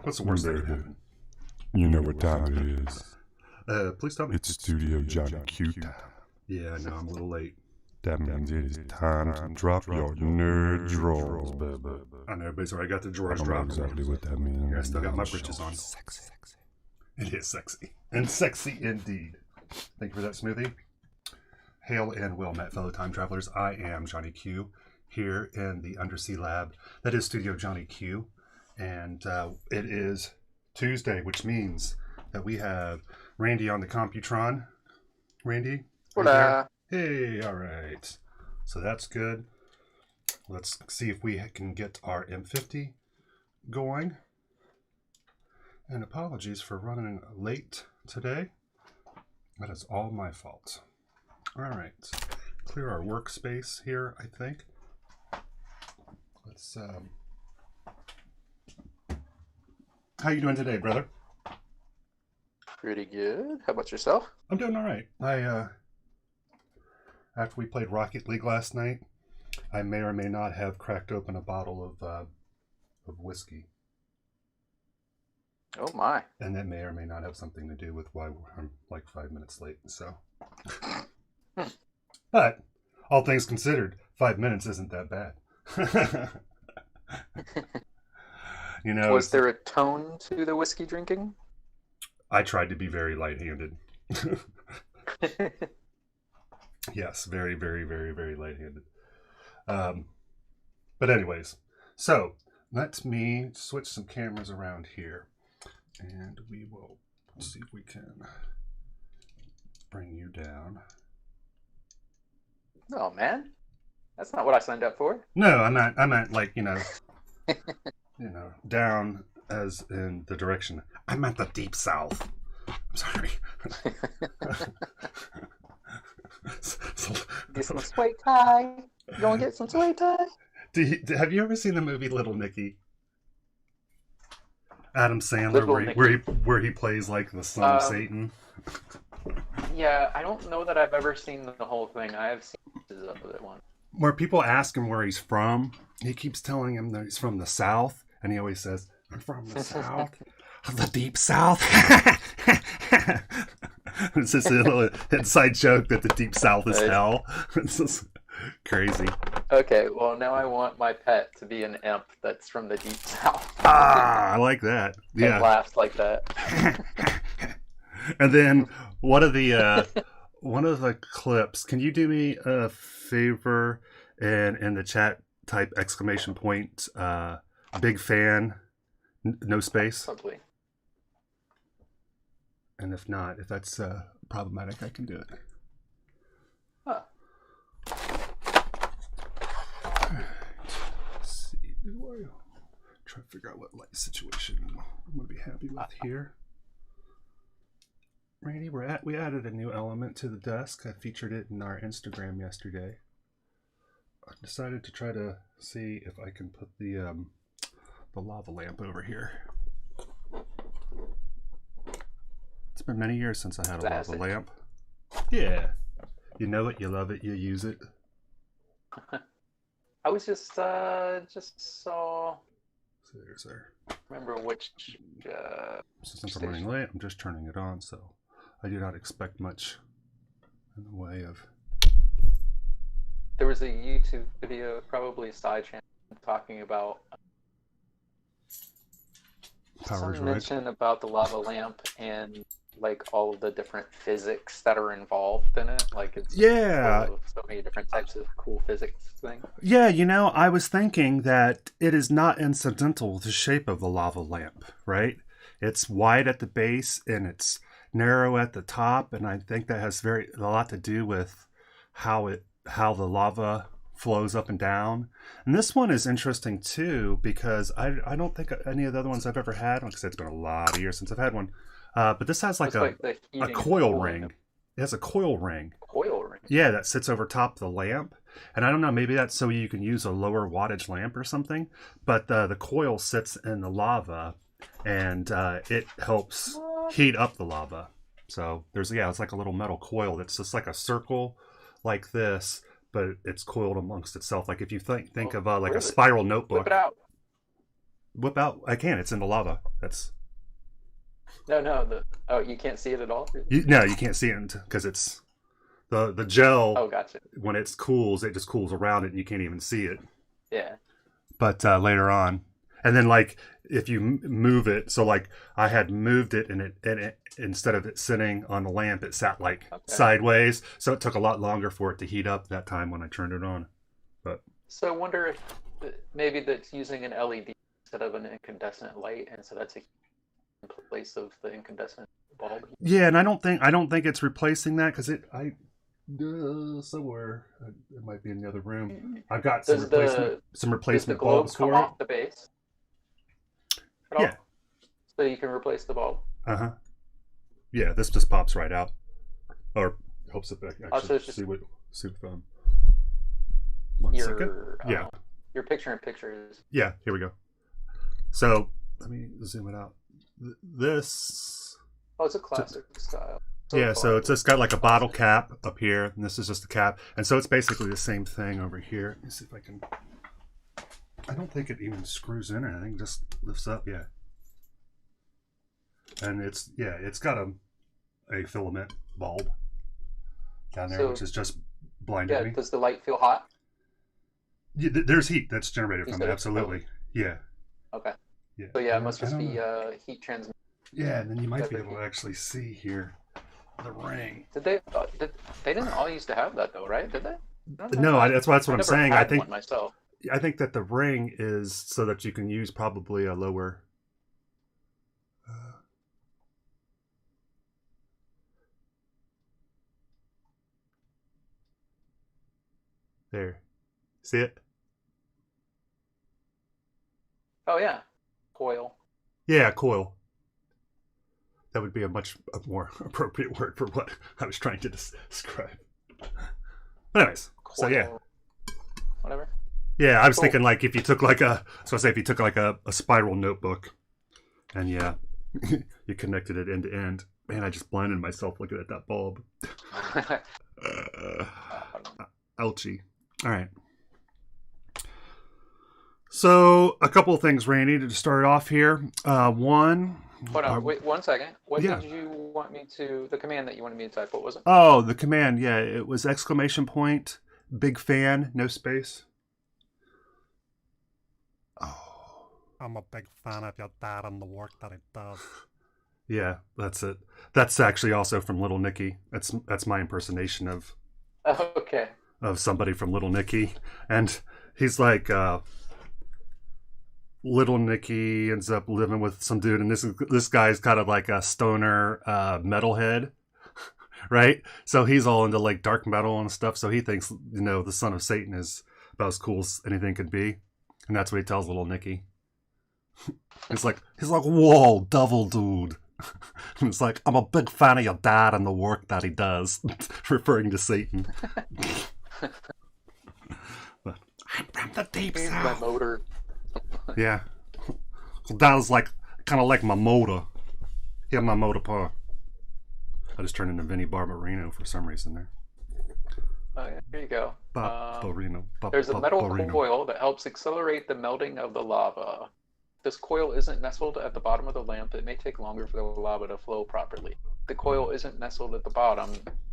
What's the worst thing that Baby, happened? you know what time it is. Please tell me. It's Studio Johnny Q time. Yeah, I know, I'm a little late. That means it is time to drop your nerd drawers, baby. I know everybody's already got their I drawers don't know dropped. exactly what that means. Yeah, I still got my britches on. Sexy. It is sexy. And sexy indeed. Thank you for that smoothie. Hail and well met, fellow time travelers. I am Johnny Q here in the undersea lab. That is Studio Johnny Q. And it is Tuesday, which means that we have Randy on the Computron. Randy? Hola. Hey, all right. So that's good. Let's see if we can get our M50 going. And apologies for running late today. That is all my fault. All right. Clear our workspace here, I think. Let's, how you doing today, brother? Pretty good. How about yourself? I'm doing all right. After we played Rocket League last night, I may or may not have cracked open a bottle of whiskey. Oh my. And that may or may not have something to do with why I'm like 5 minutes late. So, but all things considered, 5 minutes isn't that bad. You know, Was there a tone to the whiskey drinking? I tried to be very light-handed. Yes, very, very, very, very light-handed. But anyways, so let me switch some cameras around here, and we will see if we can bring you down. Oh man, that's not what I signed up for. No, I meant like, you know, down as in the direction. I meant the deep south. I'm sorry. Get some sway tie. You gonna get some sway tie? Have you ever seen the movie Little Nicky? Adam Sandler, Little where he plays like the son of Satan. Yeah, I don't know that I've ever seen the whole thing. I have seen pieces of it once. Where people ask him where he's from, he keeps telling him that he's from the South, and he always says, "I'm from the South, the deep South." It's just a little inside joke that the deep South is hell. It's just crazy. Okay, well now I want my pet to be an imp that's from the deep south. Ah, I like that. Yeah. It laughs like that. And then one of the clips. Can you do me a favor and in the chat type exclamation point, big fan, no space. Probably. And if not, if that's problematic, I can do it. Huh. Let's see. Try to figure out what light situation I'm going to be happy with here. Randy, we added a new element to the desk. I featured it in our Instagram yesterday. I decided to try to see if I can put the lava lamp over here. It's been many years since I had a lava lamp. Yeah. You know it, you love it, you use it. I was just saw. So there's our... Remember which? Since I'm running late, I'm just turning it on, so I do not expect much in the way of... There was a YouTube video, probably a side channel, talking about Powers, some right? mention about the lava lamp and like all of the different physics that are involved in it. Like it's so many different types of cool physics things. Yeah, you know, I was thinking that it is not incidental with the shape of the lava lamp, right? It's wide at the base and it's narrow at the top, and I think that has a lot to do with how the lava flows up and down. And this one is interesting too because I don't think any of the other ones I've ever had, like I said, it's been a lot of years since I've had one. But this has like a coil ring. It has a coil ring. Coil ring? Yeah, that sits over top of the lamp. And I don't know, maybe that's so you can use a lower wattage lamp or something. But the coil sits in the lava, and it helps heat up the lava. So it's like a little metal coil that's just like a circle like this, but it's coiled amongst itself. Like if you think of like a spiral notebook. Whip it out. whip out. I can. It's in the lava. That's No. You can't see it at all. no, you can't see it because it's the gel. Oh, gotcha. When it cools around it, and you can't even see it. Yeah. But later on, and then like if you move it, so like I had moved it, and it instead of it sitting on the lamp, it sat like sideways. So it took a lot longer for it to heat up that time when I turned it on. But so I wonder if maybe that's using an LED instead of an incandescent light, and so that's in place of the incandescent bulb. Yeah, and I don't think it's replacing that because somewhere it might be in the other room. I've got some replacement bulbs for it. Come off the base? Yeah. So you can replace the bulb. Yeah, this just pops right out, or helps it back. Actually, see what. One second. Yeah. Your picture is. Yeah. Here we go. So let me zoom it out. This. Oh, it's a classic style. So it's just got like a bottle cap up here, and this is just a cap, and so it's basically the same thing over here. Let me see if I can. I don't think it even screws in or anything; just lifts up. Yeah. And it's got a filament bulb down there, which is just blinding me. Does the light feel hot? Yeah, there's heat that's generated from it. Absolutely. Yeah. Okay. Yeah. So it must just be heat transmission. Yeah, and then you might be able to actually see here the ring. They didn't all used to have that though, right? Did they? No, that's what I'm saying. I think myself. I think that the ring is so that you can use probably a lower. There. See it? Oh, yeah. Coil. Yeah, coil. That would be a much more appropriate word for what I was trying to describe. But anyways, coil. So yeah. Whatever. Yeah, I was thinking like if you took like a spiral notebook and you connected it end to end. Man, I just blinded myself looking at that bulb. Ouchie. All right. So a couple of things, Randy, to start off here. One. Hold on. Wait 1 second. What did you want me to? The command that you wanted me to type. What was it? Oh, the command. Yeah, it was ! Big fan, no space. Oh. I'm a big fan of your dad and the work that he does. Yeah, that's it. That's actually also from Little Nicky. That's my impersonation of. Oh, okay. Of somebody from Little Nicky, and he's like, Little Nicky ends up living with some dude, and this guy's kind of like a stoner metalhead, right? So he's all into like dark metal and stuff. So he thinks the son of Satan is about as cool as anything could be, and that's what he tells Little Nicky. he's like, whoa, devil dude. And it's like, I'm a big fan of your dad and the work that he does, referring to Satan. But I'm from the deep south. My motor. Yeah. Dad's like kind of like my motor. Yeah, my motor paw. I just turned into Vinnie Barbarino for some reason there. Oh, yeah, here you go. There's a metal coil that helps accelerate the melting of the lava. This coil isn't nestled at the bottom of the lamp. It may take longer for the lava to flow properly. The coil isn't nestled at the bottom.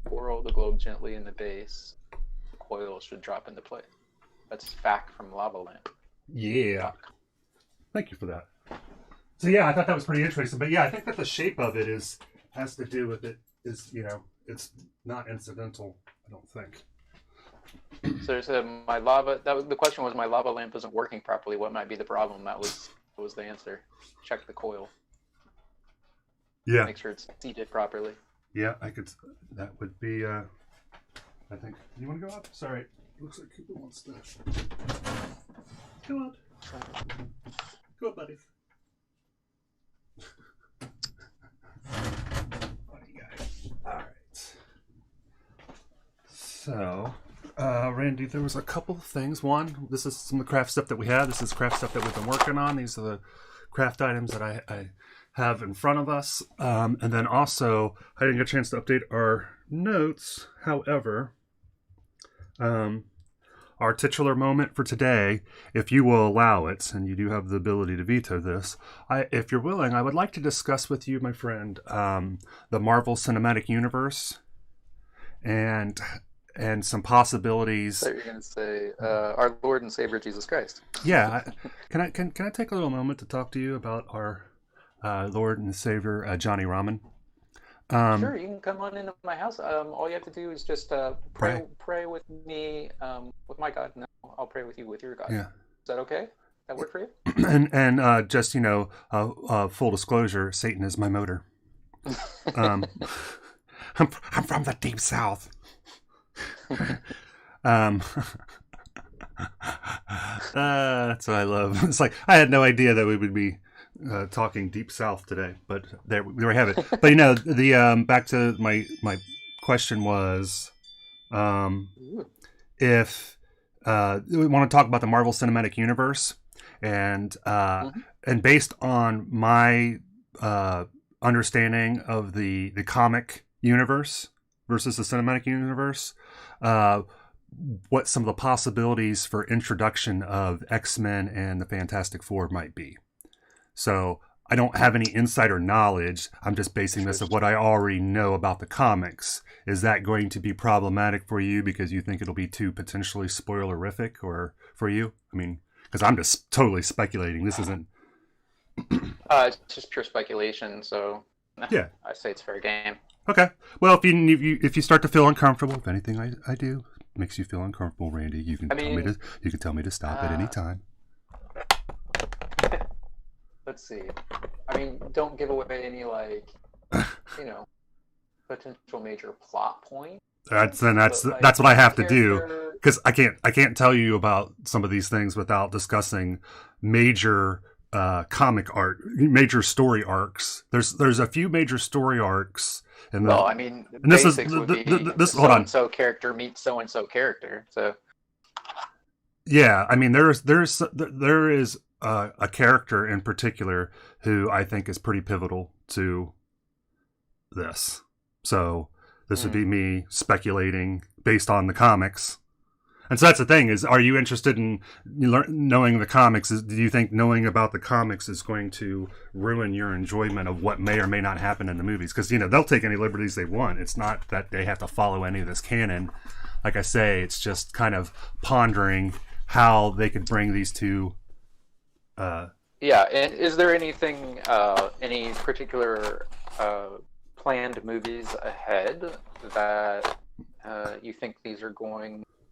Whirl the globe gently in the base. The coil should drop into place. That's fact from Lava Lamp. Yeah. Thank you for that. So yeah, I thought that was pretty interesting. But yeah, I think that the shape of it has to do with it. It's not incidental, I don't think. So the question was, my lava lamp isn't working properly. What might be the problem? That was the answer. Check the coil. Yeah. Make sure it's seated properly. Yeah, that would be, I think. You want to go up? Sorry. Looks like Cooper wants to. Come on. Go up, buddy. All right. So, Randy, there was a couple of things. One, this is some of the craft stuff that we have. This is craft stuff that we've been working on. These are the craft items that I have in front of us. And then also, I didn't get a chance to update our notes. However, our titular moment for today, if you will allow it, and you do have the ability to veto this, if you're willing, I would like to discuss with you, my friend, the Marvel Cinematic Universe and some possibilities. So you're going to say our Lord and Savior Jesus Christ. Yeah, can I take a little moment to talk to you about our Lord and Savior Johnny Ramen? Sure, you can come on into my house. All you have to do is just pray with me, with my God, and I'll pray with you with your God. Yeah. Is that okay? That work for you? And just full disclosure, Satan is my motor. I'm from the deep south. That's what I love. It's like I had no idea that we would be talking deep south today, but there we have it. But the back to my question was, if we want to talk about the Marvel Cinematic Universe, and based on my understanding of the comic universe versus the cinematic universe, what some of the possibilities for introduction of X-Men and the Fantastic Four might be. So I don't have any insider knowledge. I'm just basing this of what I already know about the comics. Is that going to be problematic for you because you think it'll be too potentially spoilerific, or for you? I mean, because I'm just totally speculating. This isn't. It's just pure speculation. So yeah, I say it's fair game. Okay. Well, if you start to feel uncomfortable, if anything I do makes you feel uncomfortable, Randy, you can tell me to stop at any time. Let's see. I mean, don't give away any potential major plot point. That's what I have to do, because I can't tell you about some of these things without discussing major major story arcs. There's a few major story arcs. I mean, basics would be so-and-so character meets so-and-so character. So, yeah, I mean, there is a character in particular who I think is pretty pivotal to this. So this would be me speculating based on the comics. And so that's the thing is, are you interested in knowing the comics? Do you think knowing about the comics is going to ruin your enjoyment of what may or may not happen in the movies? Because, they'll take any liberties they want. It's not that they have to follow any of this canon. Like I say, it's just kind of pondering how they could bring these two. Yeah, and is there anything, any particular planned movies ahead that you think these are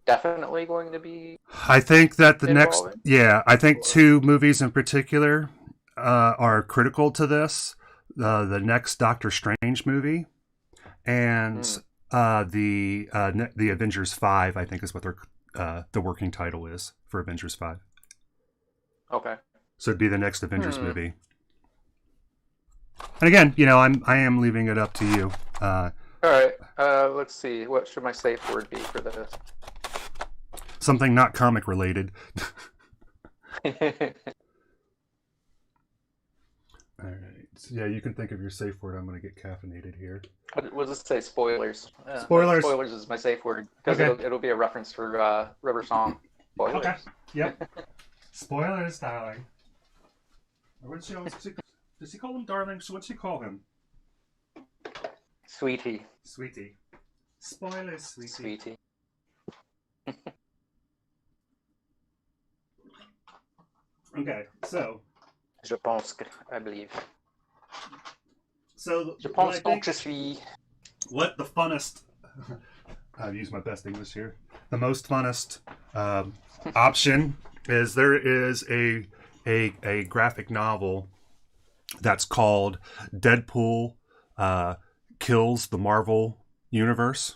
definitely going to be? I think that I think two movies in particular are critical to this. The next Doctor Strange movie and the Avengers 5, I think is what the working title is for Avengers 5. Okay. So it'd be the next Avengers movie. And again, I am leaving it up to you. All right. Let's see. What should my safe word be for this? Something not comic related. All right. So yeah, you can think of your safe word. I'm going to get caffeinated here. We'll just say spoilers. Spoilers. Spoilers is my safe word because it'll be a reference for River Song. Spoilers. Okay. Yep. Spoilers, darling. Does he call him darling? So what's he call him? Sweetie. Sweetie. Spoilers, sweetie. Sweetie. Okay, so. Je pense que, I believe. So. Je pense que je suis. What the funnest. I've used my best English here. The most funnest option is there is a graphic novel that's called Deadpool Kills the Marvel Universe.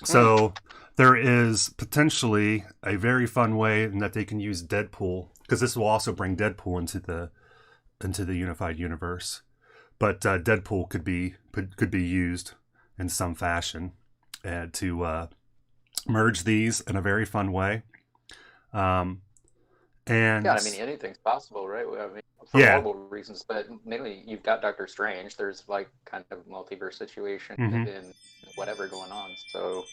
So there is potentially a very fun way in that they can use Deadpool, because this will also bring Deadpool into the unified universe. But Deadpool could be used in some fashion to merge these in a very fun way. And yeah, I mean, anything's possible, right? I mean, for multiple reasons, but mainly you've got Doctor Strange. There's kind of multiverse situation in whatever going on. So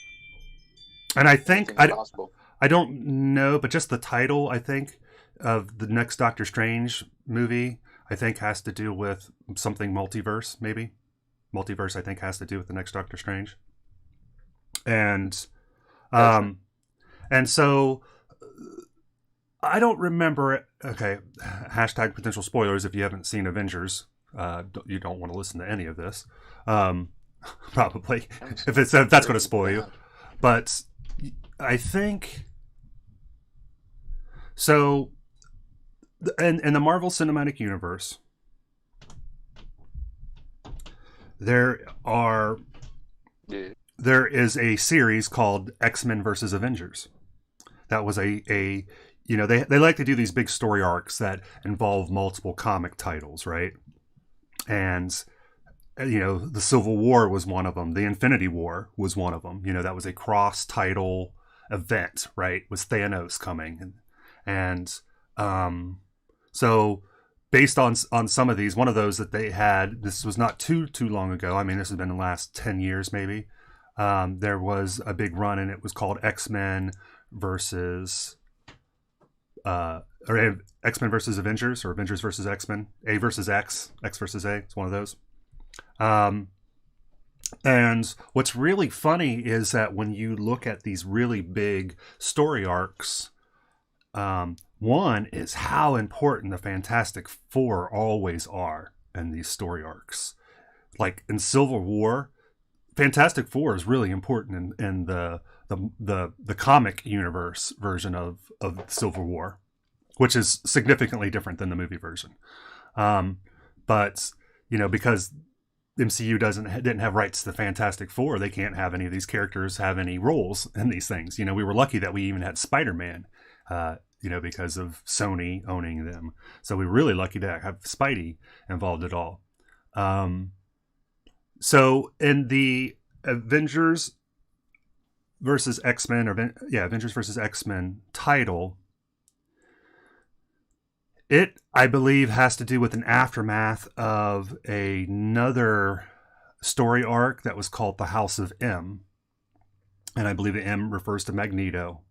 And I think Anything's possible. I don't know, but just the title, I think, of the next Doctor Strange movie, I think has to do with something multiverse, maybe. Multiverse, I think, has to do with the next Doctor Strange. And Gotcha. and so I don't remember it. Okay, hashtag potential spoilers if you haven't seen Avengers. You don't want to listen to any of this. Probably. If that's going to spoil you. But I think so. In the Marvel Cinematic Universe, there is a series called X-Men versus Avengers. That was a they like to do these big story arcs that involve multiple comic titles, right? And the Civil War was one of them. The Infinity War was one of them. That was a cross-title event, right? With Thanos coming, and so based on some of these, one of those that they had, this was not too long ago. I mean, this has been the last 10 years maybe. There was a big run, and it was called X-Men versus or X-Men versus Avengers, or Avengers versus X-Men, A versus X, X versus A. It's one of those. And what's really funny is that when you look at these really big story arcs, one is how important the Fantastic Four always are in these story arcs. Like in Civil War, Fantastic Four is really important in the comic universe version of Civil War, which is significantly different than the movie version. But because MCU didn't have rights to the Fantastic Four, they can't have any of these characters have any roles in these things. We were lucky that we even had Spider-Man, because of Sony owning them. So we were really lucky to have Spidey involved at all. So in the Avengers versus X-Men, Avengers versus X-Men title, it, I believe, has to do with an aftermath of another story arc that was called The House of M. And I believe the M refers to Magneto.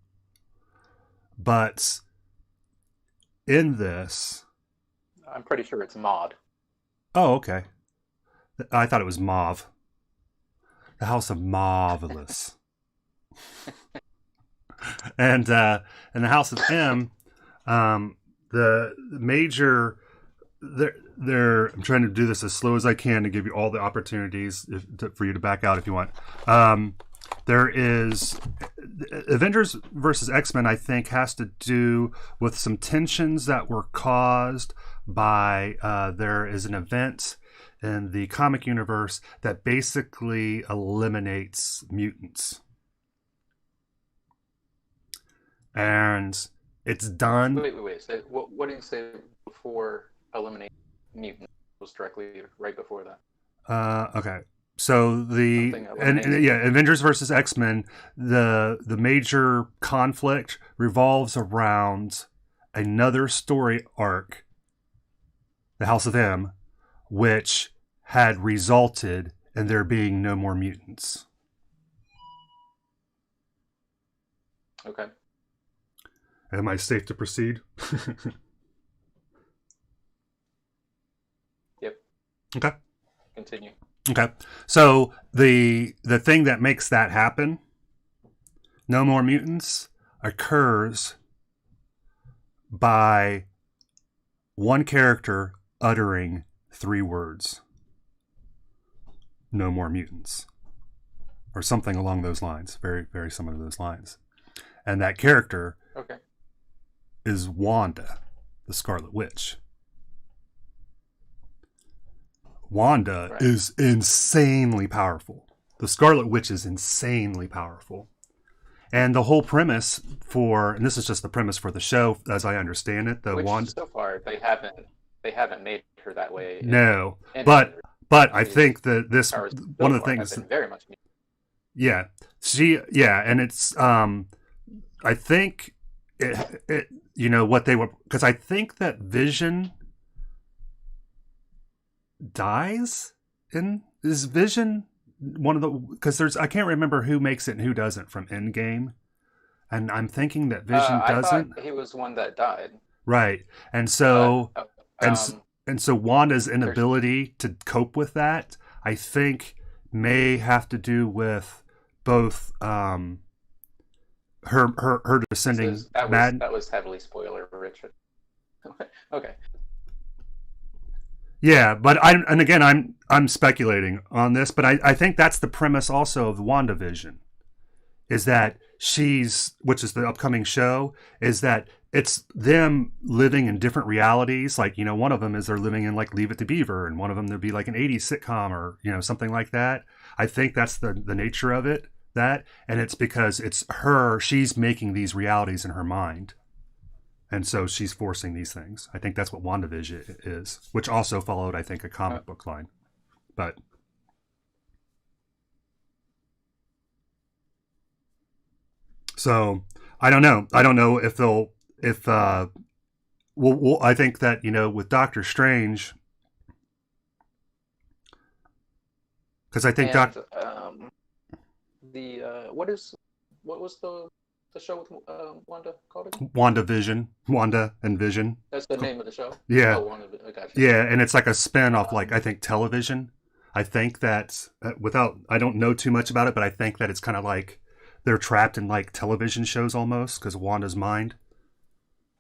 But in this... I'm pretty sure it's Maud. Oh, okay. I thought it was Mauve. The House of Marvelous. And in the House of M, the major... I'm trying to do this as slow as I can to give you all the opportunities for you to back out if you want. There is Avengers versus X-Men, I think, has to do with some tensions that were caused by there is an event in the comic universe that basically eliminates mutants. And it's done. Wait. So what did you say before eliminate mutant? Was directly right before that. Okay. So Avengers versus X-Men, the major conflict revolves around another story arc, the House of M, which had resulted in there being no more mutants. Okay. Am I safe to proceed? Yep. Okay. Continue. Okay. So the thing that makes that happen, no more mutants, occurs by one character uttering 3 words. No more mutants. Or something along those lines. Very, very similar to those lines. And that character is Wanda, the Scarlet Witch. Wanda is insanely powerful. The Scarlet Witch is insanely powerful. And the whole premise and this is just the premise for the show, as I understand it, Which so far they haven't made her that way. No, but I think that this one of the things very much. And it's I think it what they were, because I think that Vision dies is Vision one of the, because I can't remember who makes it and who doesn't from Endgame, and I'm thinking that Vision I thought doesn't. he was one that died, Right. And but so and so Wanda's there's inability to cope with that, I think, may have to do with both her this descending is mad. that was heavily spoiler rich. Okay. Yeah, but I'm speculating on this, but I think that's the premise also of WandaVision, is that which is the upcoming show, is that it's them living in different realities. Like, one of them is they're living in like Leave It to Beaver, and one of them there'd be like an 80s sitcom or, something like that. I think that's the nature of it, and it's because she's making these realities in her mind. And so she's forcing these things. I think that's what WandaVision is, which also followed, I think, a comic book line. But so I don't know. I don't know if I think that, with Doctor Strange, because I think And the what was the show with Wanda called again? Wanda and Vision. That's the name of the show. Yeah. Oh, Wanda. I got you. Yeah, and it's like a spin off, like, I think, television. I think that I don't know too much about it, but I think that it's kind of like they're trapped in like television shows almost, because Wanda's mind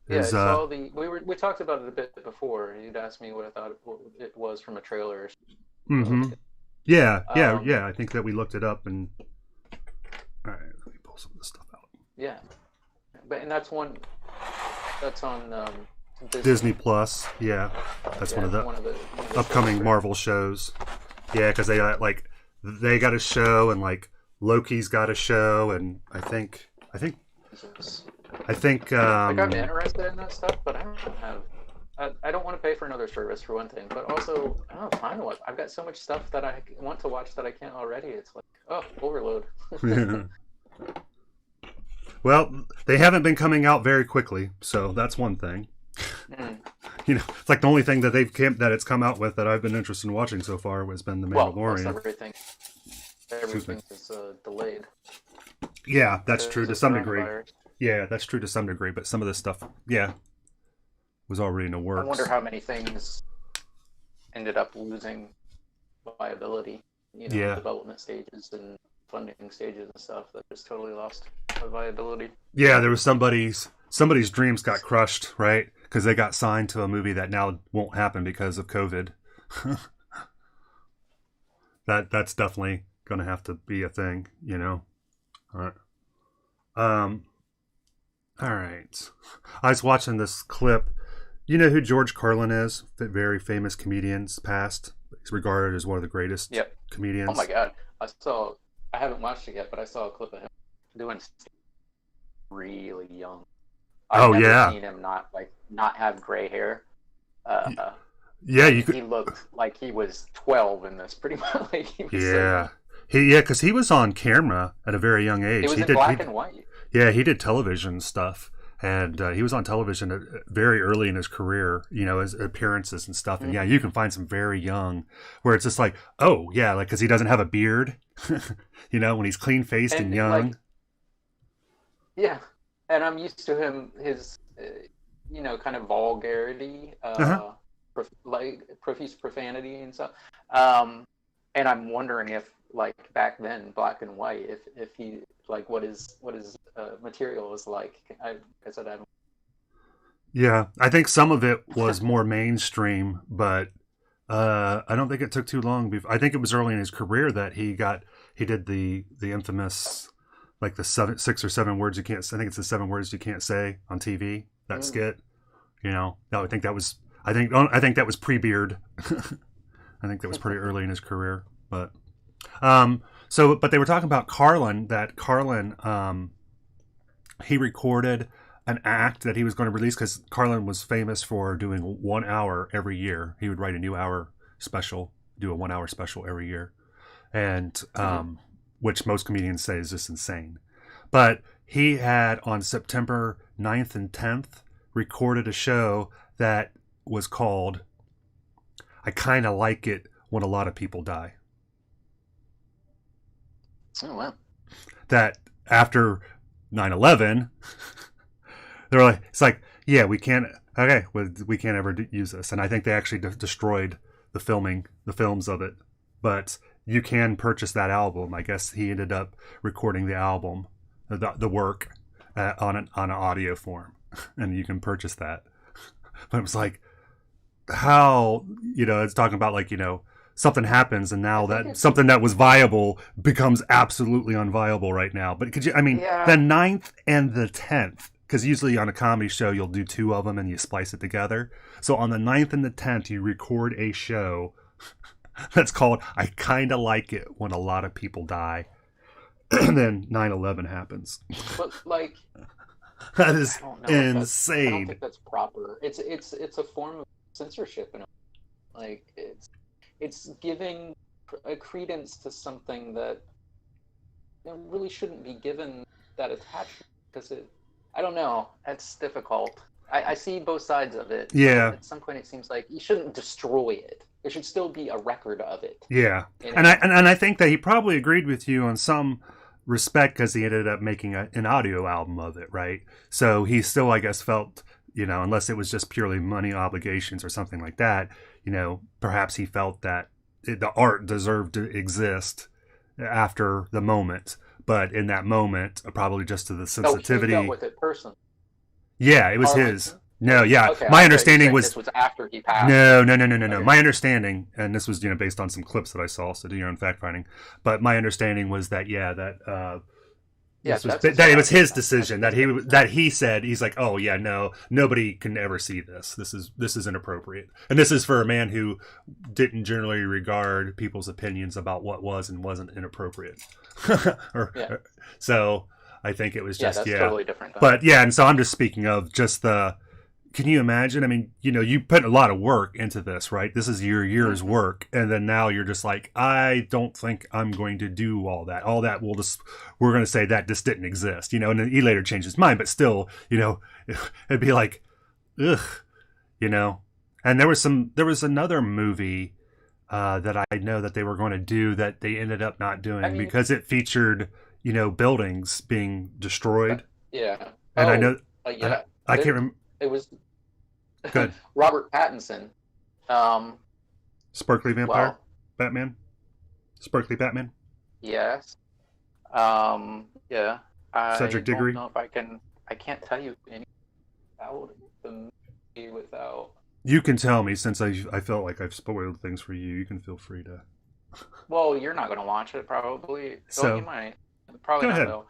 Yeah, is. I saw we talked about it a bit before. You'd asked me what I thought it was from a trailer. Mm-hmm. Yeah. Um, I think that we looked it up, and all right, let me pull some of this stuff out. yeah, and that's on Disney Plus. Yeah, that's one of the one of the upcoming shows. Marvel shows. Yeah, because they got a show, and like Loki's got a show, and I think Jesus. Like, I'm interested in that stuff, but I don't have. I don't want to pay for another service for one thing, but also I don't have time to watch. I've got so much stuff that I want to watch that I can't already. It's like, oh, overload. Well, they haven't been coming out very quickly, so that's one thing. Mm. It's like the only thing that it's come out with that I've been interested in watching so far has been The Well, Mandalorian. everything is delayed. Yeah, that's true to some degree. Coronavirus. Yeah, that's true to some degree, but some of this stuff, was already in the works. I wonder how many things ended up losing viability. Yeah. Development stages and funding stages and stuff that just totally lost viability. Yeah, there was somebody's dreams got crushed, right? Because they got signed to a movie that now won't happen because of COVID. That's definitely going to have to be a thing, All right. All right. I was watching this clip. You know who George Carlin is? The very famous comedians past. He's regarded as one of the greatest comedians. Oh my god. I haven't watched it yet, but I saw a clip of him doing really young. I've never seen him not have gray hair. He looked like he was 12 in this, pretty much. Like he was because he was on camera at a very young age. He was in black and white. Yeah, he did television stuff, and he was on television very early in his career. His appearances and stuff. And you can find some very young where it's just like, oh yeah, like because he doesn't have a beard. When he's clean faced and young. And I'm used to his kind of vulgarity, profuse profanity and stuff. And I'm wondering if, like back then, black and white, if he like what his material was like. I said I haven't. Yeah, I think some of it was more mainstream, but I don't think it took too long. I think it was early in his career that he did the infamous, like the 6 or 7 words you can't. I think it's the 7 words you can't say on TV. That skit. No, I think that was. I think that was pre-beard. I think that was pretty early in his career, but. But they were talking about Carlin. That Carlin, he recorded an act that he was going to release because Carlin was famous for doing 1 hour every year. He would write a new hour special, do a 1 hour special every year, and which most comedians say is just insane. But he had on September 9th and 10th recorded a show that was called "I Kind of Like It When a Lot of People Die." Oh wow. That after 9/11, they're like, it's like, yeah, we can't. Okay, we can't ever use this, and I think they actually destroyed the films of it. But you can purchase that album. I guess he ended up recording the album, the work, on an audio form, and you can purchase that. But it was like, how, it's talking about, like, something happens and now that something that was viable becomes absolutely unviable right now. But could you, the 9th and the 10th, because usually on a comedy show you'll do 2 of them and you splice it together. So on the 9th and the 10th you record a show that's called I Kinda Like It When a Lot of People Die. And then 9/11 happens. But like, that is insane. I don't think that's proper. It's a form of censorship, and like it's giving a credence to something that really shouldn't be given that attachment, because I don't know. It's difficult. I see both sides of it. Yeah. At some point, it seems like you shouldn't destroy it. There should still be a record of it. Yeah, and I think that he probably agreed with you on some respect, because he ended up making an audio album of it, right? So he still, I guess, felt, unless it was just purely money obligations or something like that, perhaps he felt that the art deserved to exist after the moment. But in that moment, probably just to the sensitivity. He dealt with it personally. Yeah, it was his. No, yeah. Okay, my understanding was this was after he passed. No. Okay. My understanding, and this was based on some clips that I saw, so do your own fact finding. But my understanding was that it was his decision, that he said, he's like, oh yeah, no, nobody can ever see this. This is inappropriate, and this is for a man who didn't generally regard people's opinions about what was and wasn't inappropriate. So I think it was just that's totally different. But yeah, and so I'm just speaking of just the. Can you imagine? You put a lot of work into this, right? This is your year's work. And then now you're just like, I don't think I'm going to do all that. All that we're going to say that just didn't exist, and then he later changed his mind, but still, it'd be like, ugh, and there was another movie that I know that they were going to do that they ended up not doing because it featured, buildings being destroyed. Yeah. And I know, I can't remember. It was good. Robert Pattinson. Sparkly Vampire? Batman? Sparkly Batman? Yes. Yeah. Cedric Diggory? I don't know if I can't tell you anything about the movie without... You can tell me, since I felt like I've spoiled things for you. You can feel free to... Well, you're not going to watch it, probably. So you might. Probably go not, ahead. though.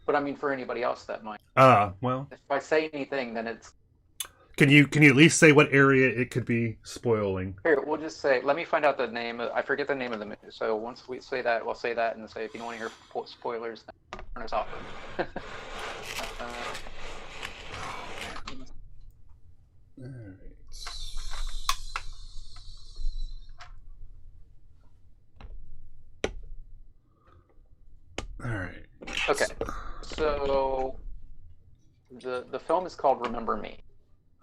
But for anybody else that might. Well. If I say anything, then it's... Can you at least say what area it could be spoiling? Here, we'll just say, let me find out the name. I forget the name of the movie. So once we say that, we'll say that and say, if you don't want to hear spoilers, then turn us off. All right. Okay. So the film is called Remember Me.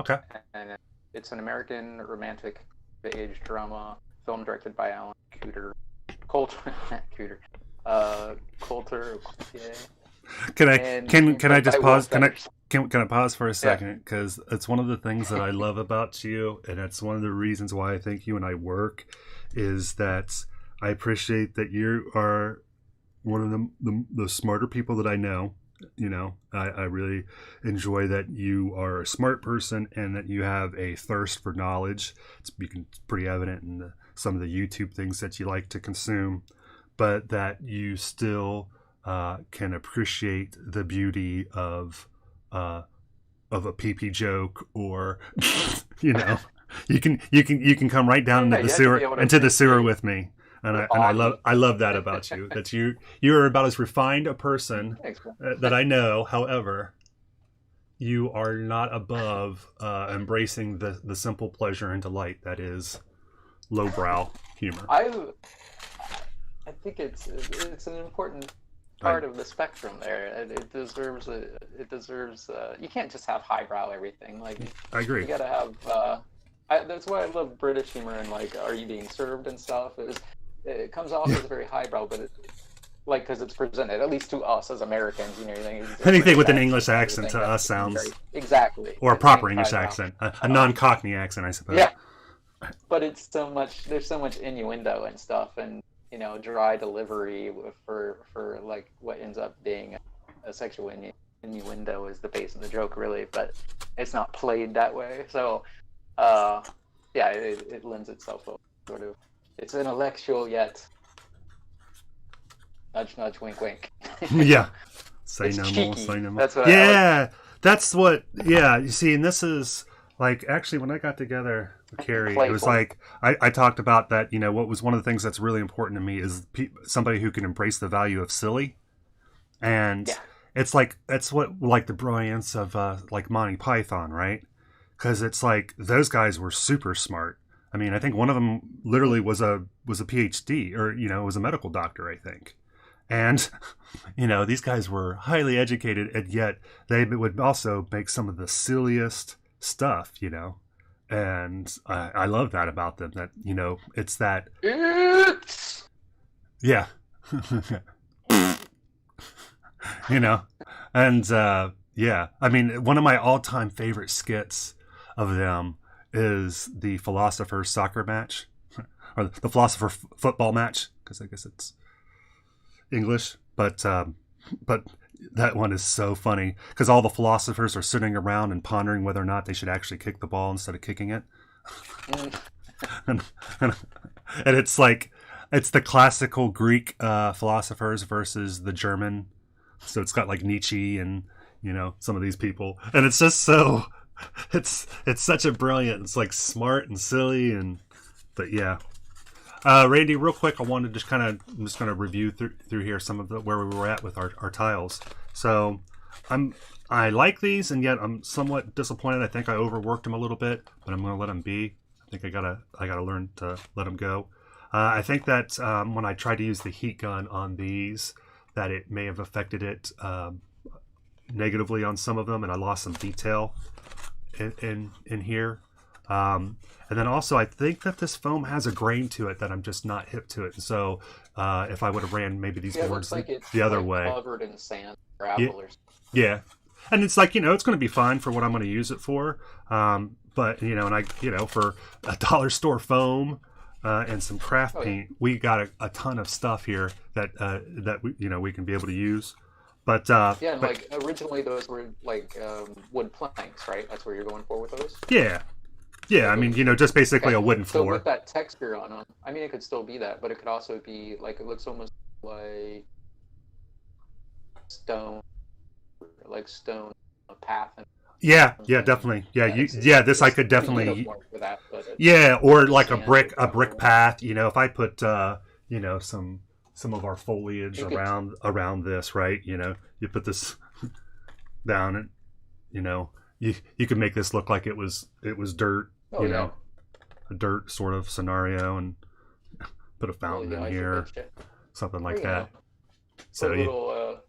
Okay. And it's an American romantic age drama film directed by Alan Coulter. Yeah. Can I just pause? Can I pause for a second? Because it's one of the things that I love about you, and it's one of the reasons why I think you and I work, is that I appreciate that you are one of the smarter people that I know. I really enjoy that you are a smart person and that you have a thirst for knowledge. It's pretty evident in some of the YouTube things that you like to consume, but that you still can appreciate the beauty of a pee-pee joke, or you can come right down into the sewer with me. And I love that about you. That you're about as refined a person that I know. However, you are not above embracing the simple pleasure and delight that is lowbrow humor. I think it's an important part of the spectrum there. It deserves you can't just have highbrow everything. Like, I agree. You gotta have. That's why I love British humor and like Are You Being Served and stuff. It comes off as very highbrow, but like because it's presented, at least to us as Americans, you know, you think it's a Anything British with an accent English and accent everything, to us that's sounds, exactly or a it's proper being English tried out. accent, a non-Cockney accent, I suppose. Yeah, but it's so much. There's so much innuendo and stuff, and you know, dry delivery for like what ends up being a sexual innuendo is the base of the joke, really, but it's not played that way. So, yeah, it lends itself a sort of. It's intellectual yet nudge, nudge, wink, wink. Yeah. Say It's no cheeky. more, say no more. That's what Yeah, that's what, yeah, you see, and this is, like, actually, when I got together with Carrie, it was Playful. like, I talked about that, you know, what was one of the things that's really important to me is somebody who can embrace the value of silly. And Yeah. it's like, that's what, like, the brilliance of, like, Monty Python, right? Because it's like, those guys were super smart. I mean, I think one of them literally was a PhD, or, you know, was a medical doctor, I think. And, you know, these guys were highly educated, and yet they would also make some of the silliest stuff, you know. And I love that about them, that, you know, it's that, It's yeah. You know, and yeah, I mean, one of my all-time favorite skits of them is the philosopher soccer match, or the philosopher football match, because I guess it's English, but that one is so funny because all the philosophers are sitting around and pondering whether or not they should actually kick the ball instead of kicking it. and, and, and it's like, it's the classical Greek philosophers versus the German. So it's got like Nietzsche and, you know, some of these people, and it's just so, it's such a brilliant, it's like smart and silly, and, but yeah. Randy, real quick, I wanted to I'm just going to review through here some of where we were at with our tiles. So I like these, and yet I'm somewhat disappointed. I think I overworked them a little bit, but I'm going to let them be. I think I gotta learn to let them go. I think that when I tried to use the heat gun on these, that it may have affected it negatively on some of them, and I lost some detail in here. And then also, I think that this foam has a grain to it that I'm just not hip to it. And so if I would have ran maybe these boards like it's the other like way. covered in sand, gravel, Yeah. or something. Yeah. And it's like, you know, it's going to be fine for what I'm going to use it for. But, you know, and for a dollar store foam and some craft paint, we got a ton of stuff here that we, you know, we can be able to use. But like originally those were like wood planks, right? That's where you're going for with those? Yeah. Yeah, I mean, you know, just basically a wooden So floor. with that texture on them, I mean, it could still be that, but it could also be like, it looks almost like stone, a path. Yeah, definitely. Yeah, this I could definitely. For that, but yeah, or like a brick path. You know, if I put you know, some of our foliage around this, right? You know, you put this down, and you know, you could make this look like it was dirt. You know, a dirt sort of scenario, and put a fountain in here, something like that. So put a little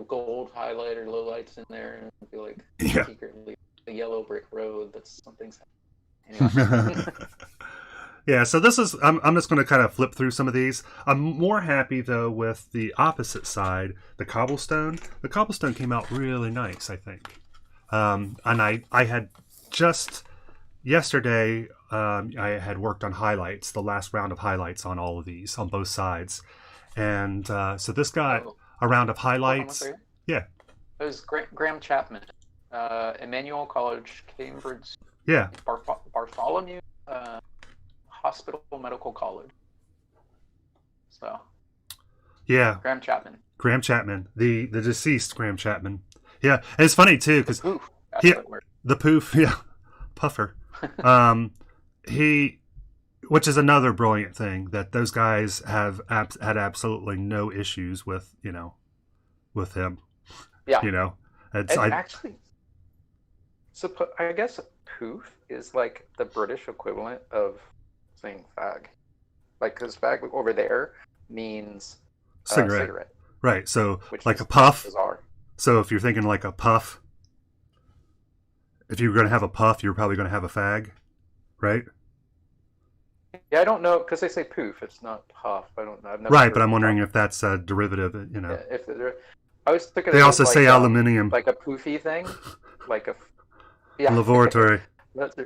gold highlighter, low lights in there, and be like secretly the yellow brick road. That's something's. Anyway. Yeah, so this is, I'm just going to kind of flip through some of these. I'm more happy, though, with the opposite side, the cobblestone. The cobblestone came out really nice, I think. And I had just yesterday, I had worked on highlights, the last round of highlights on all of these, on both sides. And so this got a round of highlights. Yeah. It was Graham Chapman, Emmanuel College, Cambridge. Yeah. Bartholomew Hospital Medical College. So. Yeah. Graham Chapman. The deceased Graham Chapman. Yeah, and it's funny too because the poof, yeah, puffer. Which is another brilliant thing that those guys had absolutely no issues with, you know, with him. Yeah. You know, actually, I guess poof is like the British equivalent of saying fag, like because fag over there means cigarette. Right. So like a puff. Bizarre. So if you're thinking like a puff, if you're going to have a puff, you're probably going to have a fag, right? Yeah, I don't know because they say poof. It's not puff. I don't know. I've never Right, but heard I'm wondering puff. if that's a derivative. Yeah, if they're, I always took it They as also say aluminium like a poofy thing, like a in yeah, laboratory. that's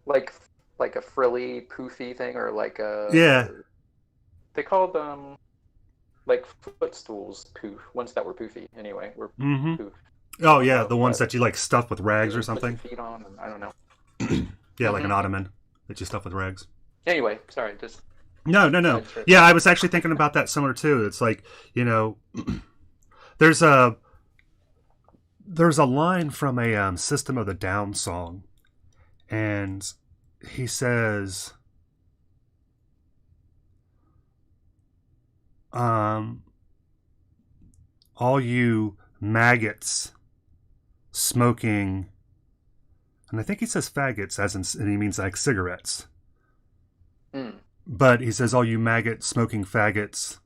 like like a frilly poofy thing or like Yeah. a they called them like footstools poof ones that were poofy anyway were Mm-hmm. poof. I Oh don't yeah, know the if ones that that you like stuff with rags or you put your something. feet on. And I don't know. Yeah, like Hmm. an ottoman that you stuff with rags. Anyway, sorry, just No, no, no. sidetrack. Yeah, I was actually thinking about that similar too. It's like, there's a there's a line from a System of the Down song, and he says, um, "All you maggots smoking," and I think he says faggots, as in, and he means like cigarettes. Mm. But he says, "All you maggot smoking faggots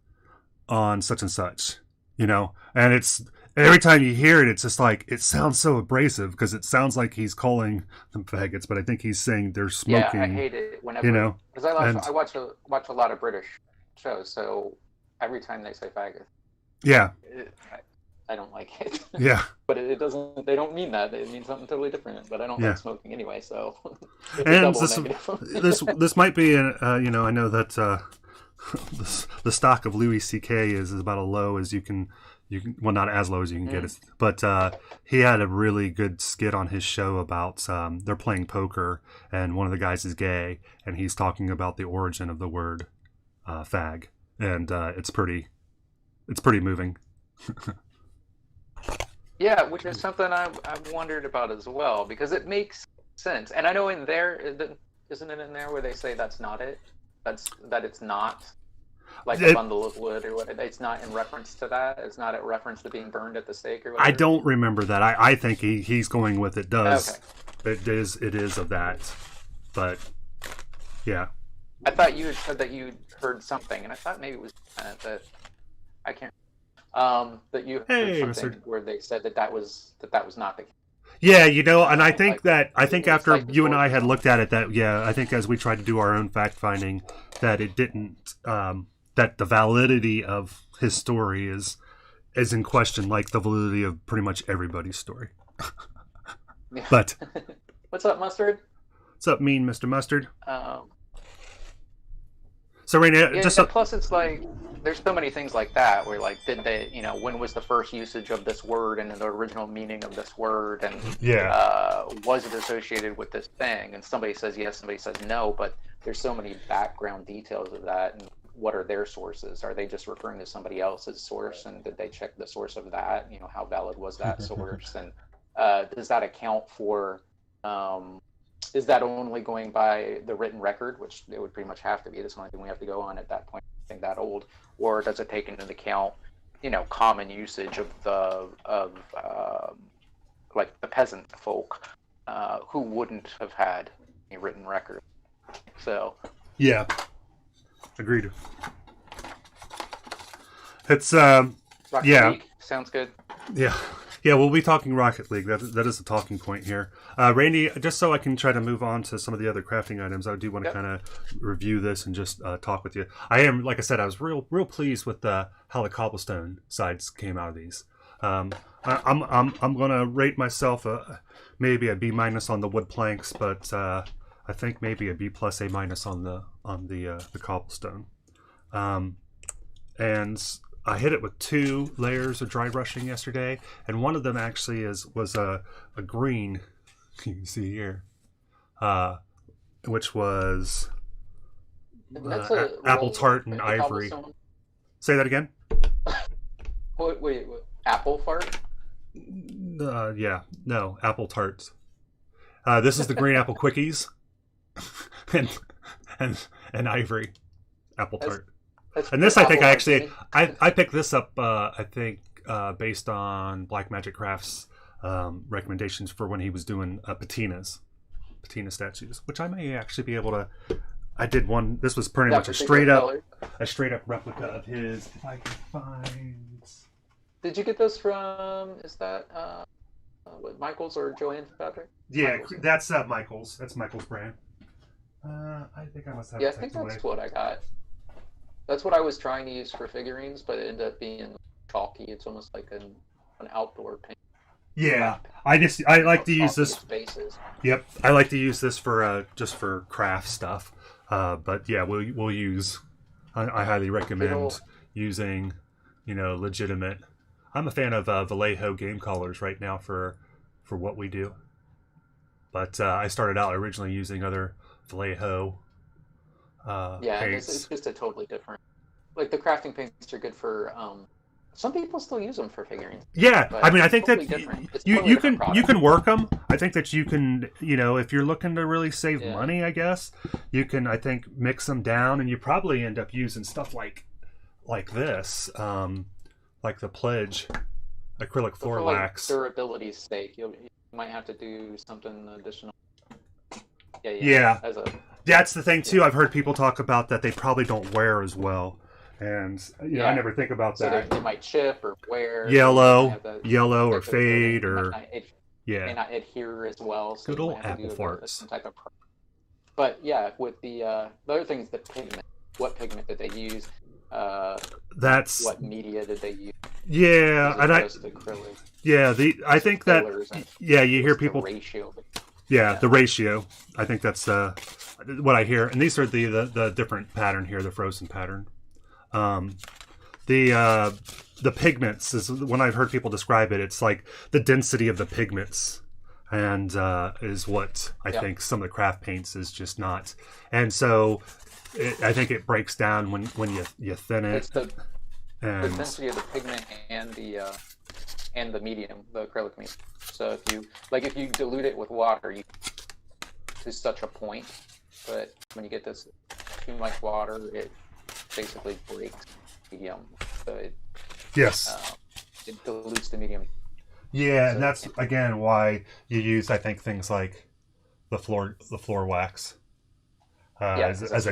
on such and such," and it's every time you hear it, it's just like it sounds so abrasive because it sounds like he's calling them faggots, but I think he's saying they're Yeah, I smoking, hate it you whenever know, because and I watch a lot of British shows, so every time they say faggot, yeah, I don't like it. yeah, But it doesn't. They don't mean that. It means something totally different. But I don't yeah. like smoking anyway, so it's a And double negative. this might be, I know that the stock of Louis C.K. is about as low as you can, well, not as low as you can get Mm. it, but he had a really good skit on his show about they're playing poker and one of the guys is gay and he's talking about the origin of the word fag, and it's pretty moving. Yeah, which is something I've wondered about as well because it makes sense. And I know in there, isn't it in there where they say that's not it? That it's not like a It, bundle of wood or what? It's not in reference to that. It's not a reference to being burned at the stake or I whatever. don't remember that. I think he's going with it Okay. does. It is of that, but yeah. I thought you had said that you heard something, and I thought maybe it was that I can't. That you heard Hey, something Mr. where they said that was not the case. Yeah, and I think Like that I think it's after like you and I historical had looked knowledge. at it, that yeah, I think as we tried to do our own fact finding, that it didn't that the validity of his story is in question, like the validity of pretty much everybody's story. Yeah. But What's up, mustard? what's up, mean Mr. Mustard? Um, So right now, yeah. just so, Plus, it's like there's so many things like that where like did they when was the first usage of this word and the original meaning of this word and yeah, was it associated with this thing? And somebody says yes, somebody says no, but there's so many background details of that and what are their sources? Are they just referring to somebody else's source and did they check the source of that? How valid was that source? And does that account for is that only going by the written record, which it would pretty much have to be? That's the only thing we have to go on at that point, being that old, or does it take into account, common usage of like the peasant folk, who wouldn't have had a written record? So yeah, agreed. It's Rocket yeah. League sounds good. Yeah. Yeah, we'll be talking Rocket League. That is a talking point here. Randy, just so I can try to move on to some of the other crafting items, I do want to Yep. kind of review this and just talk with you. I am, like I said, I was real pleased with how the cobblestone sides came out of these. I'm gonna rate myself maybe a B minus on the wood planks, but I think maybe a B plus A minus on the cobblestone. And I hit it with 2 layers of dry brushing yesterday, and one of them actually was a green. You can see here, which was That's a apple roll tart and the ivory. cobblestone. Say that again. Wait, apple fart? Yeah, no, apple tarts. This is the green apple quickies, and and ivory apple That's tart. That's And this, I think, apple I actually martini. I picked this up. I think based on Black Magic Crafts recommendations for when he was doing patina statues, which I may actually be able to. I did one. This was pretty That much particular color. a straight up replica of his. If I can find. Did you get those from? Is that what, Michael's or Joanne's fabric? Yeah, Michael's. that's Michael's. That's Michael's brand. I think I must have Yeah, I it think tucked away. that's what I got. That's what I was trying to use for figurines, but it ended up being chalky. It's almost like an outdoor paint. Yeah, I like to use this. Spaces. Yep, I like to use this for just for craft stuff. But yeah, we'll use. I highly recommend using, legitimate. I'm a fan of Vallejo game colors right now for what we do. But I started out originally using other Vallejo paints. It's just a totally different. Like the crafting paints are good for. Some people still use them for figurines. Yeah, I mean, I think totally that you can work them. I think that you can, if you're looking to really save money, I guess you can. I think mix them down, and you probably end up using stuff like this, like the Pledge acrylic floor wax. For durability's sake, you might have to do something additional. Yeah. That's the thing too. I've heard people talk about that they probably don't wear as well. And I never think about that. So they might chip or wear. Yellow or fade or may not adhere as well. So good old apple farts. Some type of. But yeah, with the other thing is the pigment. What pigment did they use? That's what media did they use? Yeah, and acrylic. Yeah, I think that you hear people. The ratio. The ratio. I think that's what I hear, and these are the different pattern here, the frozen pattern. The pigments is when I've heard people describe it. It's like the density of the pigments, and is what I think some of the craft paints is just not. And so, I think it breaks down when you thin it. It's the density of the pigment and the medium, the acrylic medium. So if you dilute it with water, to such a point, but when you get this too much water, it basically breaks medium. So it dilutes the medium. Yeah, so, and that's again why you use, I think, things like the floor wax as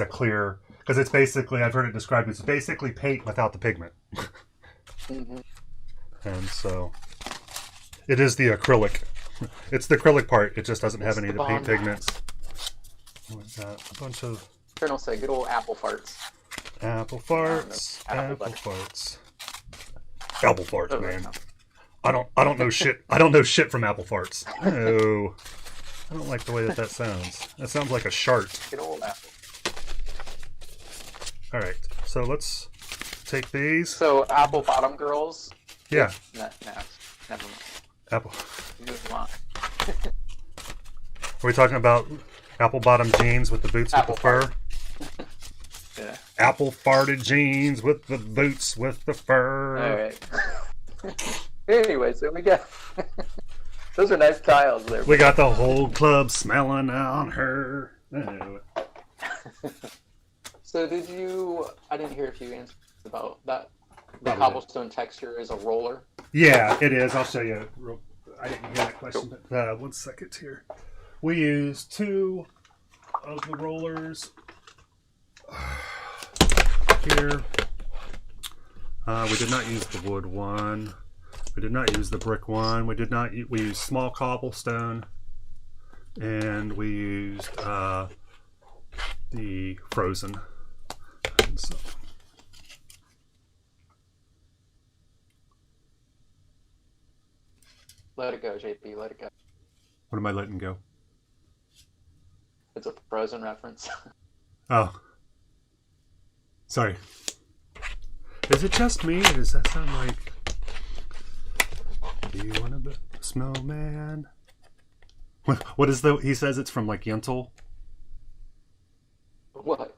a clear, because it's basically, I've heard it described as basically paint without the pigment. Mm-hmm. And so it is the acrylic. It's the acrylic part. It just doesn't have any of the paint pigments. We've got a bunch of. Colonel say good old apple farts. Apple farts. Apple farts. Apple farts, man. I don't know shit. I don't know shit from apple farts. No. I don't like the way that sounds. That sounds like a shart. Good old apple. All right. So let's take these. So apple bottom girls. Yeah. No, never mind. Apple. Move on. Are we talking about apple bottom jeans with the boots with the fur? Yeah. Apple farted jeans with the boots with the fur. All right. Anyway, so we got those are nice tiles there. We got the whole club smelling on her. Anyway. So I didn't hear if you answered about that. The cobblestone texture is a roller. Yeah, it is. I'll show you. I didn't hear that question, but 1 second here. We use 2 of the rollers here. We did not use the wood one. We did not use the brick one. We used small cobblestone, and we used the frozen. And so. Let it go, JP. Let it go. What am I letting go? It's a Frozen reference. Oh. Sorry. Is it just me, or does that sound like... Do you want to be a snowman? What is he says it's from like Yentl? What?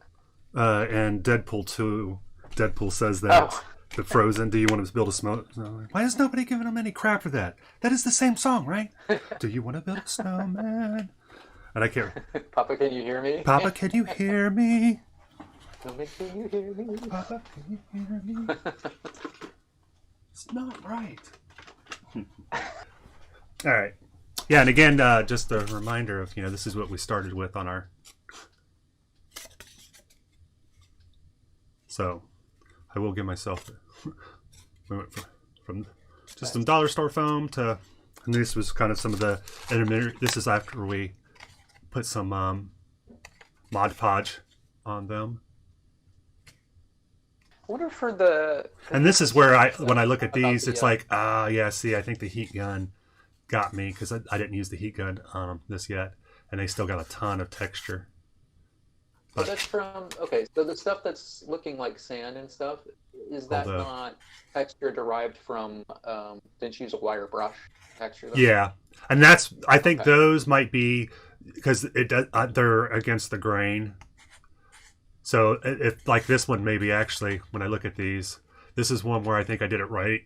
And Deadpool 2. Deadpool says that. Oh. The Frozen, do you want to build a snow? Why is nobody giving him any crap for that? That is the same song, right? Do you want to build a snowman? And I can't. Papa, can you hear me? Papa, can you hear me? Papa, can you hear me? Papa, can you hear me? It's not right. All right. Yeah, and again, just a reminder of, this is what we started with on our. So, I will give myself. We went from just some dollar store foam to, and this was kind of some of the intermediate. This is after we put some Mod Podge on them. I wonder for the And this is where when I look at about these, the, it's like, yeah, see, I think the heat gun got me because I didn't use the heat gun on this yet. And they still got a ton of texture. But that's from, okay, so the stuff that's looking like sand and stuff, is that not texture derived from, didn't you use a wire brush texture? Though? Yeah. And I think those might be, because they're against the grain. So if like this one, maybe actually, when I look at these, this is one where I think I did it right.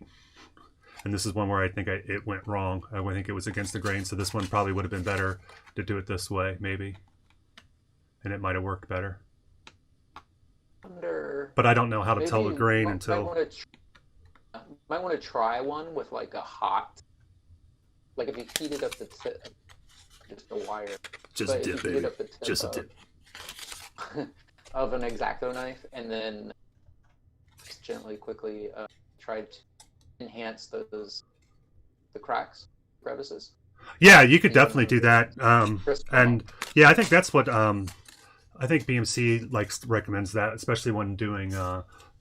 And this is one where I think it went wrong. I think it was against the grain. So this one probably would have been better to do it this way, maybe. And it might have worked better. But I don't know how to tell the grain until... Might want to try one with like a hot... Like if you heated up the tip, just the wire. Just a dip, baby. Just a dip. Of an X-Acto knife, and then just gently, quickly try to enhance the cracks, crevices. Yeah, you could definitely do that. And yeah, I think that's what I think BMC recommends that, especially when doing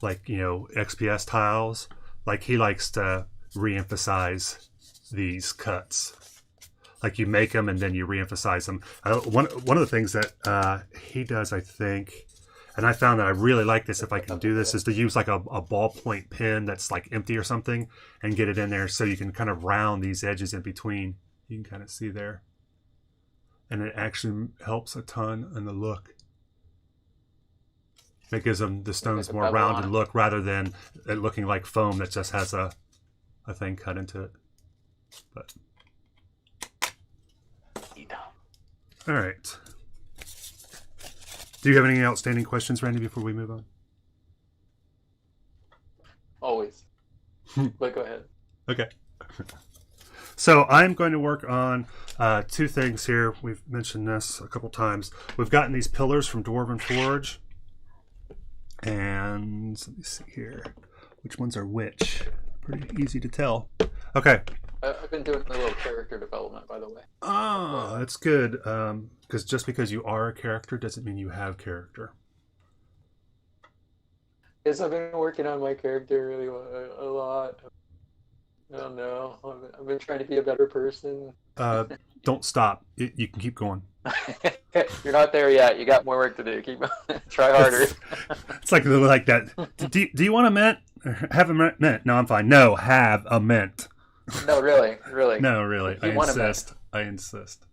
like, you know, XPS tiles. Like he likes to re-emphasize these cuts. Like you make them and then you re-emphasize them. One of the things that he does, I think, and I found that I really like this if I can do this, is to use like a ballpoint pen that's like empty or something and get it in there so you can kind of round these edges in between. You can kind of see there. And it actually helps a ton in the look. It gives them the stones more rounded look rather than it looking like foam that just has a thing cut into it. But all right. Do you have any outstanding questions, Randy, before we move on? Always. But go ahead. Okay. So I'm going to work on two things here. We've mentioned this a couple times. We've gotten these pillars from Dwarven Forge. And let me see here. Which ones are which? Pretty easy to tell. Okay. I've been doing a little character development, by the way. Oh, that's good. Because just because you are a character doesn't mean you have character. Yes, I've been working on my character really a lot. I don't know. I've been trying to be a better person. Don't stop. You can keep going. You're not there yet. You got more work to do. Keep try harder. It's like that. Do you want a mint? Have a mint? No, I'm fine. No, have a mint. No, really. No, really. I insist.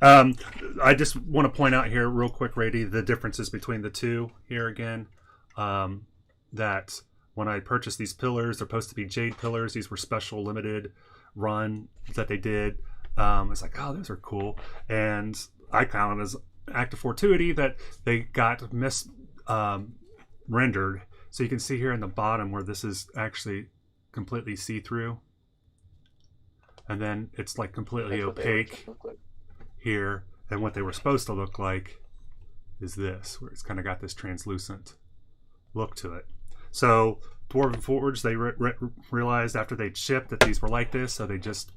I just want to point out here real quick, Rady, the differences between the two here again. That when I purchased these pillars, they're supposed to be jade pillars. These were special limited run that they did. It's like, oh, those are cool. And I counted as act of fortuity that they got rendered. So you can see here in the bottom where this is actually completely see-through. And then it's like completely opaque here. And what they were supposed to look like is this, where it's kind of got this translucent look to it. So Dwarven Forge, they realized after they'd shipped that these were like this, so they just,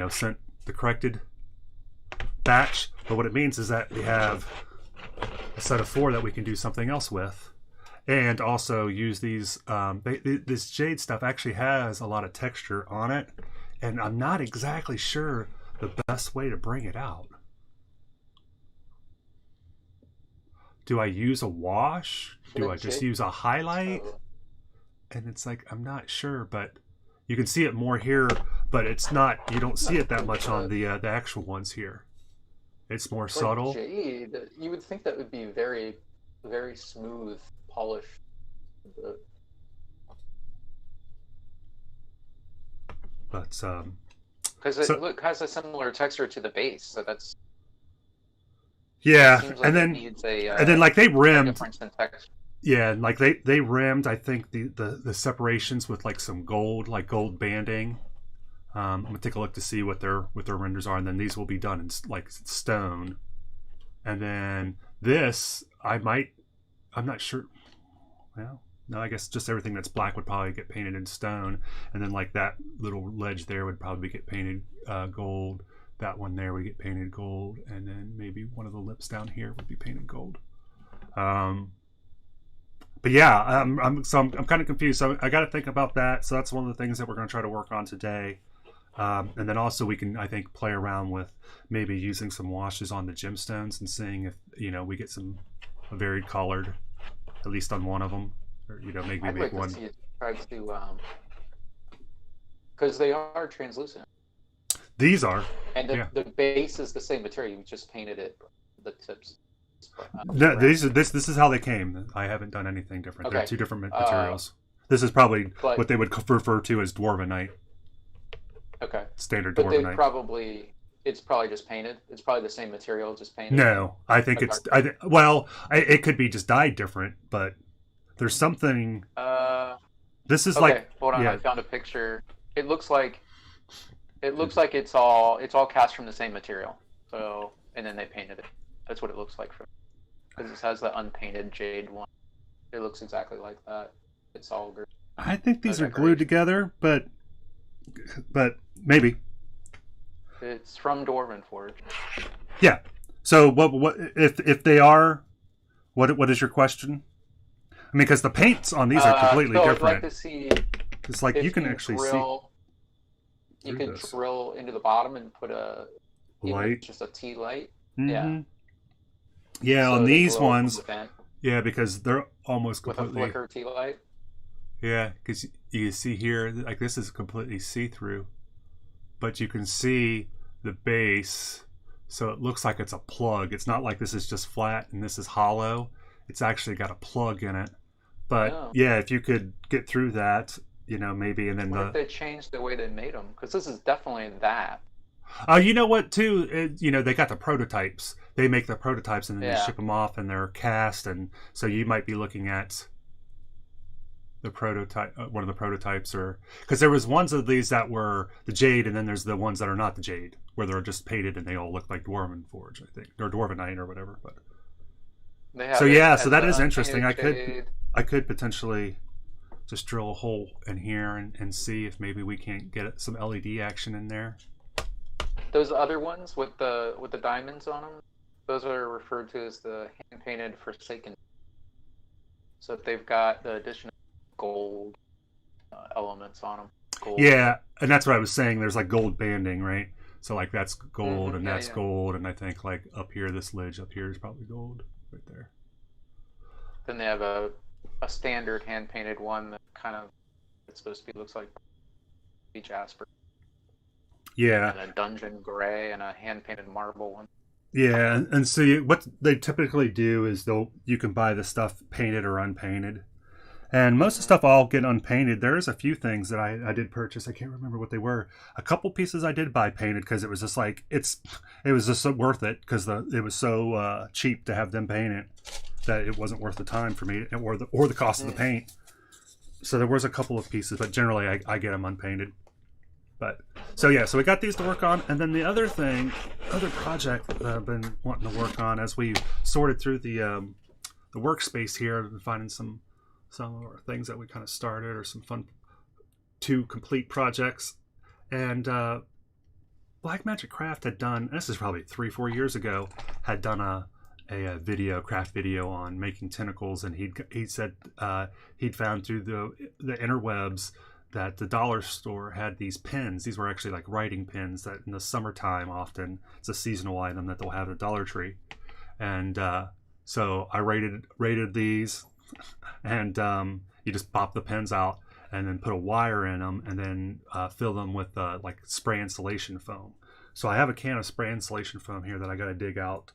sent the corrected batch. But what it means is that we have a set of 4 that we can do something else with. And also use these, this jade stuff actually has a lot of texture on it. And I'm not exactly sure the best way to bring it out. Do I use a wash? Do I just use a highlight? And it's like, I'm not sure, but you can see it more here, but it's not, you don't see it that much on the actual ones here. It's more subtle. Jade, you would think that would be very, very smooth, polished. But because it has a similar texture to the base, so that's yeah. Like and then like they rimmed. Yeah, like they rimmed. I think the separations with like some gold, like gold banding. I'm gonna take a look to see what their renders are, and then these will be done in like stone. And then this, I'm not sure. Well, no, I guess just everything that's black would probably get painted in stone, and then like that little ledge there would probably get painted gold. that one there would get painted gold, and then maybe one of the lips down here would be painted gold. But yeah, I'm kind of confused. So I got to think about that. So that's one of the things that we're going to try to work on today. And then also we can, I think, play around with maybe using some washes on the gemstones and seeing if, you know, we get some varied colored, at least on one of them, or, you know, maybe I'd make like one. to see it try to, because they are translucent. These are. And yeah. the base is the same material. You just painted it, the tips. No, this is how they came. I haven't done anything different. Okay. They're two different materials. This is probably but, what they would refer to as dwarvenite. Okay. Standard but dwarvenite. It's probably just painted. It's probably the same material, just painted. No, I think it could be just dyed different, but there's something. This is okay, like. Hold on, yeah. I found a picture. It looks like it's all cast from the same material. So, and then they painted it. That's what it looks like. Because it has the unpainted jade one. It looks exactly like that. It's all green. I think these are glued together, but maybe. It's from Dwarven Forge. Yeah. So what if they are? What is your question? I mean, because the paints on these are completely different. I'd like to see. It's like you can actually see. You can drill into the bottom and put a light, just a tea light. Mm-hmm. Yeah. Yeah, so on these ones. Yeah, because they're almost completely. With a flicker tea light. Yeah, because you see here, like this is completely see-through, but you can see the base, so it looks like it's a plug. It's not like this is just flat and this is hollow. It's actually got a plug in it. But yeah, if you could get through that, you know, maybe, and then what if they changed the way they made them? Because this is definitely that. You know what, too? You know, they got the prototypes. They make the prototypes and then they ship them off and they're cast. And so you might be looking at the prototype, one of the prototypes, or because there was ones of these that were the jade, and then there's the ones that are not the jade, where they're just painted and they all look like Dwarven Forge, I think, or Dwarvenite or whatever. But so that is interesting. I could potentially just drill a hole in here and see if maybe we can't get some LED action in there. Those other ones with the diamonds on them, those are referred to as the hand painted Forsaken. So they've got the addition of gold elements on them. Gold. Yeah, and that's what I was saying. There's like gold banding, right? So like that's gold and that's gold, and I think like up here, this ledge up here is probably gold right there. Then they have a standard hand painted one that kind of it's supposed to be looks like jasper. Yeah. And a dungeon gray and a hand painted marble one. Yeah, and see what they typically do is you can buy the stuff painted or unpainted. And most of the stuff I'll get unpainted. There's a few things that I did purchase. I can't remember what they were. A couple pieces I did buy painted because it was just like it was just so worth it because it was so cheap to have them paint it that it wasn't worth the time for me or the cost of the paint. So there was a couple of pieces, but generally I get them unpainted. But so we got these to work on, and then the other project that I've been wanting to work on as we sorted through the workspace here, I've been finding some of our things that we kind of started or some fun to complete projects. And Black Magic Craft had done, this is probably 3-4 years ago, had done a craft video on making tentacles, and he said he'd found through the interwebs that the dollar store had these pens. These were actually like writing pens that in the summertime often, it's a seasonal item that they'll have at Dollar Tree. And so I rated these, and you just pop the pens out and then put a wire in them and then fill them with like spray insulation foam. So I have a can of spray insulation foam here that I got to dig out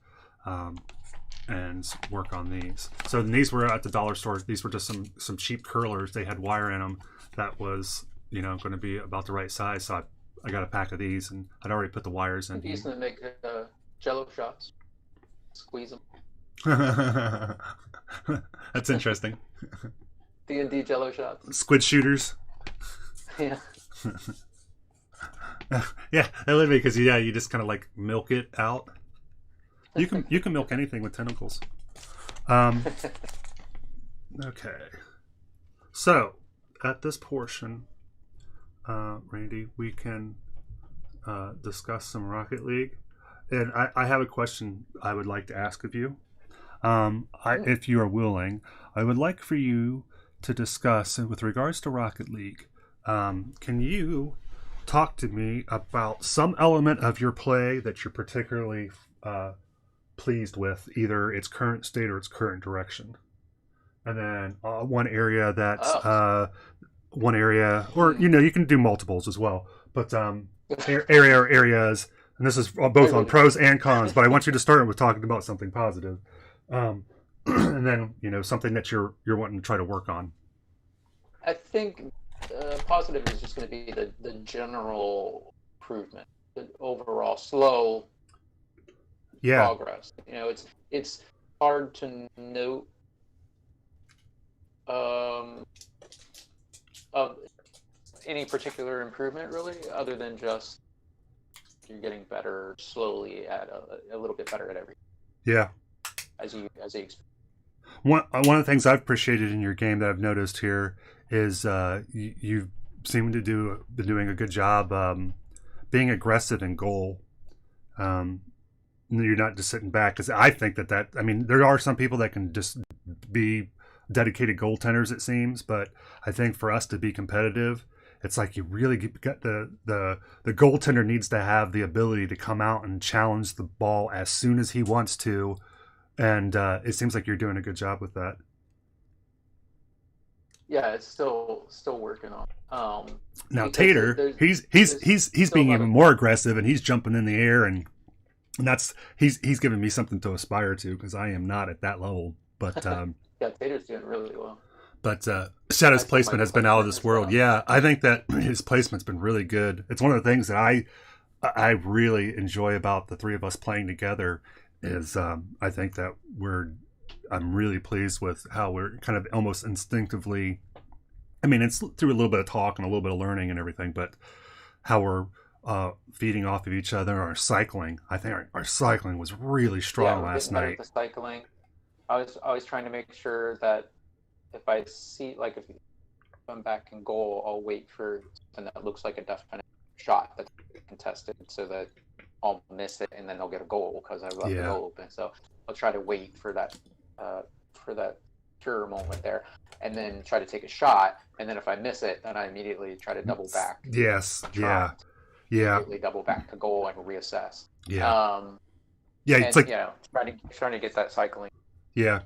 and work on these. So these were at the dollar store. These were just some cheap curlers. They had wire in them that was, going to be about the right size. So I got a pack of these, and I'd already put the wires in. These to make Jello shots. Squeeze them. That's interesting. D&D Jello shots. Squid shooters. Yeah. Yeah, that would be because you just kind of like milk it out. You can milk anything with tentacles. Okay. So at this portion, Randy, we can discuss some Rocket League. And I have a question I would like to ask of you. If you are willing, I would like for you to discuss, with regards to Rocket League, can you talk to me about some element of your play that you're particularly pleased with, either its current state or its current direction? And then one area that's or you can do multiples as well, but area or areas, and this is both on pros and cons, but I want you to start with talking about something positive, and then something that you're wanting to try to work on. I think positive is just going to be the general improvement, the overall slow progress. It's hard to note of any particular improvement, really, other than just you're getting better slowly at a little bit better at everything. Yeah. As you experience. One of the things I've appreciated in your game that I've noticed here is you seem to been doing a good job being aggressive in goal. You're not just sitting back, because I think that there are some people that can just be dedicated goaltenders, it seems, but I think for us to be competitive, it's like you really get the goaltender needs to have the ability to come out and challenge the ball as soon as he wants to, and it seems like you're doing a good job with that. Yeah, it's still working on. Now Tater, he's being even more aggressive, and he's jumping in the air, and that's he's giving me something to aspire to, because I am not at that level. But yeah, Tater's doing really well. But Shadow's placement has been out of this world. Yeah, I think that his placement's been really good. It's one of the things that I really enjoy about the three of us playing together is I think that I'm really pleased with how we're kind of almost instinctively, it's through a little bit of talk and a little bit of learning and everything, but how we're feeding off of each other. Our cycling, I think our cycling was really strong last night. The cycling, I was always trying to make sure that if I see, like, if I'm back in goal, I'll wait for something that looks like a definite shot that's contested, so that I'll miss it and then they'll get a goal because I left the goal open. So I'll try to wait for that pure moment there, and then try to take a shot. And then if I miss it, then I immediately try to double back. Yes. Yeah. Immediately double back to goal and reassess. Yeah. It's like trying to get that cycling. Yeah.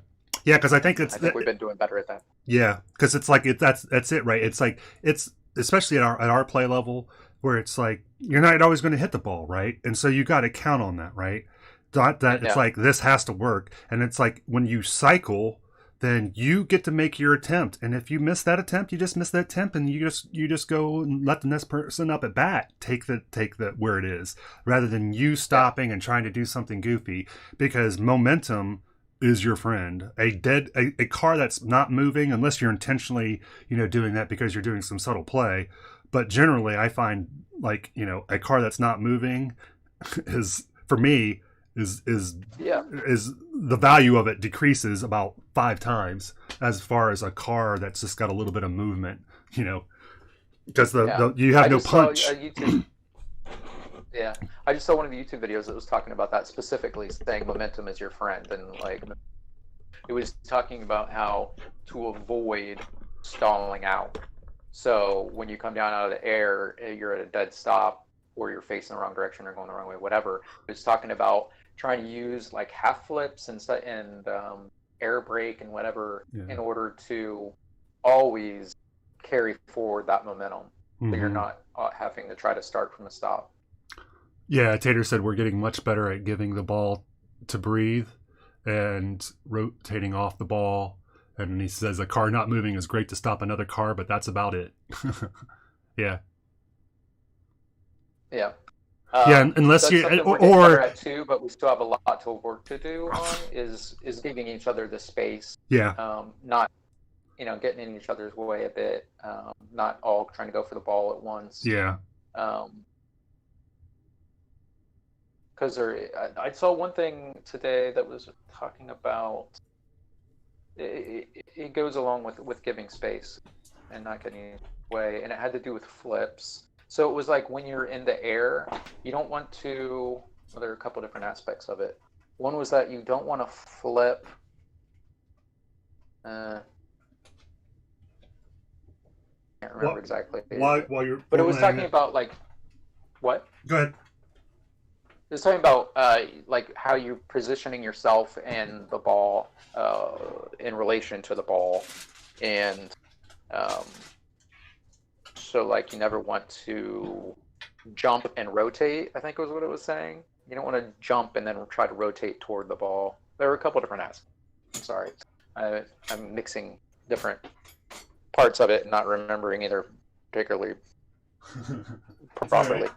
Yeah, because I think we've been doing better at that. Yeah, because it's like that's it, right? It's like it's especially at our play level, where it's like you're not always going to hit the ball, right? And so you got to count on that, right? It's like this has to work, and it's like when you cycle, then you get to make your attempt, and if you miss that attempt, you just miss that attempt, and you just go and let the next person up at bat take the where it is, rather than you stopping and trying to do something goofy, because momentum is your friend. A car that's not moving, unless you're intentionally doing that because you're doing some subtle play, but generally I find, like, a car that's not moving is, for me, is the value of it decreases about 5 times as far as a car that's just got a little bit of movement, because you have no punch. Yeah, I just saw one of the YouTube videos that was talking about that, specifically saying momentum is your friend, and like it was talking about how to avoid stalling out. So when you come down out of the air, you're at a dead stop, or you're facing the wrong direction or going the wrong way, whatever. It was talking about trying to use like half flips and air brake and whatever in order to always carry forward that momentum, so you're not having to try to start from a stop. Yeah, Tater said we're getting much better at giving the ball to breathe and rotating off the ball. And he says a car not moving is great to stop another car, but that's about it. Yeah. Yeah. Unless you or better at too, but we still have a lot to work to do on is giving each other the space. Yeah. Not getting in each other's way a bit. Not all trying to go for the ball at once. Yeah. Because I saw one thing today that was talking about it goes along with giving space and not getting in the way, and it had to do with flips. So it was like when you're in the air, you don't want to. Well, there are a couple different aspects of it. One was that you don't want to flip. Can't remember exactly. While you're, but it was talking about like what? Go ahead. It was talking about like how you're positioning yourself and the ball in relation to the ball, and so like you never want to jump and rotate, I think was what it was saying. You don't want to jump and then try to rotate toward the ball. There were a couple different aspects. I'm sorry. I'm mixing different parts of it and not remembering either particularly properly.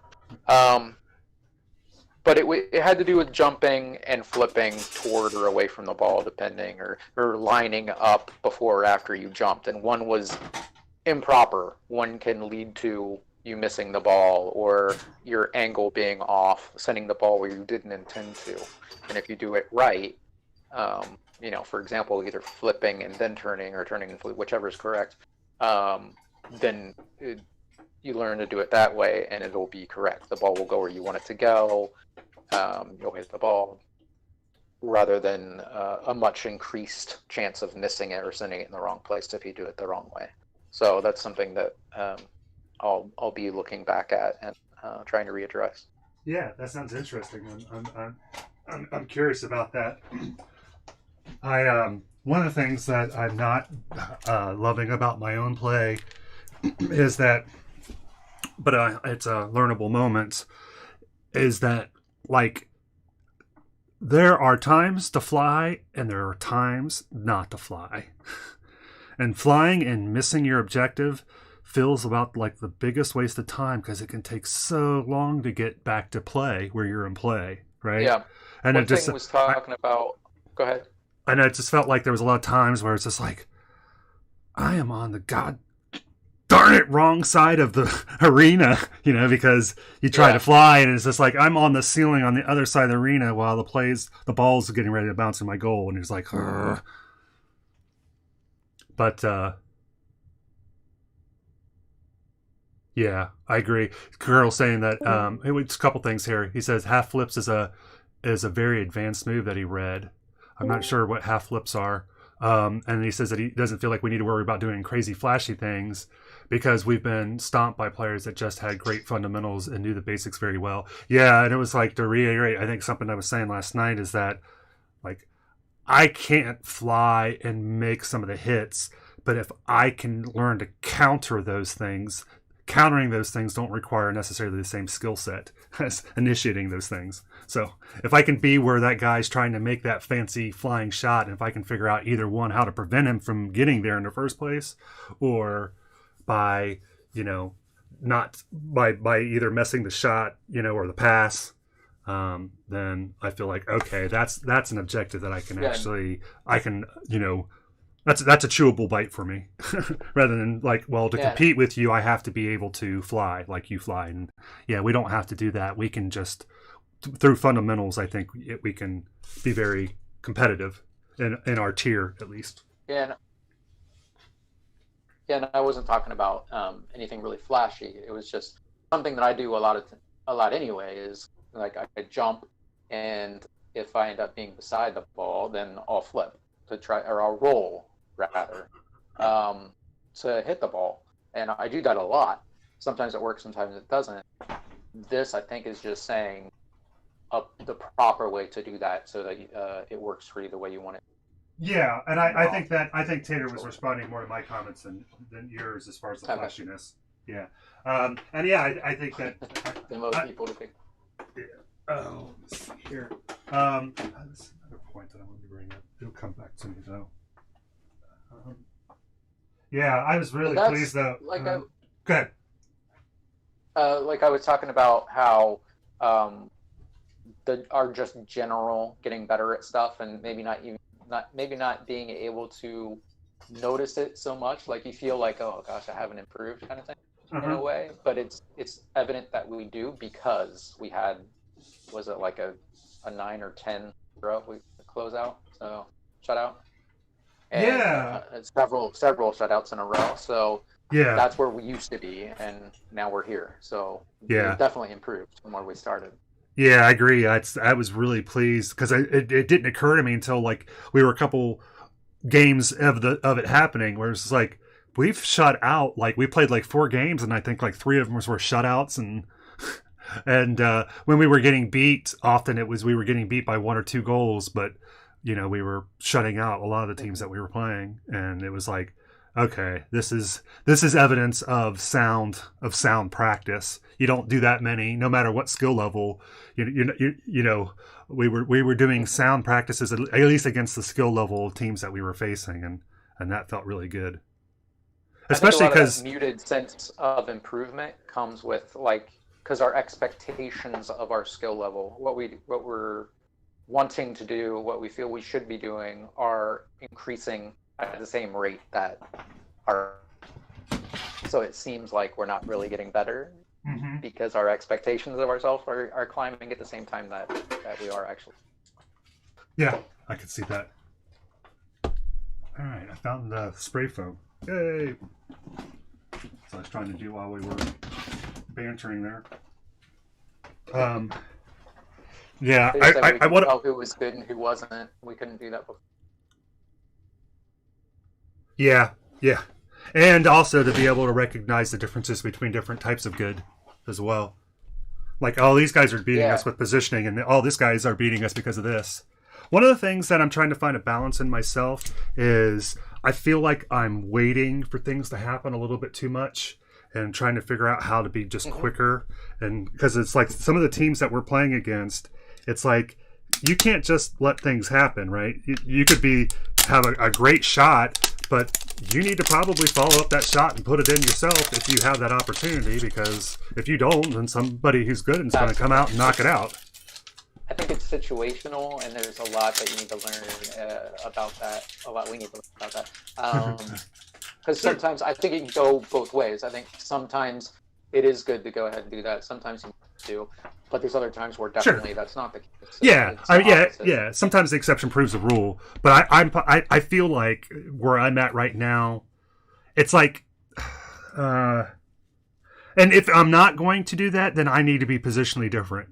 But it had to do with jumping and flipping toward or away from the ball, depending, or lining up before or after you jumped. And one was improper. One can lead to you missing the ball or your angle being off, sending the ball where you didn't intend to. And if you do it right, for example, either flipping and then turning or turning and flipping, whichever is correct, then you learn to do it that way and it'll be correct. The ball will go where you want it to go. You'll hit the ball rather than a much increased chance of missing it or sending it in the wrong place if you do it the wrong way. So that's something that I'll be looking back at and trying to readdress. Yeah, that sounds interesting. I'm curious about that. One of the things that I'm not loving about my own play is that, but it's a learnable moment, is that like there are times to fly and there are times not to fly. And flying and missing your objective feels about like the biggest waste of time because it can take so long to get back to play where you're in play, right? Yeah. And One it just thing was talking about. Go ahead. And it just felt like there was a lot of times where it's just like, I am on the god darn it wrong side of the arena, because you try to fly and it's just like I'm on the ceiling on the other side of the arena while the ball's getting ready to bounce in my goal, and it's like, Urgh. But yeah, I agree. Carl's saying that it's a couple things here. He says half flips is a very advanced move that he read. I'm not sure what half flips are. And he says that he doesn't feel like we need to worry about doing crazy flashy things because we've been stomped by players that just had great fundamentals and knew the basics very well. Yeah, and it was like, to reiterate, I think something I was saying last night is that like I can't fly and make some of the hits, but if I can learn to counter those things, countering those things don't require necessarily the same skill set as initiating those things. So if I can be where that guy's trying to make that fancy flying shot, and if I can figure out either one, how to prevent him from getting there in the first place, or by, not by either messing the shot, or the pass, then I feel like, okay, that's an objective that I can that's a chewable bite for me rather than like, well, to compete with you, I have to be able to fly like you fly. And we don't have to do that. We can just, through fundamentals, I think we can be very competitive in our tier, at least. Yeah. And I wasn't talking about anything really flashy. It was just something that I do a lot anyway, is like I jump, and if I end up being beside the ball, then I'll flip to try, or I'll roll rather, to hit the ball. And I do that a lot. Sometimes it works, sometimes it doesn't. This, I think, is just saying the proper way to do that so that it works for you the way you want it. Yeah, and I think Tater was responding more to my comments than yours as far as the flashiness. Yeah. I think that the most people to think. Yeah. Oh, let's see here. That's another point that I wanted to bring up. It'll come back to me though. I was really pleased though. Go ahead. Like I was talking about how our just general getting better at stuff, and maybe not being able to notice it so much. Like you feel like, oh gosh, I haven't improved, kind of thing, in a way. But it's evident that we do, because we had, was it like a 9 or 10 row we close out, so shutout. And, several shutouts in a row. So Yeah. That's where we used to be, and now we're here. So Yeah. we've definitely improved from where we started. Yeah, I agree. I was really pleased because it didn't occur to me until like we were a couple games of it happening, where it's like we've shut out, like we played like 4 games, and I think like 3 of them were shutouts, and when we were getting beat, often it was we were getting beat by 1 or 2 goals, but we were shutting out a lot of the teams that we were playing, and it was like, okay, this is evidence of sound practice. You don't do that many, no matter what skill level. We were doing sound practices at least against the skill level teams that we were facing, and that felt really good. Especially because because muted sense of improvement comes with because our expectations of our skill level, what we're wanting to do, what we feel we should be doing, are increasing at the same rate that our. So it seems like we're not really getting better because our expectations of ourselves are climbing at the same time that we are actually. Yeah, I can see that. All right, I found the spray foam. Yay! So I was trying to do while we were bantering there. Yeah, I want to tell who was good and who wasn't. We couldn't do that before. Yeah, yeah. And also to be able to recognize the differences between different types of good as well. Like, oh, these guys are beating us with positioning, and oh, these guys are beating us because of this. One of the things that I'm trying to find a balance in myself is I feel like I'm waiting for things to happen a little bit too much and trying to figure out how to be just quicker. And because it's like some of the teams that we're playing against, it's like you can't just let things happen, right? You could have a great shot, but you need to probably follow up that shot and put it in yourself if you have that opportunity, because if you don't, then somebody who's good is going to come out and knock it out. I think it's situational, and there's a lot that you need to learn about that. A lot we need to learn about that. Because sometimes I think it can go both ways. I think sometimes it is good to go ahead and do that. Sometimes you do, but there's other times where definitely that's not the case. Yeah. Sometimes the exception proves the rule, but I feel like where I'm at right now, it's like, and if I'm not going to do that, then I need to be positionally different.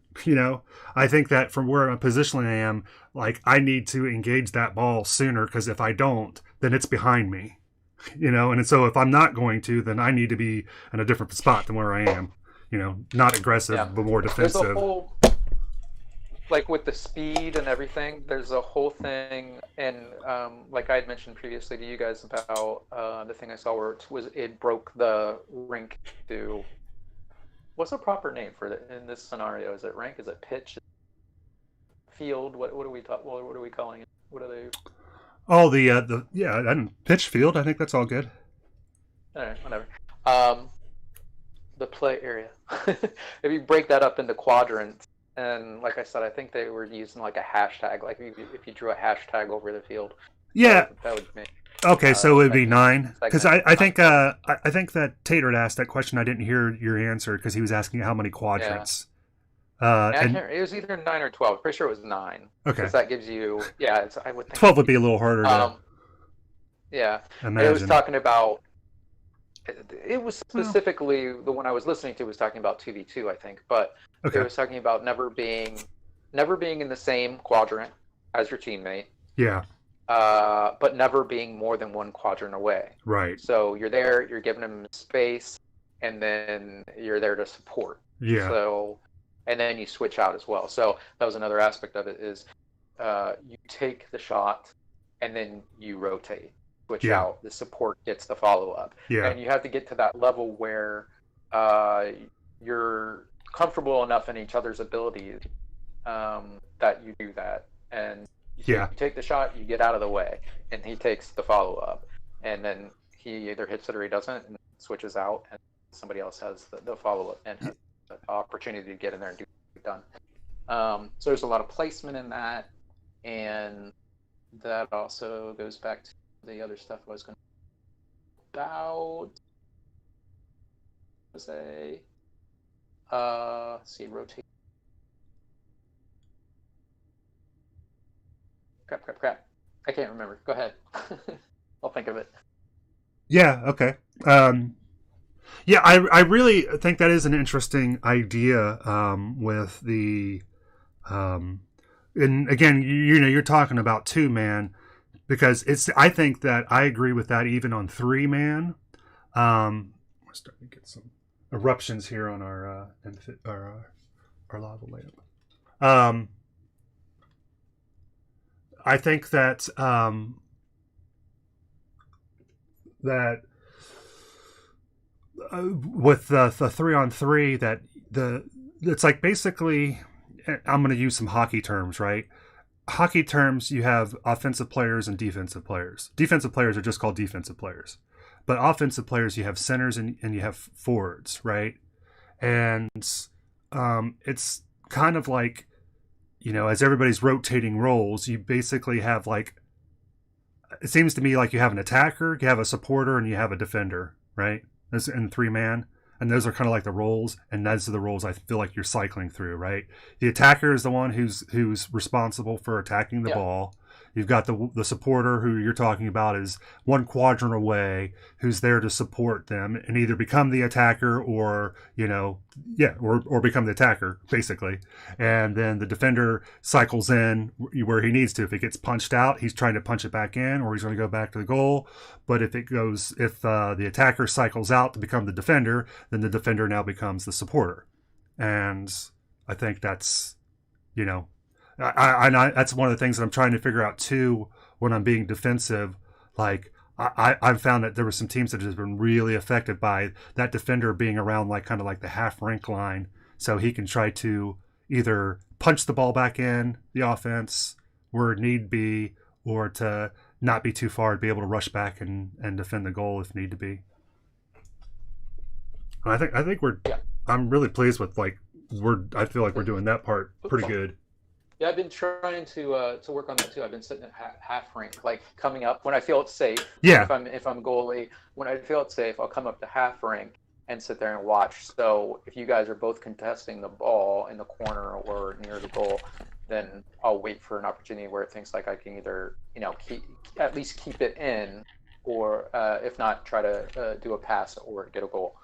I think that from where I'm positionally I am, like I need to engage that ball sooner, because if I don't, then it's behind me. And so if I'm not going to, then I need to be in a different spot than where I am. Not aggressive, but more defensive. There's a whole, with the speed and everything, there's a whole thing, and like I had mentioned previously to you guys about the thing I saw where it broke the rink to. What's a proper name for it in this scenario? Is it rank? Is it pitch? Field? What are we what are we calling it? What are they? Oh, and pitch field. I think that's all good. All right, whatever. The play area. If you break that up into quadrants, and like I said, I think they were using like a hashtag. Like if you drew a hashtag over the field. Yeah. That would make. Okay, so it would be 9. Because I think that Tater had asked that question. I didn't hear your answer because he was asking how many quadrants. It was either 9 or 12. Pretty sure it was 9. Okay. Because that gives you, I would think 12 would be a little harder to imagine. It was talking about, it was specifically, the one I was listening to was talking about 2v2, I think. But it was talking about never being in the same quadrant as your teammate. Yeah. But never being more than one quadrant away. Right. So you're there, you're giving them space, and then you're there to support. Yeah. So, and then you switch out as well. So that was another aspect of it is you take the shot, and then you rotate, switch out. The support gets the follow-up. Yeah. And you have to get to that level where you're comfortable enough in each other's abilities that you do that. And you take the shot, you get out of the way, and he takes the follow-up. And then he either hits it or he doesn't, and switches out, and somebody else has the follow-up and has the opportunity to get in there and do it done. So there's a lot of placement in that, and that also goes back to the other stuff I was going to about. Rotate. Crap. I can't remember. Go ahead. I'll think of it. Yeah, okay. Yeah, I really think that is an interesting idea with the and again, you know, you're talking about 2-man because it's. I think that I agree with that even on 3-man. We're starting to get some eruptions here on our lava lamp. I think that that with the 3-on-3 that the it's like basically I'm going to use some hockey terms, right? Hockey terms, you have offensive players and defensive players. Defensive players are just called defensive players, but offensive players, you have centers and you have forwards, right? And it's kind of like, you know, as everybody's rotating roles, you basically have like, it seems to me like you have an attacker, you have a supporter, and you have a defender, right? That's in 3-man. And those are kind of like the roles, and those are the roles I feel like you're cycling through, right? The attacker is the one who's responsible for attacking the ball. You've got the supporter who you're talking about is one quadrant away, who's there to support them and either become the attacker or, you know, or become the attacker, basically. And then the defender cycles in where he needs to. If it gets punched out, he's trying to punch it back in, or he's going to go back to the goal. But if the attacker cycles out to become the defender, then the defender now becomes the supporter. And I think that's, you know, that's one of the things that I'm trying to figure out too when I'm being defensive. Like I've found that there were some teams that have been really affected by that defender being around like kind of like the half rink line, so he can try to either punch the ball back in the offense where need be, or to not be too far to be able to rush back and defend the goal if need to be. And I think I'm really pleased with like I feel like we're doing that part pretty good. Yeah, I've been trying to work on that too. I've been sitting at half rank, like coming up when I feel it's safe. Yeah. If I'm goalie, when I feel it's safe, I'll come up to half rank and sit there and watch. So if you guys are both contesting the ball in the corner or near the goal, then I'll wait for an opportunity where it thinks like I can either, you know, at least keep it in, or if not, try to do a pass or get a goal.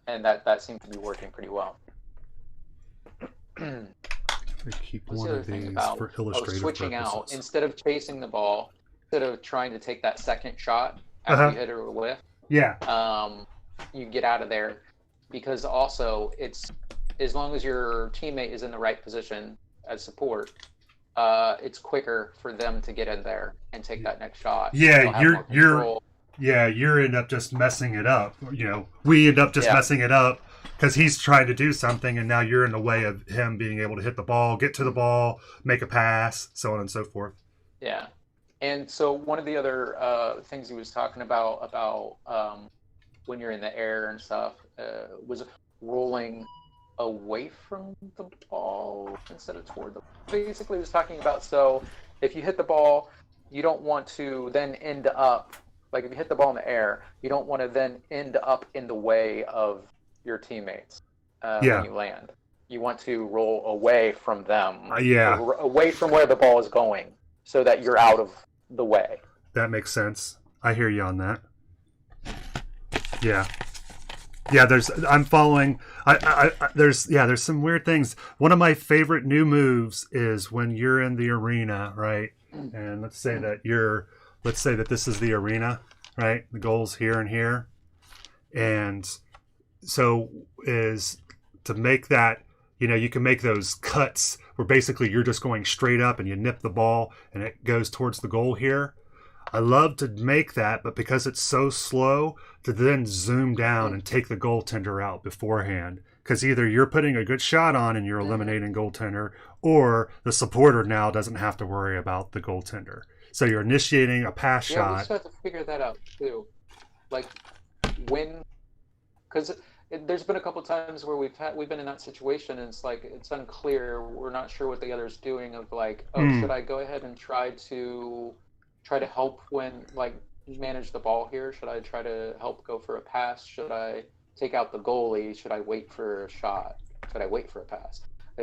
And that seemed to be working pretty well. I keep one of these for illustrative switching purposes. out instead of chasing the ball, instead of trying to take that second shot after you hit it with a whiff. Yeah. You get out of there, because also it's, as long as your teammate is in the right position as support, it's quicker for them to get in there and take that next shot. Yeah, you end up just messing it up. You know, we end up just messing it up because he's trying to do something, and now you're in the way of him being able to hit the ball, get to the ball, make a pass, so on and so forth. Yeah. And so one of the other things he was talking about when you're in the air and stuff was rolling away from the ball instead of toward the ball. Basically, he was talking about, so if you hit the ball, you don't want to then end up, like if you hit the ball in the air, you don't want to then end up in the way of your teammates when you land. You want to roll away from them, away from where the ball is going, so that you're out of the way. That makes sense. I hear you on that. Yeah. I'm following. There's some weird things. One of my favorite new moves is when you're in the arena, right? And let's say that this is the arena, right? The goal's here and here. And so is to make that, you know, you can make those cuts where basically you're just going straight up and you nip the ball and it goes towards the goal here. I love to make that, but because it's so slow, to then zoom down and take the goaltender out beforehand. Because either you're putting a good shot on and you're eliminating goaltender, or the supporter now doesn't have to worry about the goaltender. So you're initiating a pass shot. Yeah, we still have to figure that out too. Like because there's been a couple times where we've been in that situation, and it's like it's unclear. We're not sure what the other's doing. Of like, should I go ahead and try to help when like manage the ball here? Should I try to help go for a pass? Should I take out the goalie? Should I wait for a shot? Should I wait for a pass? I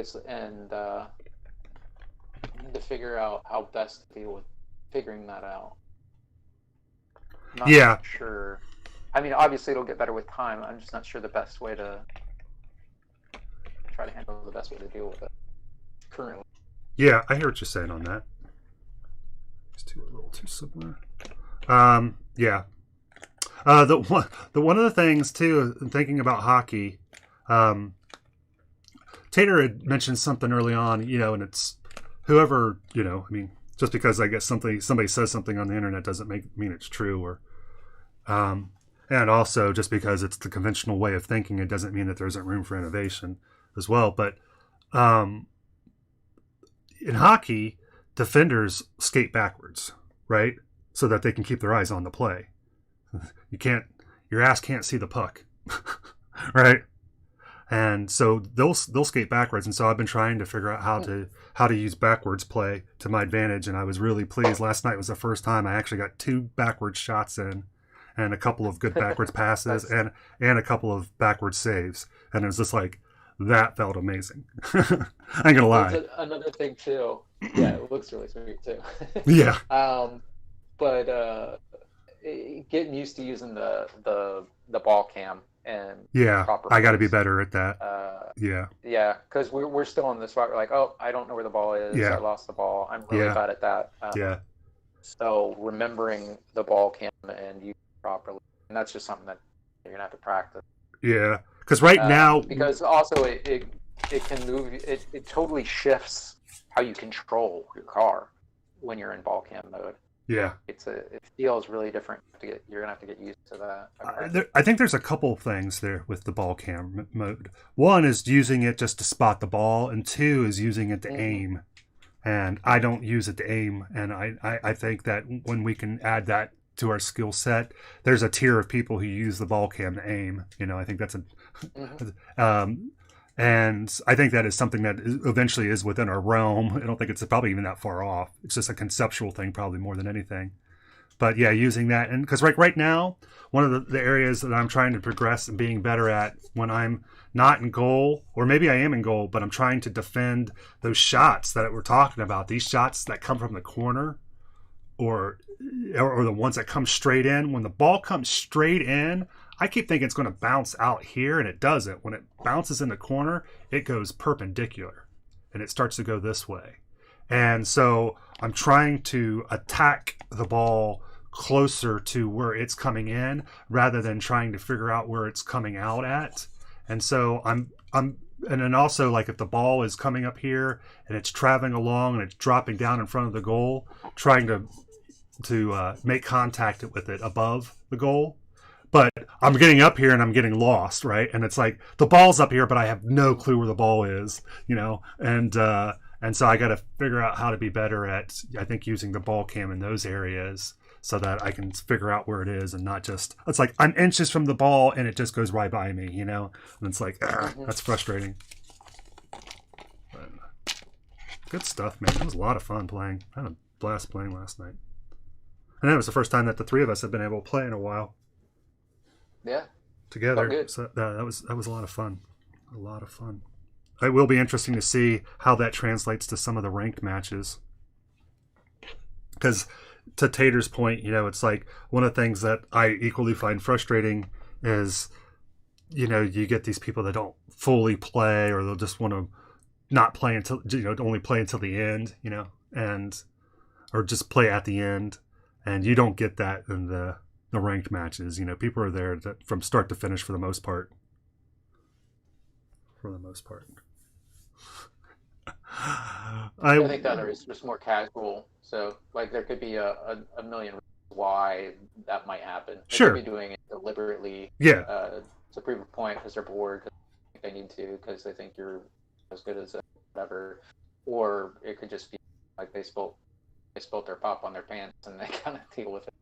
need to figure out how best to deal with figuring that out. Not Yeah. sure. I mean, obviously it'll get better with time. I'm just not sure the best way to try to handle the best way to deal with it currently. Yeah, I hear what you're saying on that. These two are a little too similar. Yeah. The one of the things too, thinking about hockey, Tater had mentioned something early on, and it's whoever, I mean, just because I guess somebody says something on the internet doesn't mean it's true, or and also just because it's the conventional way of thinking, it doesn't mean that there isn't room for innovation as well. But in hockey, defenders skate backwards, right? So that they can keep their eyes on the play. Your ass can't see the puck, right? And so they'll skate backwards. And so I've been trying to figure out how to use backwards play to my advantage. And I was really pleased. Last night was the first time I actually got 2 backwards shots in, and a couple of good backwards passes, and a couple of backwards saves. And it was just like, that felt amazing. I ain't gonna lie. Another thing too. Yeah, it looks really sweet too. Yeah. But getting used to using the ball cam and yeah, proper I got to be better at that. Yeah, because we're still in the spot. We're like, oh, I don't know where the ball is. Yeah. I lost the ball. I'm really bad at that. Yeah. So remembering the ball cam and using it properly, and that's just something that you're gonna have to practice. Yeah, because right now, because also it can move. It totally shifts how you control your car when you're in ball cam mode. Yeah, it feels really different. You're gonna have to get used to that. I think there's a couple things there with the ball cam mode. One is using it just to spot the ball, and 2 is using it to aim. And I don't use it to aim, and I think that when we can add that to our skill set, there's a tier of people who use the ball cam to aim. I think that's and I think that is something that eventually is within our realm. I don't think it's probably even that far off. It's just a conceptual thing, probably more than anything. But yeah, using that, and because right now, one of the areas that I'm trying to progress and being better at when I'm not in goal, or maybe I am in goal, but I'm trying to defend those shots that we're talking about. These shots that come from the corner, or the ones that come straight in. When the ball comes straight in, I keep thinking it's going to bounce out here, and it doesn't. When it bounces in the corner, it goes perpendicular, and it starts to go this way. And so I'm trying to attack the ball closer to where it's coming in, rather than trying to figure out where it's coming out at. And so and then also, like, if the ball is coming up here and it's traveling along and it's dropping down in front of the goal, trying to make contact with it above the goal. But I'm getting up here and I'm getting lost, right? And it's like the ball's up here, but I have no clue where the ball is, and so I got to figure out how to be better at, I think, using the ball cam in those areas so that I can figure out where it is, and not just, it's like I'm inches from the ball and it just goes right by me, and it's like, that's frustrating. But good stuff, man. It was a lot of fun playing. I had a blast playing last night. And that was the first time that the 3 of us have been able to play in a while. Yeah. Together. So that was a lot of fun. A lot of fun. It will be interesting to see how that translates to some of the ranked matches. Because to Tater's point, it's like one of the things that I equally find frustrating is, you get these people that don't fully play, or they'll just want to not play until, only play until the end, or just play at the end. And you don't get that in the ranked matches. People are there from start to finish for the most part. I think that is just more casual. So, like, there could be a million reasons why that might happen. They Sure. could be doing it deliberately. Yeah. To prove a point because they're bored, because they need to, because they think you're as good as whatever. Or it could just be like they spilt their pop on their pants and they kind of deal with it.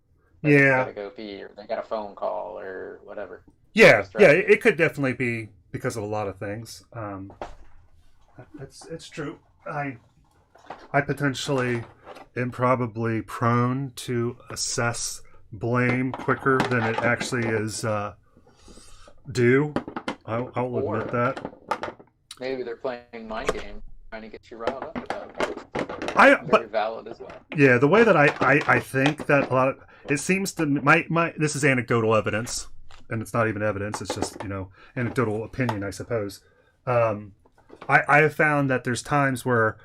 They gotta go pee, or they got a phone call, or whatever. Yeah, it could definitely be because of a lot of things. It's true. I potentially am probably prone to assess blame quicker than it actually is due. I'll admit that. Maybe they're playing mind game, trying to get you riled up about it. Very valid as well. Yeah, the way that I think that a lot of, it seems to my this is anecdotal evidence, and it's not even evidence. It's just anecdotal opinion, I suppose. I have found that there's times where,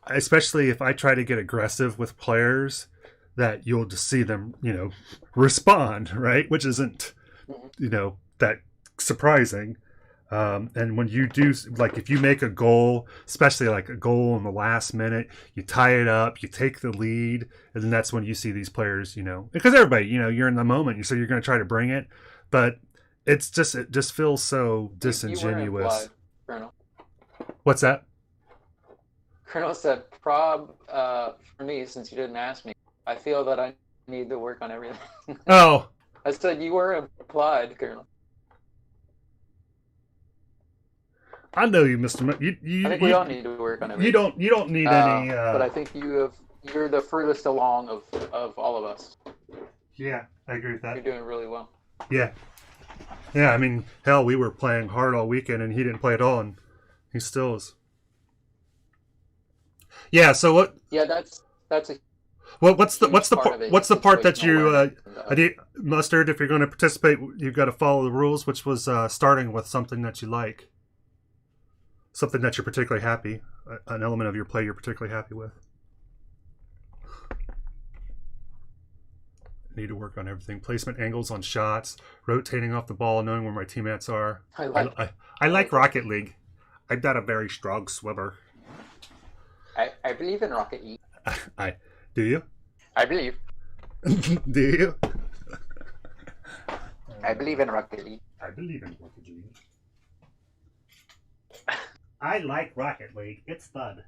especially if I try to get aggressive with players, that you'll just see them, respond, right? Which isn't, that surprising. And when you do, like, if you make a goal, especially like a goal in the last minute, you tie it up, you take the lead, and then that's when you see these players, because everybody, you're in the moment, so you're going to try to bring it, but it just feels so disingenuous. Colonel. What's that? Colonel said, "Prob for me, since you didn't ask me, I feel that I need to work on everything." Oh, I said you were implied, Colonel. I know you, Mr. I think we all need to work on everything. You don't need any. But I think you're the furthest along of all of us. Yeah, I agree with that. You're doing really well. Yeah. Yeah, I mean, hell, we were playing hard all weekend, and he didn't play at all, and he still is. Yeah. So what? Yeah, that's a. Well, what's the part that you Mustard? If you're going to participate, you've got to follow the rules, which was starting with something that you like, something that you're particularly happy, an element of your play you're particularly happy with. Need to work on everything: placement, angles on shots, rotating off the ball, knowing where my teammates are. I like Rocket League. I'm not a very strong swimmer. I believe in Rocket League. Do you? I believe. Do you? I believe in Rocket League. I believe in Rocket League. I like Rocket League. It's fun.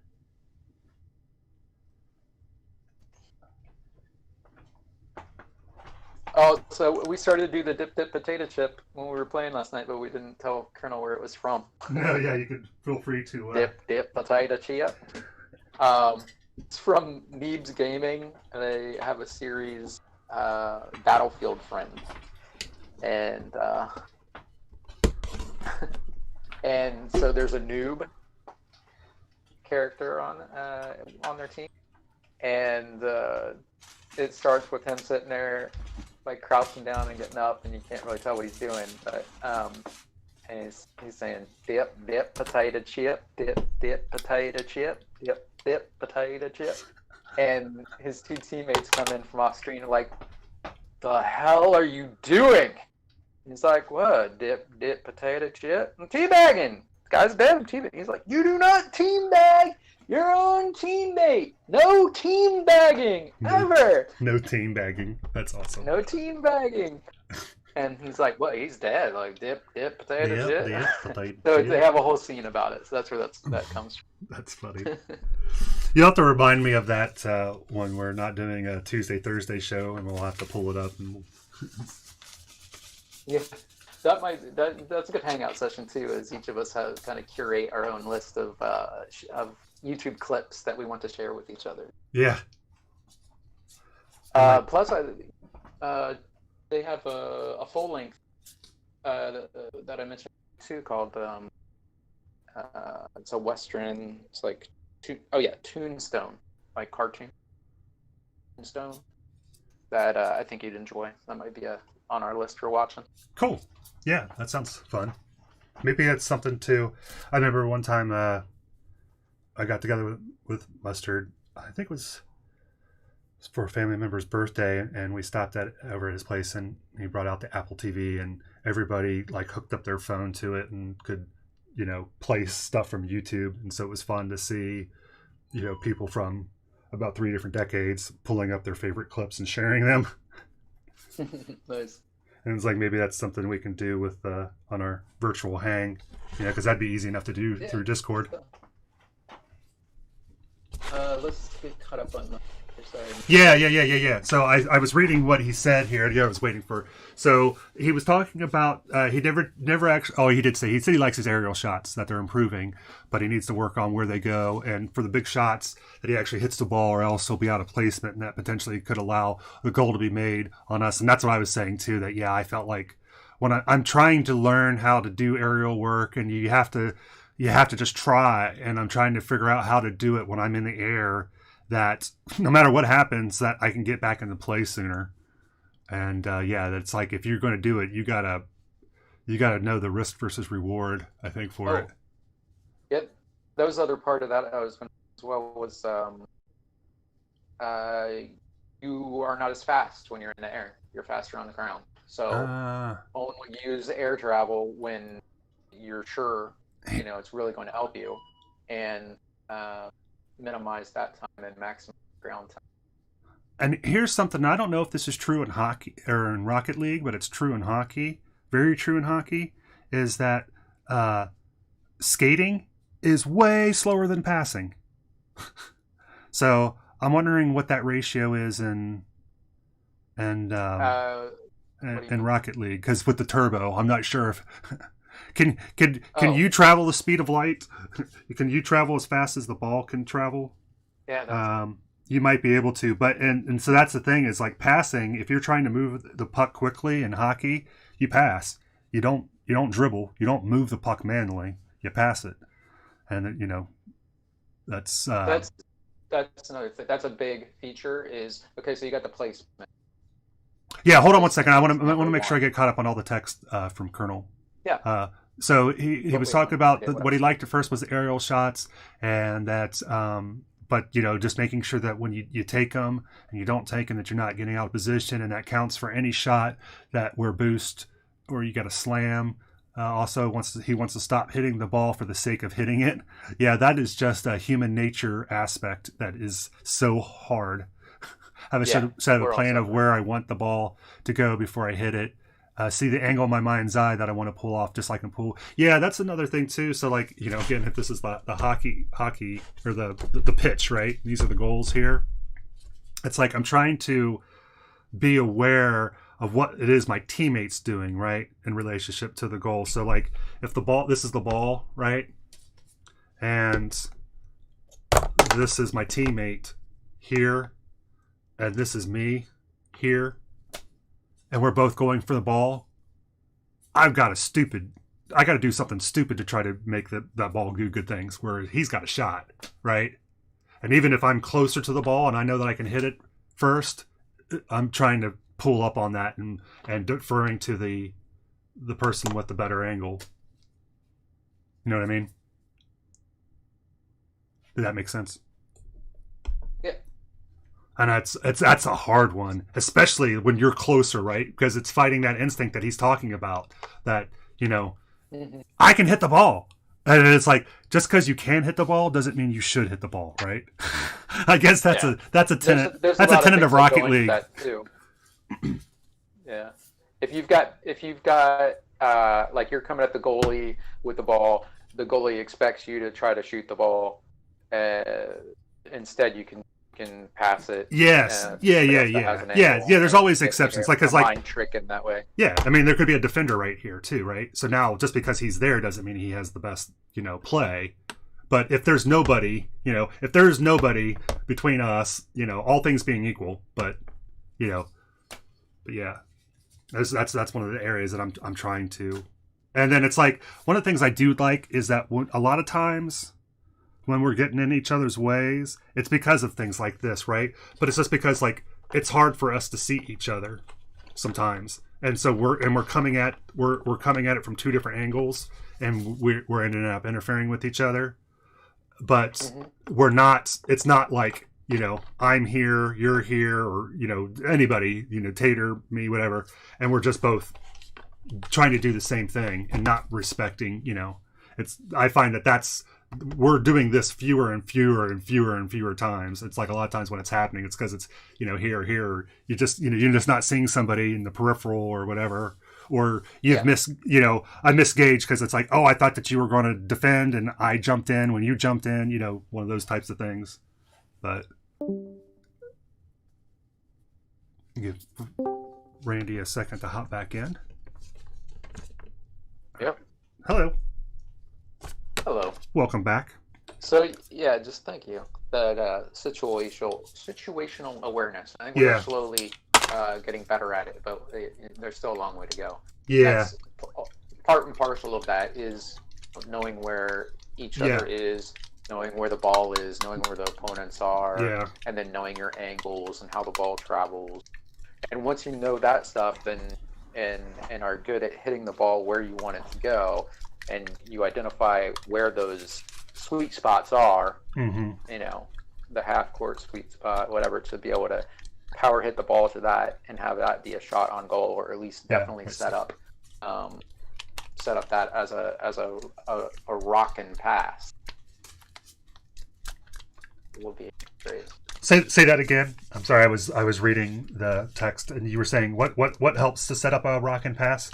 Oh, so we started to do the dip potato chip when we were playing last night, but we didn't tell Colonel where it was from. No, yeah, you could feel free to... Dip potato chip. It's from Neebs Gaming. They have a series, Battlefield Friends. And and so there's a noob character on their team. And it starts with him sitting there, like crouching down and getting up, and you can't really tell what he's doing. But and he's saying dip potato chip, dip potato chip, dip potato chip, and his two teammates come in from off screen and like, the hell are you doing? And he's like, what? Dip potato chip? I'm teabagging. This guy's dead. Teabagging. He's like, you do not teabag your own teammate. No teabagging ever. No teambagging. That's awesome. No teambagging. And he's like, what? He's dead. Like dip potato chip. Dip potato So chip. they have a whole scene about it. So that's where that comes from. That's funny. You'll have to remind me of that when we're not doing a Tuesday Thursday show, and we'll have to pull it up. And Yeah, that's a good hangout session too. As each of us have kind of curate our own list of YouTube clips that we want to share with each other. Yeah. Plus, they have a full length that I mentioned too called it's a Western. It's like Toonstone, like cartoon Toonstone. That I think you'd enjoy. That might be on our list for watching. Cool. Yeah, that sounds fun. Maybe it's something too. I remember one time I got together with Mustard. I think it was for a family member's birthday, and we stopped over at his place, and he brought out the Apple TV, and everybody like hooked up their phone to it and could, play stuff from YouTube. And so it was fun to see, people from about 3 different decades pulling up their favorite clips and sharing them. Nice. And it's like, maybe that's something we can do with on our virtual hang, because that'd be easy enough to do through Discord. Let's get caught up on the side. Yeah. So I was reading what he said here. Yeah, I was waiting for. So he was talking about he never actually. Oh, he said he likes his aerial shots, that they're improving, but he needs to work on where they go, and for the big shots that he actually hits the ball, or else he'll be out of placement, and that potentially could allow the goal to be made on us. And that's what I was saying too. That I felt like when I'm trying to learn how to do aerial work, and you have to just try, and I'm trying to figure out how to do it when I'm in the air, that no matter what happens, that I can get back into play sooner. And so And yeah, that's like if you're going to do it, you gotta know the risk versus reward. I think for it. Yep. That was the other part of that I was going to as well was you are not as fast when you're in the air. You're faster on the ground. So only use air travel when you're sure it's really going to help you, and minimize that time and maximize ground time. And here's something, I don't know if this is true in hockey or in Rocket League, but it's true in hockey. Very true in hockey is that skating is way slower than passing. So I'm wondering what that ratio is in Rocket League, because with the turbo, I'm not sure if can you travel the speed of light? Can you travel as fast as the ball can travel? Yeah. You might be able to, but and so that's the thing is like passing. If you're trying to move the puck quickly in hockey, you pass. You don't dribble. You don't move the puck manually. You pass it, and that's another thing. That's a big feature. Is okay. So you got the placement. Yeah, hold on one second. I want to make sure I get caught up on all the text from Colonel. Yeah. So he was talking about what he liked at first was the aerial shots, and that but just making sure that when you take them and you don't take them, that you're not getting out of position, and that counts for any shot that we're boost or you got to slam. Also he wants to stop hitting the ball for the sake of hitting it. Yeah, that is just a human nature aspect that is so hard. I have a set of a plan of where I want the ball to go before I hit it. See the angle in my mind's eye that I want to pull off, just like I can pull. Yeah, that's another thing too. So like, again, if this is the hockey or the pitch, right? These are the goals here. It's like I'm trying to be aware of what it is my teammates doing, right, in relationship to the goal. So like if this is the ball, right? And this is my teammate here, and this is me here, and we're both going for the ball, I've got to do something stupid to try to make that ball do good things, where he's got a shot, right? And even if I'm closer to the ball and I know that I can hit it first, I'm trying to pull up on that and deferring to the person with the better angle. You know what I mean? Did that make sense? Yeah. And that's a hard one, especially when you're closer, right? Because it's fighting that instinct that he's talking about, that, I can hit the ball. And it's like, just because you can hit the ball doesn't mean you should hit the ball, right? I guess that's a tenet. That's a tenet of Rocket League. That too. Yeah. If you've got like you're coming at the goalie with the ball, the goalie expects you to try to shoot the ball. Instead, you can pass it. Yes. Yeah. There's always exceptions, like, because like mind trick in that way. Yeah, I mean there could be a defender right here too, right? So now just because he's there doesn't mean he has the best play. But if there's nobody, between us, all things being equal, but yeah, that's one of the areas that I'm trying to. And then it's like one of the things I do like is that a lot of times when we're getting in each other's ways, it's because of things like this, right? But it's just because like it's hard for us to see each other sometimes, and so we're coming at it from two different angles, and we're ending up interfering with each other. But we're not. It's not like I'm here, you're here, or anybody, Tater, me, whatever, and we're just both trying to do the same thing and not respecting. It's. I find that's. We're doing this fewer and fewer times. It's like a lot of times when it's happening, it's because it's here. You just you're just not seeing somebody in the peripheral or whatever, or I misgauge because it's like, oh, I thought that you were going to defend and I jumped in when you jumped in. One of those types of things. But give Randy a second to hop back in. Yep. Hello. Welcome back. So yeah, just thank you. That situational awareness. I think we're slowly getting better at it, but there's still a long way to go. Yeah. That's part and parcel of that is knowing where each other is, knowing where the ball is, knowing where the opponents are, and then knowing your angles and how the ball travels. And once you know that stuff, then and are good at hitting the ball where you want it to go, and you identify where those sweet spots are, you know, the half court sweet spot, whatever, to be able to power hit the ball to that and have that be a shot on goal, or at least definitely set up that as a rock and pass. It will be great. Say that again. I'm sorry, I was reading the text and you were saying what helps to set up a rock and pass?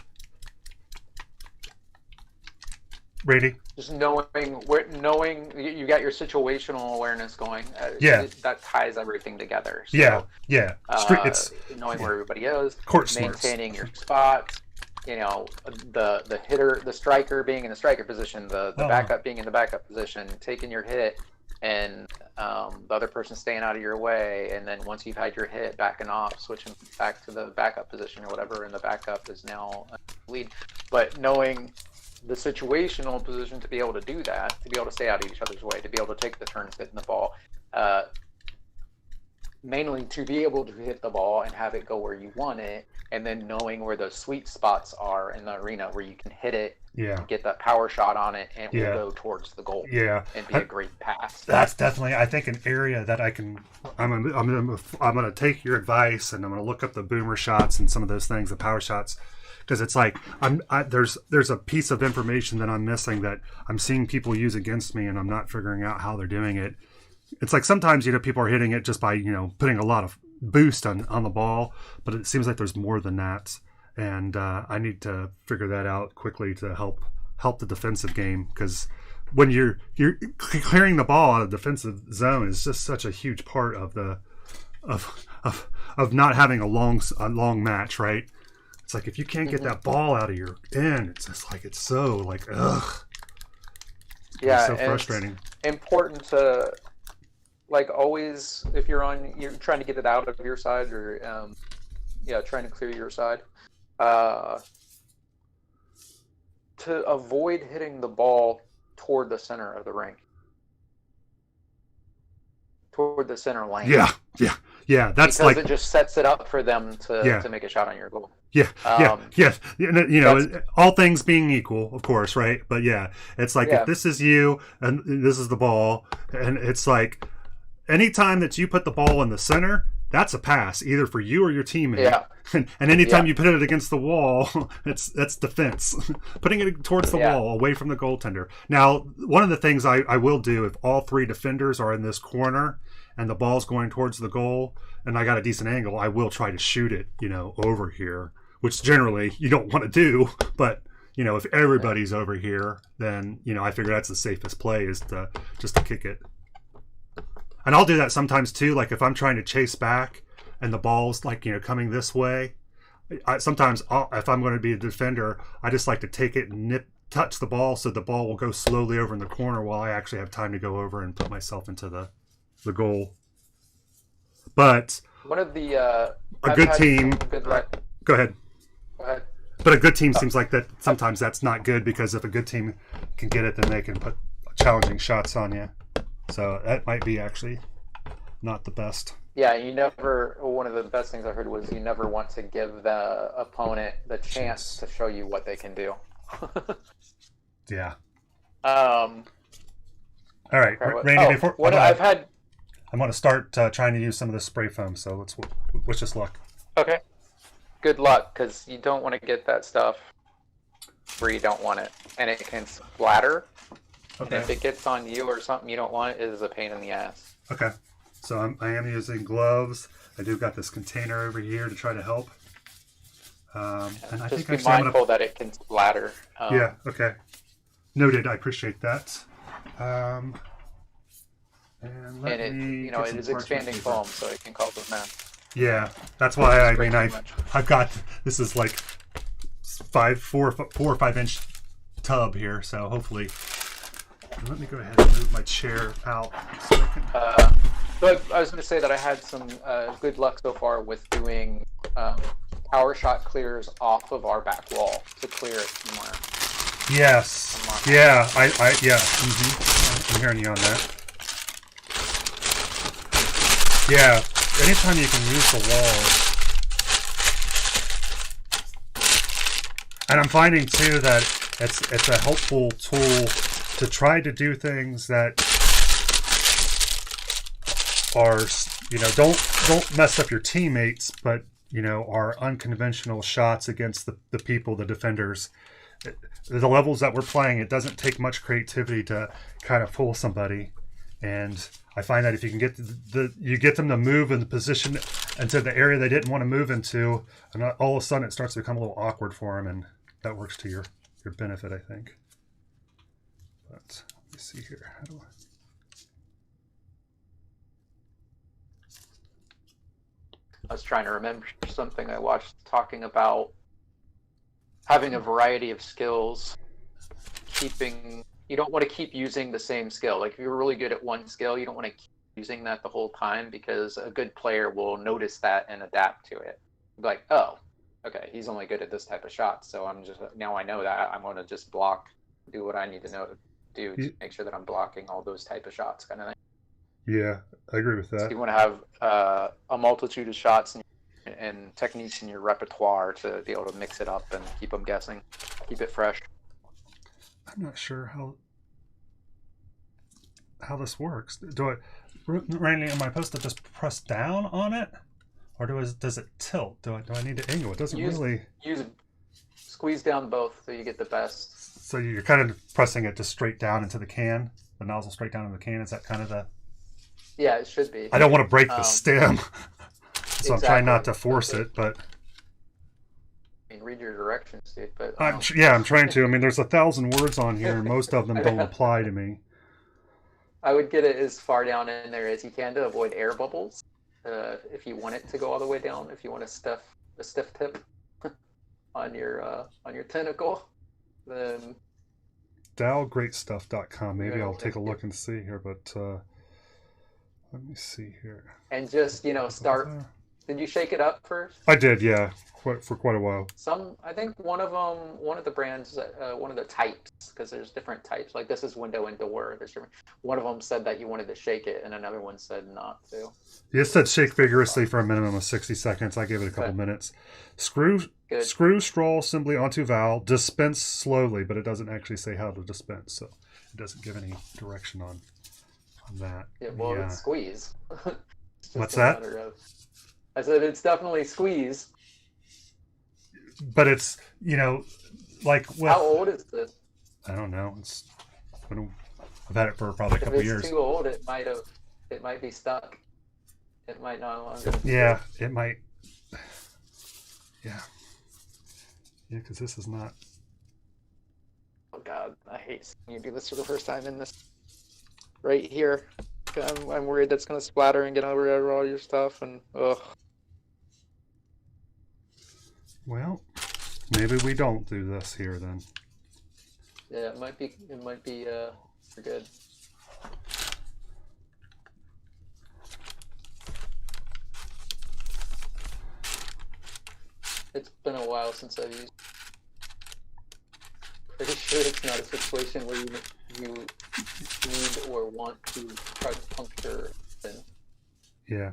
Brady? Just knowing you got your situational awareness going. That ties everything together. So, it's knowing where everybody is, court maintaining your spot. You know, the hitter, the striker being in the striker position, the backup being in the backup position, taking your hit, and the other person staying out of your way, and then once you've had your hit, backing off, switching back to the backup position or whatever, and the backup is now lead. But knowing the situational position to be able to do that, to be able to stay out of each other's way, to be able to take the turns hitting the ball, mainly to be able to hit the ball and have it go where you want it, and then knowing where those sweet spots are in the arena where you can hit it, get that power shot on it, and it will go towards the goal, and be a great pass. That's definitely, I think, an area that I'm gonna take your advice, and I'm gonna look up the boomer shots and some of those things, the power shots. Because it's like there's a piece of information that I'm missing that I'm seeing people use against me, and I'm not figuring out how they're doing it. It's like sometimes, you know, people are hitting it just by, you know, putting a lot of boost on the ball, but it seems like there's more than that, and I need to figure that out quickly to help the defensive game, because when you're clearing the ball out of defensive zone is just such a huge part of the of not having a long match, right? It's like if you can't get that ball out of your end, it's just like it's so like ugh. Yeah, it's so frustrating. It's important to, like, always, if you're trying to get it out of your side, or trying to clear your side, to avoid hitting the ball toward the center of the rink, toward the center lane. Yeah, that's because like it just sets it up for them to make a shot on your goal. Yeah. You know, all things being equal, of course, right? But yeah, it's like if this is you and this is the ball, and it's like anytime that you put the ball in the center, that's a pass, either for you or your teammate. Yeah. And anytime you put it against the wall, that's defense. Putting it towards the wall, away from the goaltender. Now, one of the things I will do if all three defenders are in this corner and the ball's going towards the goal and I got a decent angle, I will try to shoot it, you know, over here, which generally you don't want to do. But, you know, if everybody's over here, then, you know, I figure that's the safest play is to kick it. And I'll do that sometimes too. Like if I'm trying to chase back and the ball's like, you know, coming this way, sometimes if I'm going to be a defender, I just like to take it and touch the ball so the ball will go slowly over in the corner while I actually have time to go over and put myself into the goal. But one of the a good team. Go ahead. But a good team seems like that. Sometimes that's not good, because if a good team can get it, then they can put challenging shots on you. So that might be actually not the best. Yeah, one of the best things I heard was you never want to give the opponent the chance to show you what they can do. Yeah. All right, Randy. I'm going to start trying to use some of the spray foam. So let's wish us luck. Okay. Good luck, because you don't want to get that stuff where you don't want it, and it can splatter. Okay. And if it gets on you or something you don't want, it is a pain in the ass. Okay. So I am using gloves. I do got this container over here to try to help. And I just think be mindful that it can splatter. Yeah. Okay. Noted. I appreciate that. And it is expanding foam, so it can cause a mess. Yeah, that's why I've got this is like 4 or 5 inch tub here, so hopefully. Let me go ahead and move my chair out so I can. But I was going to say that I had some good luck so far with doing power shot clears off of our back wall to clear it somewhere. Yes. Yeah. I'm hearing you on that. Yeah. Anytime you can use the wall And I'm finding too that it's a helpful tool to try to do things that are, don't mess up your teammates, but are unconventional shots against the people, the defenders. The levels that we're playing, it doesn't take much creativity to kind of fool somebody, and I find that if you can get you get them to move in the position into the area they didn't want to move into, and all of a sudden it starts to become a little awkward for them, and that works to your benefit, I think. But let me see here. How do I was trying to remember something I watched talking about having a variety of skills, you don't want to keep using the same skill. Like if you're really good at one skill, you don't want to keep using that the whole time, because a good player will notice that and adapt to it. Like, oh, okay, he's only good at this type of shot, so now I know that I'm going to just block, do what I need to do to make sure that I'm blocking all those type of shots, kind of thing. Yeah, I agree with that. So you want to have a multitude of shots and techniques in your repertoire to be able to mix it up and keep them guessing, keep it fresh. I'm not sure how this works. Randy, am I supposed to just press down on it, or does it tilt? Do I need to angle? It doesn't squeeze down both so you get the best. So you're kind of pressing it just straight down into the can, the nozzle straight down into the can. Is that kind of the? Yeah, it should be. I don't want to break the stem, so exactly. I'm trying not to force it, but. Read your directions, dude. But I'm trying to. I mean, there's 1,000 words on here, and most of them don't apply to me. I would get it as far down in there as you can to avoid air bubbles. If you want it to go all the way down, if you want a stiff tip on your tentacle, then DowGreatStuff.com. Maybe I'll take a look and see here, but let me see here. And just start. Did you shake it up first? I did, yeah, for quite a while. I think one of the brands, one of the types, because there's different types. Like this is window and door. One of them said that you wanted to shake it, and another one said not to. It said shake vigorously for a minimum of 60 seconds. I gave it a couple minutes. Screw straw assembly onto valve. Dispense slowly, but it doesn't actually say how to dispense, so it doesn't give any direction on that. Yeah, well, it's squeeze. What's that? I said it's definitely squeeze. But it's, like... How old is this? I don't know. I've had it for probably a couple years. If it's too old, it might be stuck. It might no longer... Yeah, it might... Yeah. Yeah, because this is not... Oh, God. I hate seeing you do this for the first time in this. Right here. I'm worried that's going to splatter and get over all your stuff, and ugh. Well, maybe we don't do this here then. Yeah, it might be for good. It's been a while since I've used. Pretty sure it's not a situation where you need or want to try to puncture and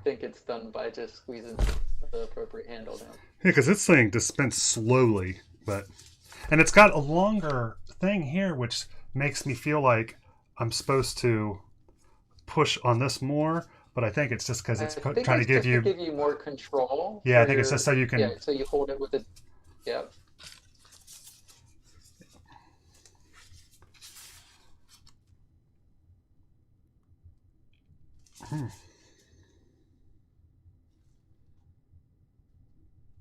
think it's done by just squeezing the appropriate handle down. Yeah, because it's saying dispense slowly, and it's got a longer thing here, which makes me feel like I'm supposed to push on this more, but I think it's just because it's trying to give you more control. Yeah, I think it's just so you can. Yeah, so you hold it with it. Yep.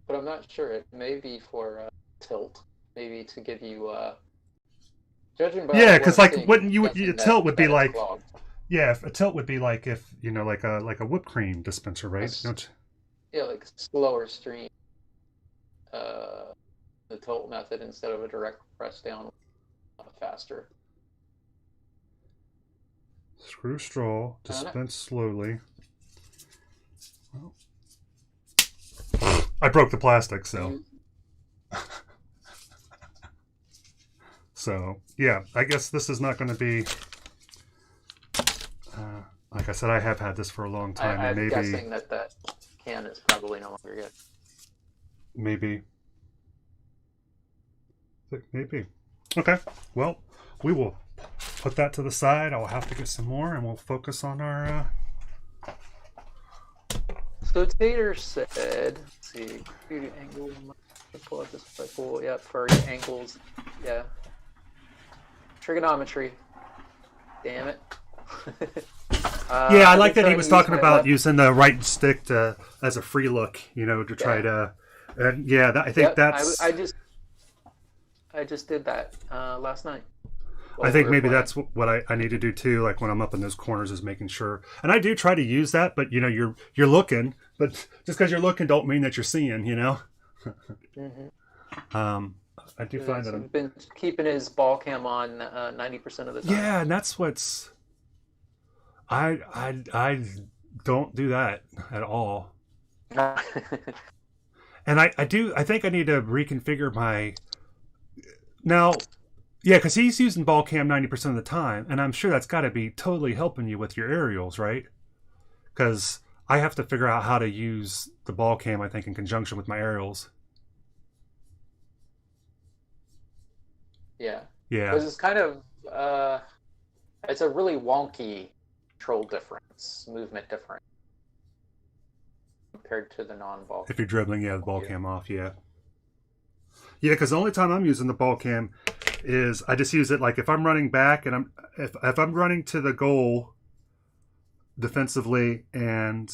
But I'm not sure. It may be for tilt, maybe to give you judging by because like wouldn't you a tilt would be like clogged. Yeah, a tilt would be like if like a whipped cream dispenser, right? Yeah, like slower stream. The tilt method instead of a direct press down, faster. Screw straw, dispense slowly. Well, I broke the plastic, so. So, yeah, I guess this is not going to be. Like I said, I have had this for a long time. I'm guessing that can is probably no longer good. Maybe. Maybe. Okay. Well, we will put that to the side. I'll have to get some more, and we'll focus on our. So Tater said, let's see, computer angle. Pull up this pull. Yep, for angles. Yeah. Trigonometry. Damn it. Yeah, I like that he was talking about using the right stick to as a free look, to try to. And yeah, I think that's. I just did that last night. I think maybe that's what I need to do too. Like when I'm up in those corners, is making sure. And I do try to use that, but you're looking. But just because you're looking, don't mean that you're seeing. Mm-hmm. I do find that I've been keeping his ball cam on 90% of the time. Yeah, and that's what's. I don't do that at all. And I think I need to reconfigure my. Now, yeah, because he's using ball cam 90% of the time, and I'm sure that's got to be totally helping you with your aerials, right? Because I have to figure out how to use the ball cam, I think, in conjunction with my aerials. Yeah. Yeah. Because it's kind of, it's a really wonky control difference, movement difference, compared to the non-ball. If you're dribbling, the ball cam off, yeah. Yeah, because the only time I'm using the ball cam is I just use it like if I'm running back and if I'm running to the goal defensively and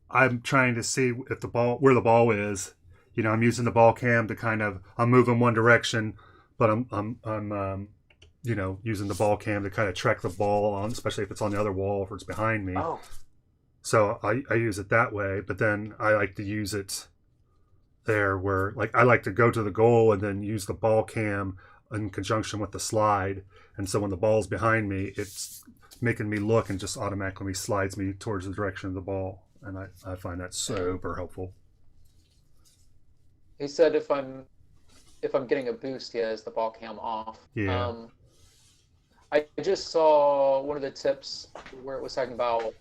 I'm trying to see if where the ball is, I'm using the ball cam to I'm moving one direction, but I'm using the ball cam to kind of track the ball on, especially if it's on the other wall or it's behind me. Oh. So I use it that way, but then I like to use it there where I like to go to the goal and then use the ball cam in conjunction with the slide. And so when the ball's behind me, it's making me look and just automatically slides me towards the direction of the ball. And I find that super helpful. He said if I'm getting a boost, he has the ball cam off. Yeah. I just saw one of the tips where it was talking about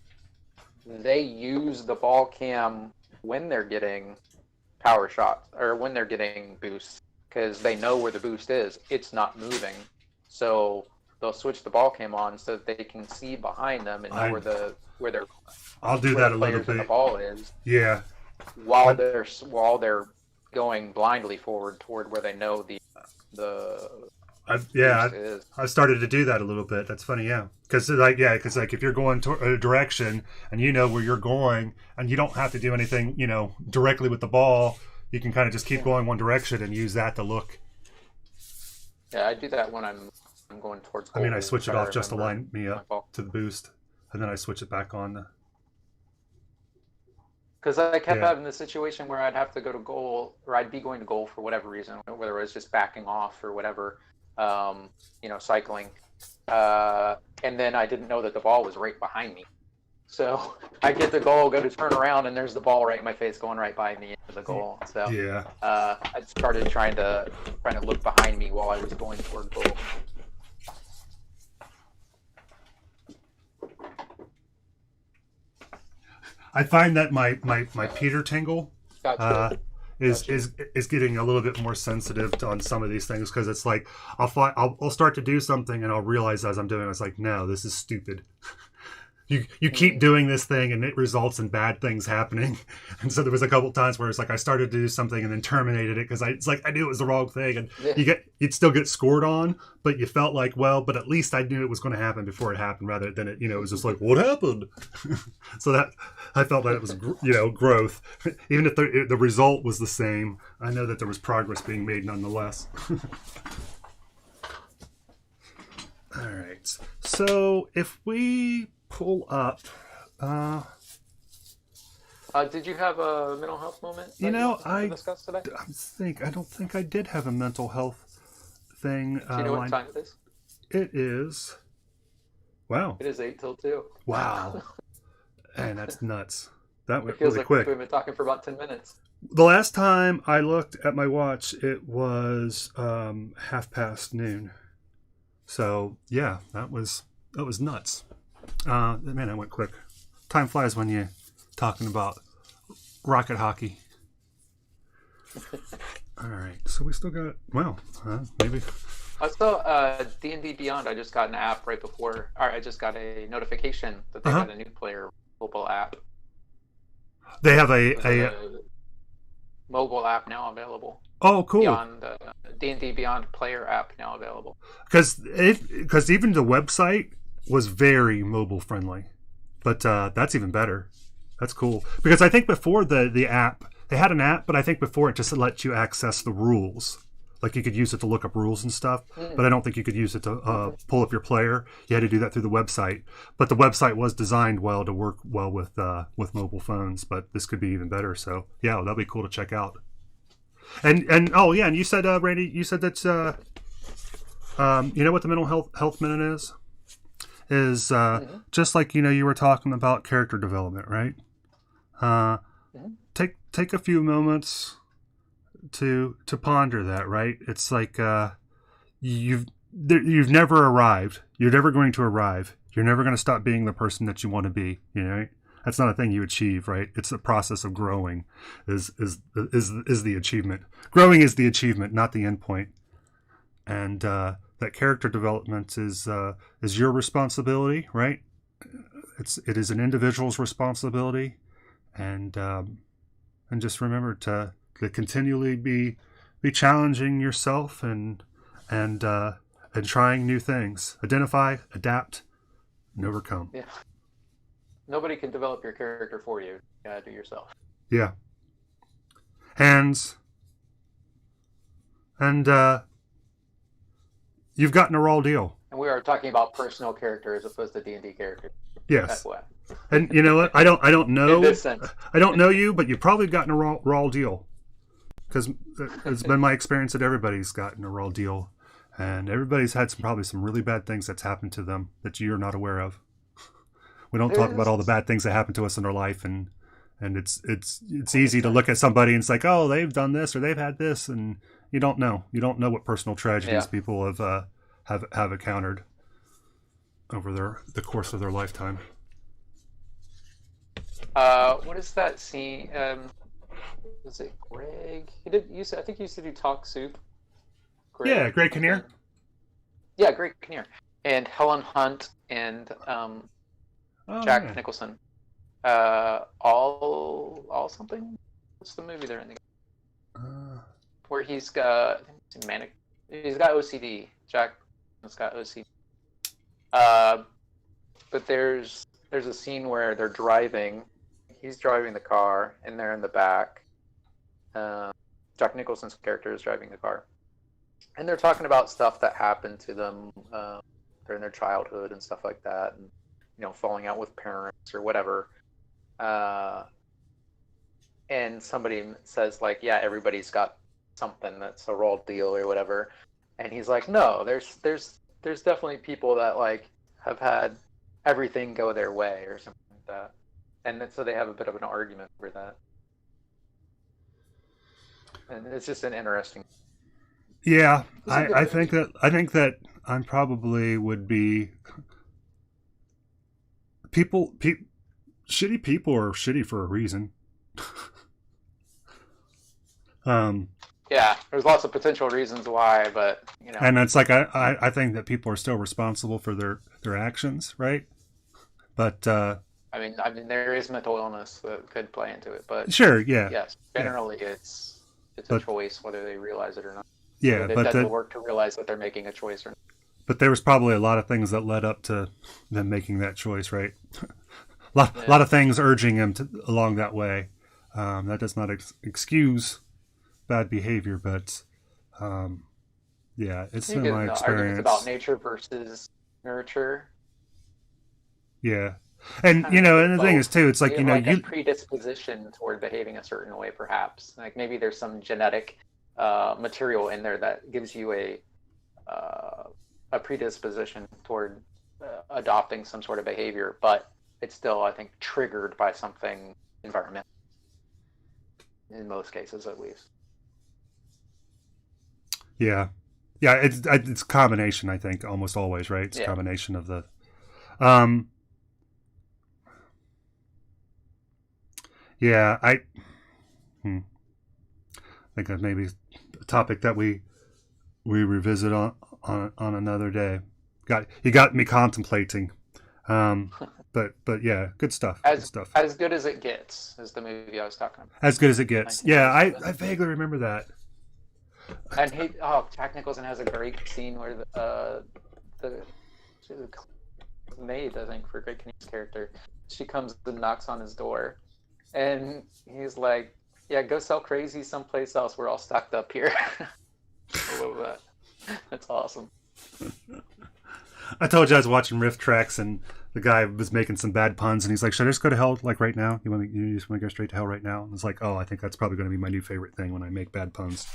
they use the ball cam when they're getting power shots or when they're getting boosts because they know where the boost is. It's not moving. So they'll switch the ball cam on so that they can see behind them and know where their I'll do that a little bit. The ball is. Yeah. While they're going blindly forward toward where they know the I started to do that a little bit. That's funny, yeah. Because if you're going to a direction and you know where you're going, and you don't have to do anything, directly with the ball, you can kind of just keep going one direction and use that to look. Yeah, I do that when I'm going towards goal. I switch it off just to line me up to the boost, and then I switch it back on. Because I kept having the situation where I'd have to go to goal, or I'd be going to goal for whatever reason, whether it was just backing off or whatever. Cycling, and then I didn't know that the ball was right behind me. So I get the goal, go to turn around, and there's the ball right in my face, going right by me into the goal. So I started trying to look behind me while I was going toward goal. I find that my Peter tingle. Is getting a little bit more sensitive on some of these things because it's like I'll start to do something and I'll realize as I'm doing it's like, no, this is stupid. You keep doing this thing and it results in bad things happening. And so there was a couple times where it's like I started to do something and then terminated it because it's like I knew it was the wrong thing, and you'd still get scored on, but you felt like, well, but at least I knew it was going to happen before it happened, rather than it was just like, what happened? So that I felt that it was growth, even if the result was the same. I know that there was progress being made nonetheless. All right, so if we pull up. Did you have a mental health moment? I discussed today? I don't think I did have a mental health thing. Do you know what time it is? It is. Wow. It is 8 till 2. Wow. And that's nuts. That went it feels really like quick. We've been talking for about 10 minutes. The last time I looked at my watch, it was noon. So yeah, that was nuts. Man, that went quick. Time flies when you're talking about rocket hockey. All right, so we still got maybe. Also, D&D Beyond, I just got an app right before, or I just got a notification that they got a new player mobile app. They have There's a a mobile app now available. oh, cool. Beyond D&D Beyond player app now available. Because even the website was very mobile friendly, but that's even better. That's cool. Because I think before the app, they had an app, but I think before it just let you access the rules. Like you could use it to look up rules and stuff, but I don't think you could use it to pull up your player. You had to do that through the website. But the website was designed well to work well with mobile phones. But this could be even better. So yeah, that'll be cool to check out. And oh yeah, and you said Randy, you said that you know what the mental health minute is just like you were talking about character development, right? Take a few moments to ponder that, right? It's like you've never arrived. You're never going to arrive. You're never going to stop being the person that you want to be. That's not a thing you achieve, right? It's the process of growing is the achievement. Growing is the achievement, not the end point. And that character development is your responsibility, right? It is an individual's responsibility, and just remember to continually be challenging yourself and trying new things. Identify, adapt, and overcome. Yeah. Nobody can develop your character for you. You gotta do yourself. Yeah. Hands. And you've gotten a raw deal. And we are talking about personal character as opposed to D&D character. Yes. And you know what? I don't know. In this sense. I don't know you, but you've probably gotten a raw deal. Because it's been my experience that everybody's gotten a raw deal. And everybody's had probably some really bad things that's happened to them that you're not aware of. We don't talk about all the bad things that happen to us in our life, and it's easy to look at somebody and it's like, oh, they've done this or they've had this, and you don't know what personal tragedies people have encountered over the course of their lifetime. What is that scene? Was it Greg? I think he used to do Talk Soup. Greg Kinnear. Yeah, Greg Kinnear and Helen Hunt and Jack Nicholson. All something. What's the movie they're in? Where he's got manic. He's got OCD. Jack has got OCD. But there's a scene where they're driving. He's driving the car, and they're in the back. Jack Nicholson's character is driving the car, and they're talking about stuff that happened to them during their childhood and stuff like that, and falling out with parents or whatever. And somebody says like, yeah, everybody's got something that's a raw deal or whatever, and he's like, no, there's definitely people that like have had everything go their way or something like that, and so they have a bit of an argument over that, and it's just an interesting. Yeah, I think that I probably would be people. Shitty people are shitty for a reason. Yeah, there's lots of potential reasons why, but and it's like I think that people are still responsible for their actions, right? But I mean, there is mental illness that could play into it, but sure, yeah, yes, generally it's a choice whether they realize it or not. Yeah, it doesn't work to realize that they're making a choice or not. But there was probably a lot of things that led up to them making that choice, right? A lot of things urging them along that way. That does not excuse bad behavior, but it's been my experience. Arguments about nature versus nurture. Yeah, and and the thing is too, it's like a predisposition toward behaving a certain way, perhaps. Like maybe there's some genetic material in there that gives you a predisposition toward adopting some sort of behavior, but it's still, I think, triggered by something environmental. In most cases, at least. Yeah, it's a combination. I think almost always, right? It's a combination of the. I think that maybe topic that we revisit on another day. You got me contemplating. But yeah, good stuff. As good as it gets is the movie I was talking about. As good as it gets. Yeah, I vaguely remember that. And Jack Nicholson has a great scene where the maid, I think, for Greg Kinnear's character, she comes and knocks on his door, and he's like, "Yeah, go sell crazy someplace else. We're all stocked up here." I love that. That's awesome. I told you I was watching Riff Tracks, and the guy was making some bad puns, and he's like, "Should I just go to hell like right now? You just want to go straight to hell right now?" And it's like, "Oh, I think that's probably going to be my new favorite thing when I make bad puns."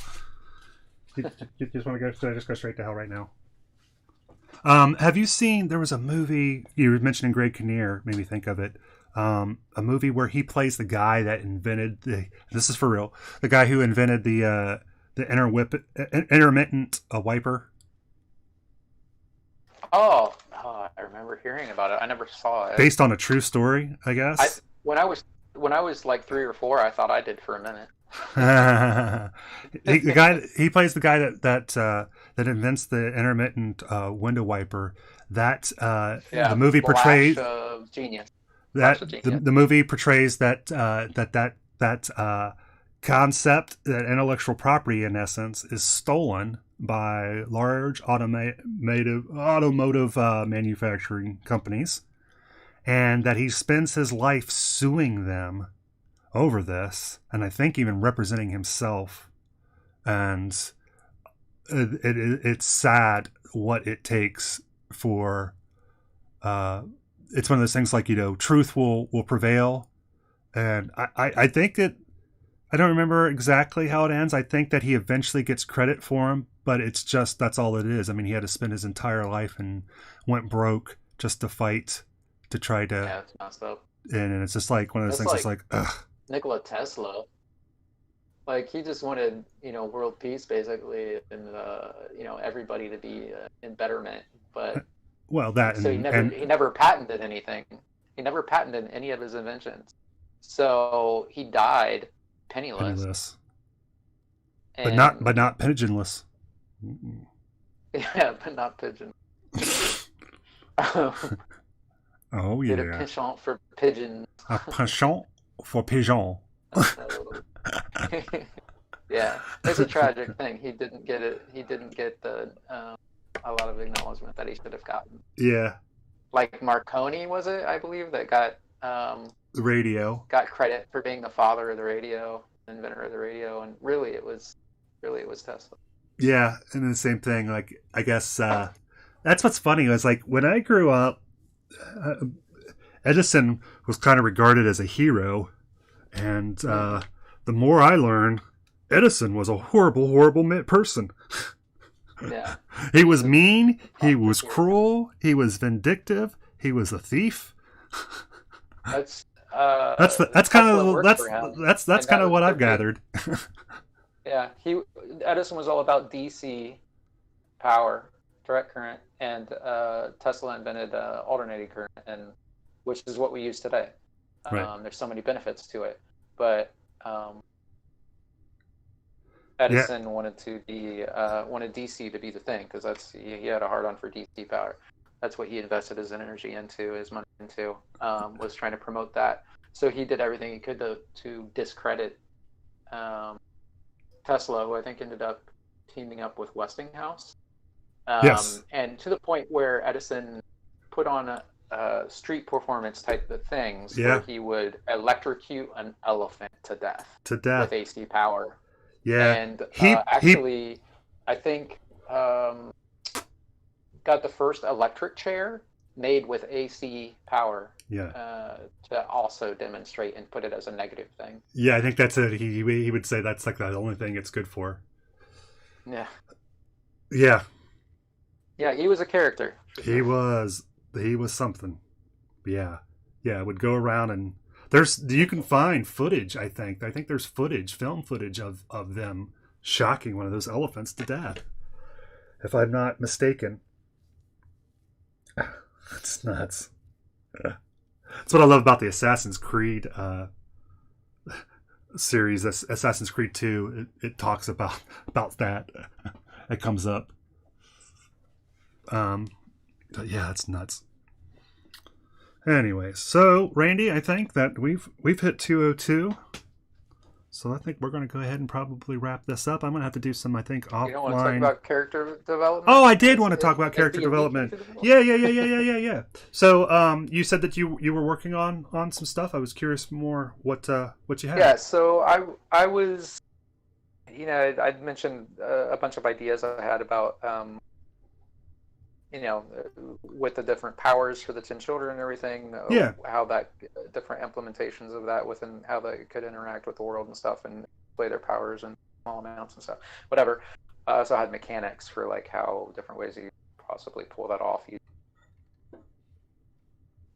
You just want to go? Should I just go straight to hell right now? Have you seen? There was a movie you were mentioning. Greg Kinnear made me think of it. A movie where he plays the guy that invented this is for real. The guy who invented the intermittent wiper. Oh, I remember hearing about it. I never saw it. Based on a true story, I guess. When I was like 3 or 4, I thought I did for a minute. He plays the guy that invents the intermittent window wiper. That the movie portrays genius. The movie portrays that concept, that intellectual property, in essence, is stolen by large automotive manufacturing companies, and that he spends his life suing them over this, and I think even representing himself. And it's sad what it takes for it's one of those things like, truth will prevail. And I think that I don't remember exactly how it ends. I think that he eventually gets credit for him, but it's just, that's all it is. I mean, he had to spend his entire life and went broke just to fight to try to. Yeah, it's messed up. And it's just like one of those things. It's like, ugh. Nikola Tesla, like, he just wanted, world peace basically, and everybody to be in betterment. But well, that so he never patented anything. He never patented any of his inventions. So he died penniless. But not pigeonless. Yeah, but not pigeon. Oh yeah. Did a penchant for pigeon. A penchant for pigeon. Yeah, it's a tragic thing. He didn't get it. He didn't get a lot of acknowledgement that he should have gotten. Yeah. Like Marconi, was it? I believe that got the radio. Got credit for being the father of the radio, inventor of the radio, and really it was Tesla. Yeah, and the same thing. Like, I guess that's what's funny. Was like when I grew up, Edison was kind of regarded as a hero, and the more I learned, Edison was a horrible, horrible person. Yeah. He was mean. He was cruel. He was vindictive. He was a thief. That's kind of what I've gathered. Yeah, Edison was all about DC power, direct current, and Tesla invented alternating current, and which is what we use today. Right. There's so many benefits to it, but Edison wanted DC to be the thing, because he had a hard on for DC power. That's what he invested his energy into, his money into, was trying to promote that. So he did everything he could to discredit Tesla, who I think ended up teaming up with Westinghouse. Yes. And to the point where Edison put on a street performance type of things, where he would electrocute an elephant to death with AC power. Yeah. And I think got the first electric chair made with AC power. Yeah. To also demonstrate and put it as a negative thing. Yeah, I think that's it. He would say that's like the only thing it's good for. Yeah. Yeah. Yeah, he was a character. He was something. Yeah. Yeah, would go around and you can find footage, I think. I think there's film footage of them shocking one of those elephants to death. If I'm not mistaken. It's nuts. That's what I love about the Assassin's Creed series, Assassin's Creed 2, it talks about that. It comes up. But yeah, it's nuts. Anyway, so Randy, I think that we've hit 202. So I think we're going to go ahead and probably wrap this up. I'm going to have to do some, I think, offline. You don't want to talk about character development? Oh, I did want to talk about character development. Yeah. So, you said that you were working on some stuff. I was curious more what you had. Yeah. So I was, I'd mentioned a bunch of ideas I had about, with the different powers for the 10 children and everything. Yeah. How that different implementations of that within how they could interact with the world and stuff and play their powers in small amounts and stuff, whatever. So I had mechanics for like how different ways you possibly pull that off.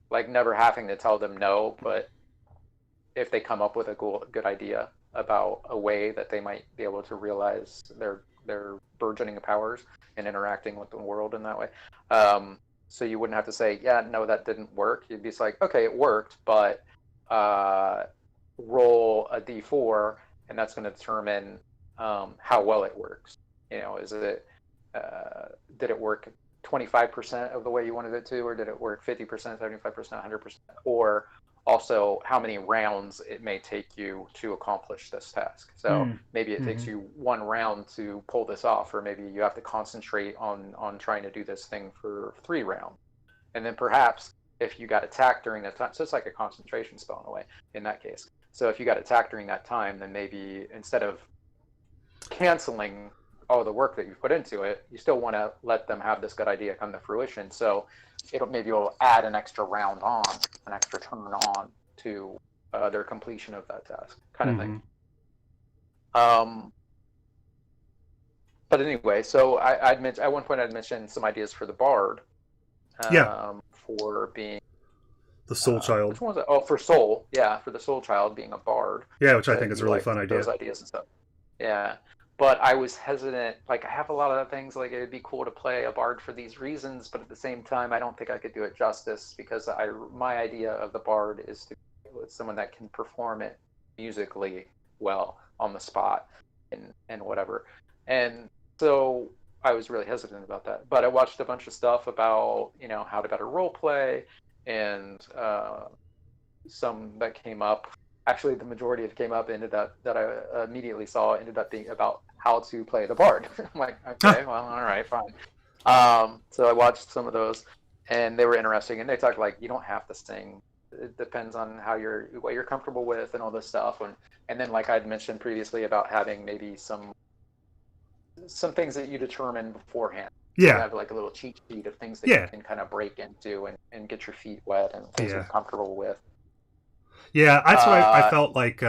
Like never having to tell them no, but if they come up with a good idea about a way that they might be able to realize their burgeoning powers and interacting with the world in that way. So you wouldn't have to say, yeah, no, that didn't work. You'd be like, okay, it worked, but roll a d4, and that's going to determine how well it works. Is it did it work 25% of the way you wanted it to, or did it work 50%, 75%, 100%, or also how many rounds it may take you to accomplish this task. So maybe it takes you 1 round to pull this off, or maybe you have to concentrate on trying to do this thing for 3 rounds. And then perhaps if you got attacked during that time, so it's like a concentration spell in a way in that case. So if you got attacked during that time, then maybe instead of canceling all the work that you've put into it, you still want to let them have this good idea come to fruition. So you'll add an extra round on, an extra turn on to their completion of that task, kind of thing. But anyway, so I'd mentioned at one point I'd mentioned some ideas for the bard. For being the soul child. Which one was it? Oh, for soul. Yeah, for the soul child being a bard. Yeah, which I think is a really fun idea. Those ideas and stuff. Yeah. But I was hesitant. Like, I have a lot of things, like, it would be cool to play a bard for these reasons, but at the same time, I don't think I could do it justice, because my idea of the bard is to be with someone that can perform it musically well on the spot and whatever. And so I was really hesitant about that. But I watched a bunch of stuff about, how to better role play, and some that came up. Actually, the majority that came up that I immediately saw ended up being about how to play the bard. I'm like, okay, well, all right, fine. So I watched some of those, and they were interesting. And they talked like, you don't have to sing. It depends on what you're comfortable with and all this stuff. And then, like I'd mentioned previously, about having maybe some things that you determine beforehand. Yeah. You have like a little cheat sheet of things that you can kind of break into and get your feet wet and things you're comfortable with. Yeah, that's why I felt like,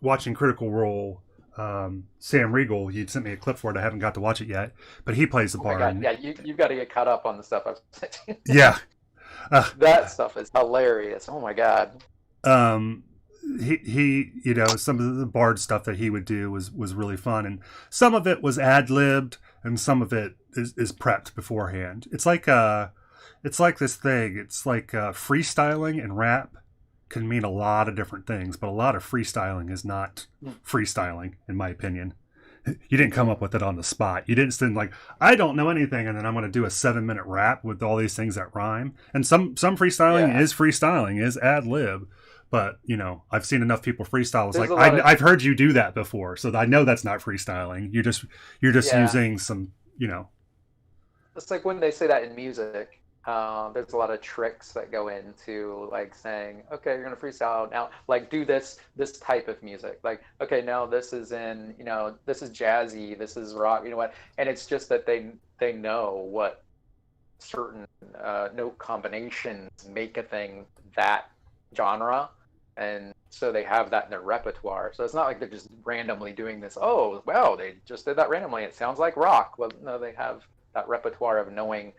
watching Critical Role, Sam Riegel, you'd sent me a clip for it. I haven't got to watch it yet, but he plays the bard. Yeah, you've got to get caught up on the stuff I've sent you. Yeah. That stuff is hilarious. Oh my God. He some of the bard stuff that he would do was really fun, and some of it was ad-libbed, and some of it is prepped beforehand. It's like this thing. It's like freestyling and rap can mean a lot of different things, but a lot of freestyling is not freestyling, in my opinion. You didn't come up with it on the spot. You didn't send like, I don't know anything, and then I'm going to do a 7-minute rap with all these things that rhyme. And some freestyling is freestyling, is ad-lib. But, I've seen enough people freestyle. It's like, I've heard you do that before, so I know that's not freestyling. You're just using some, It's like when they say that in music. There's a lot of tricks that go into like saying, okay, you're gonna freestyle now, like do this type of music, like, okay, now this is this is jazzy, this is rock, and it's just that they know what certain note combinations make a thing that genre, and so they have that in their repertoire. So it's not like they're just randomly doing this. Oh, well, they just did that randomly, it sounds like rock. Well, no, they have that repertoire of knowing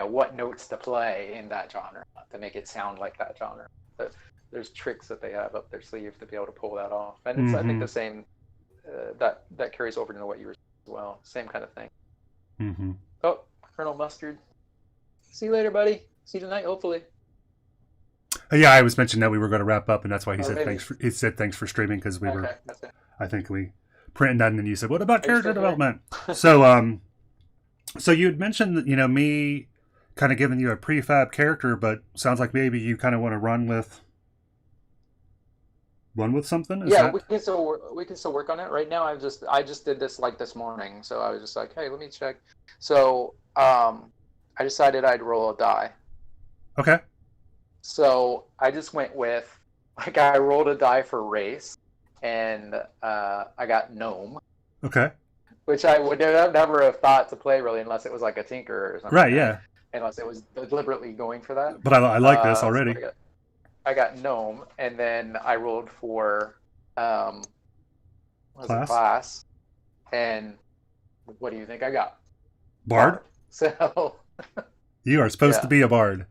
what notes to play in that genre to make it sound like that genre. But there's tricks that they have up their sleeve to be able to pull that off. And it's, I think the same, that carries over into what you were saying as well. Same kind of thing. Mm-hmm. Oh, Colonel Mustard. See you later, buddy. See you tonight, hopefully. Yeah, I was mentioning that we were going to wrap up, and that's why he Or said maybe. he said thanks for streaming because we were. Okay, that's it. I think we printed that, and then you said, "What about Are you character still here? development?" So you had mentioned that me kind of giving you a prefab character, but sounds like maybe you kind of want to run with something. Is Yeah, that we can still work on it. Right now, I just did this like this morning, so I was just like, hey, let me check. So I decided I'd roll a die. okay? So I just went with like I rolled a die for race, and I got gnome, Okay, which I would never have thought to play really unless it was like a tinker or something, right, right? yeah. Unless it was deliberately going for that. But I like this So already. I got gnome, and then I rolled for um, what was it, Class class, and what do you think I got? bard. So You are supposed to yeah. be a bard.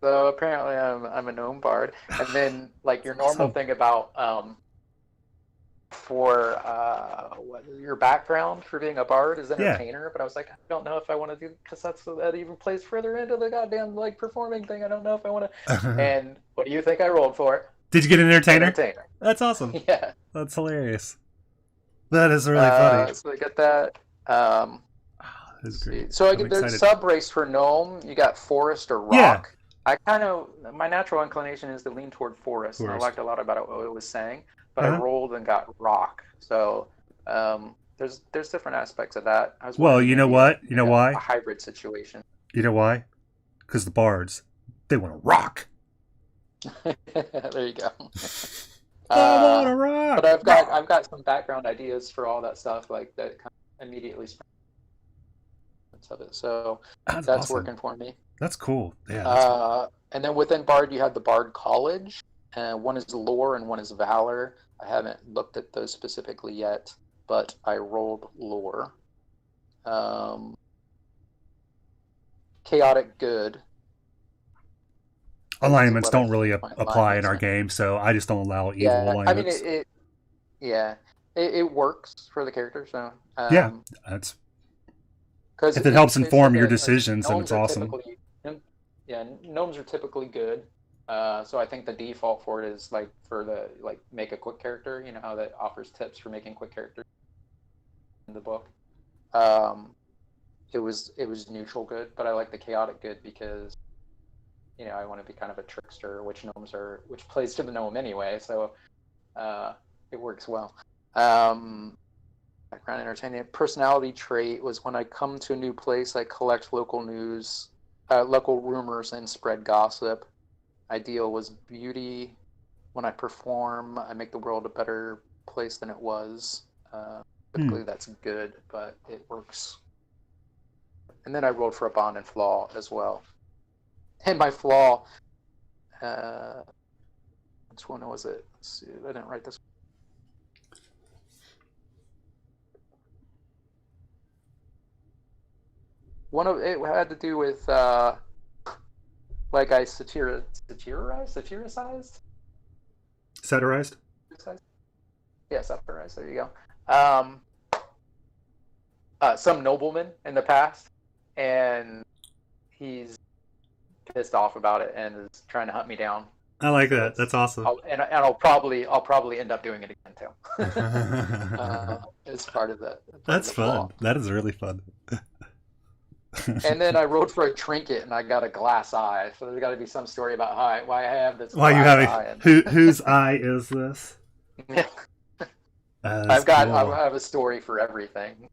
So apparently I'm a gnome bard, and then like your normal Awesome. thing about for what your background for being a bard is Yeah. entertainer, but I was like, I don't know if I want to do because that even plays further into the goddamn like performing thing. I don't know if I want to. And what do you think I rolled for? Did you get an entertainer? Entertainer. That's awesome. Yeah. That's hilarious. That is really funny. So I get that. That's Let's great. see. So I'm there's excited. sub race for gnome. You got forest or Yeah. rock. I kind of my natural inclination is to lean toward forest, and I Forest. liked a lot about what it was saying, but I Uh-huh. rolled and got rock. So there's different aspects of that. I was Well, wondering you know maybe what? You know a why? hybrid situation. You know why? Because the bards, they want to rock. There you go. I want to rock. But I've got some background ideas for all that stuff like that kind of immediately of it. So That's that's awesome. working for me. That's cool. Yeah. That's And then within Bard, you have the Bard College. One is lore and one is valor. I haven't looked at those specifically yet, but I rolled lore. Chaotic good. alignments What I don't really think my apply in our alignments are. game, so I just don't allow evil Yeah, I mean alignments. yeah, it works for the character. So Yeah, that's because if it helps they said inform your that decisions, then it's gnomes are awesome. typically yeah, gnomes are typically good. So I think the default for it is like for the like make a quick character. You know how that offers tips for making quick characters in the book. Um, it was neutral good, but I like the chaotic good because I want to be kind of a trickster, which plays to the gnome anyway. So it works well. Background entertainment personality trait was when I come to a new place, I collect local news, local rumors, and spread gossip. Ideal was beauty. When I perform, I make the world a better place than it was. Typically, that's good, but it works. And then I rolled for a bond and flaw as well. And my flaw, which one was it? Let's see, I didn't write this. One of it had to do with like I satiricized. Satirized. Yeah, satirized. There you go. Some nobleman in the past, and he's pissed off about it and is trying to hunt me down. I like that. That's awesome. I'll probably end up doing it again too. As part of that. That's fun. That is really fun. And then I rode for a trinket and I got a glass eye. So there's got to be some story about why I have this. Why you glass have eye whose eye is this? I have a story for everything.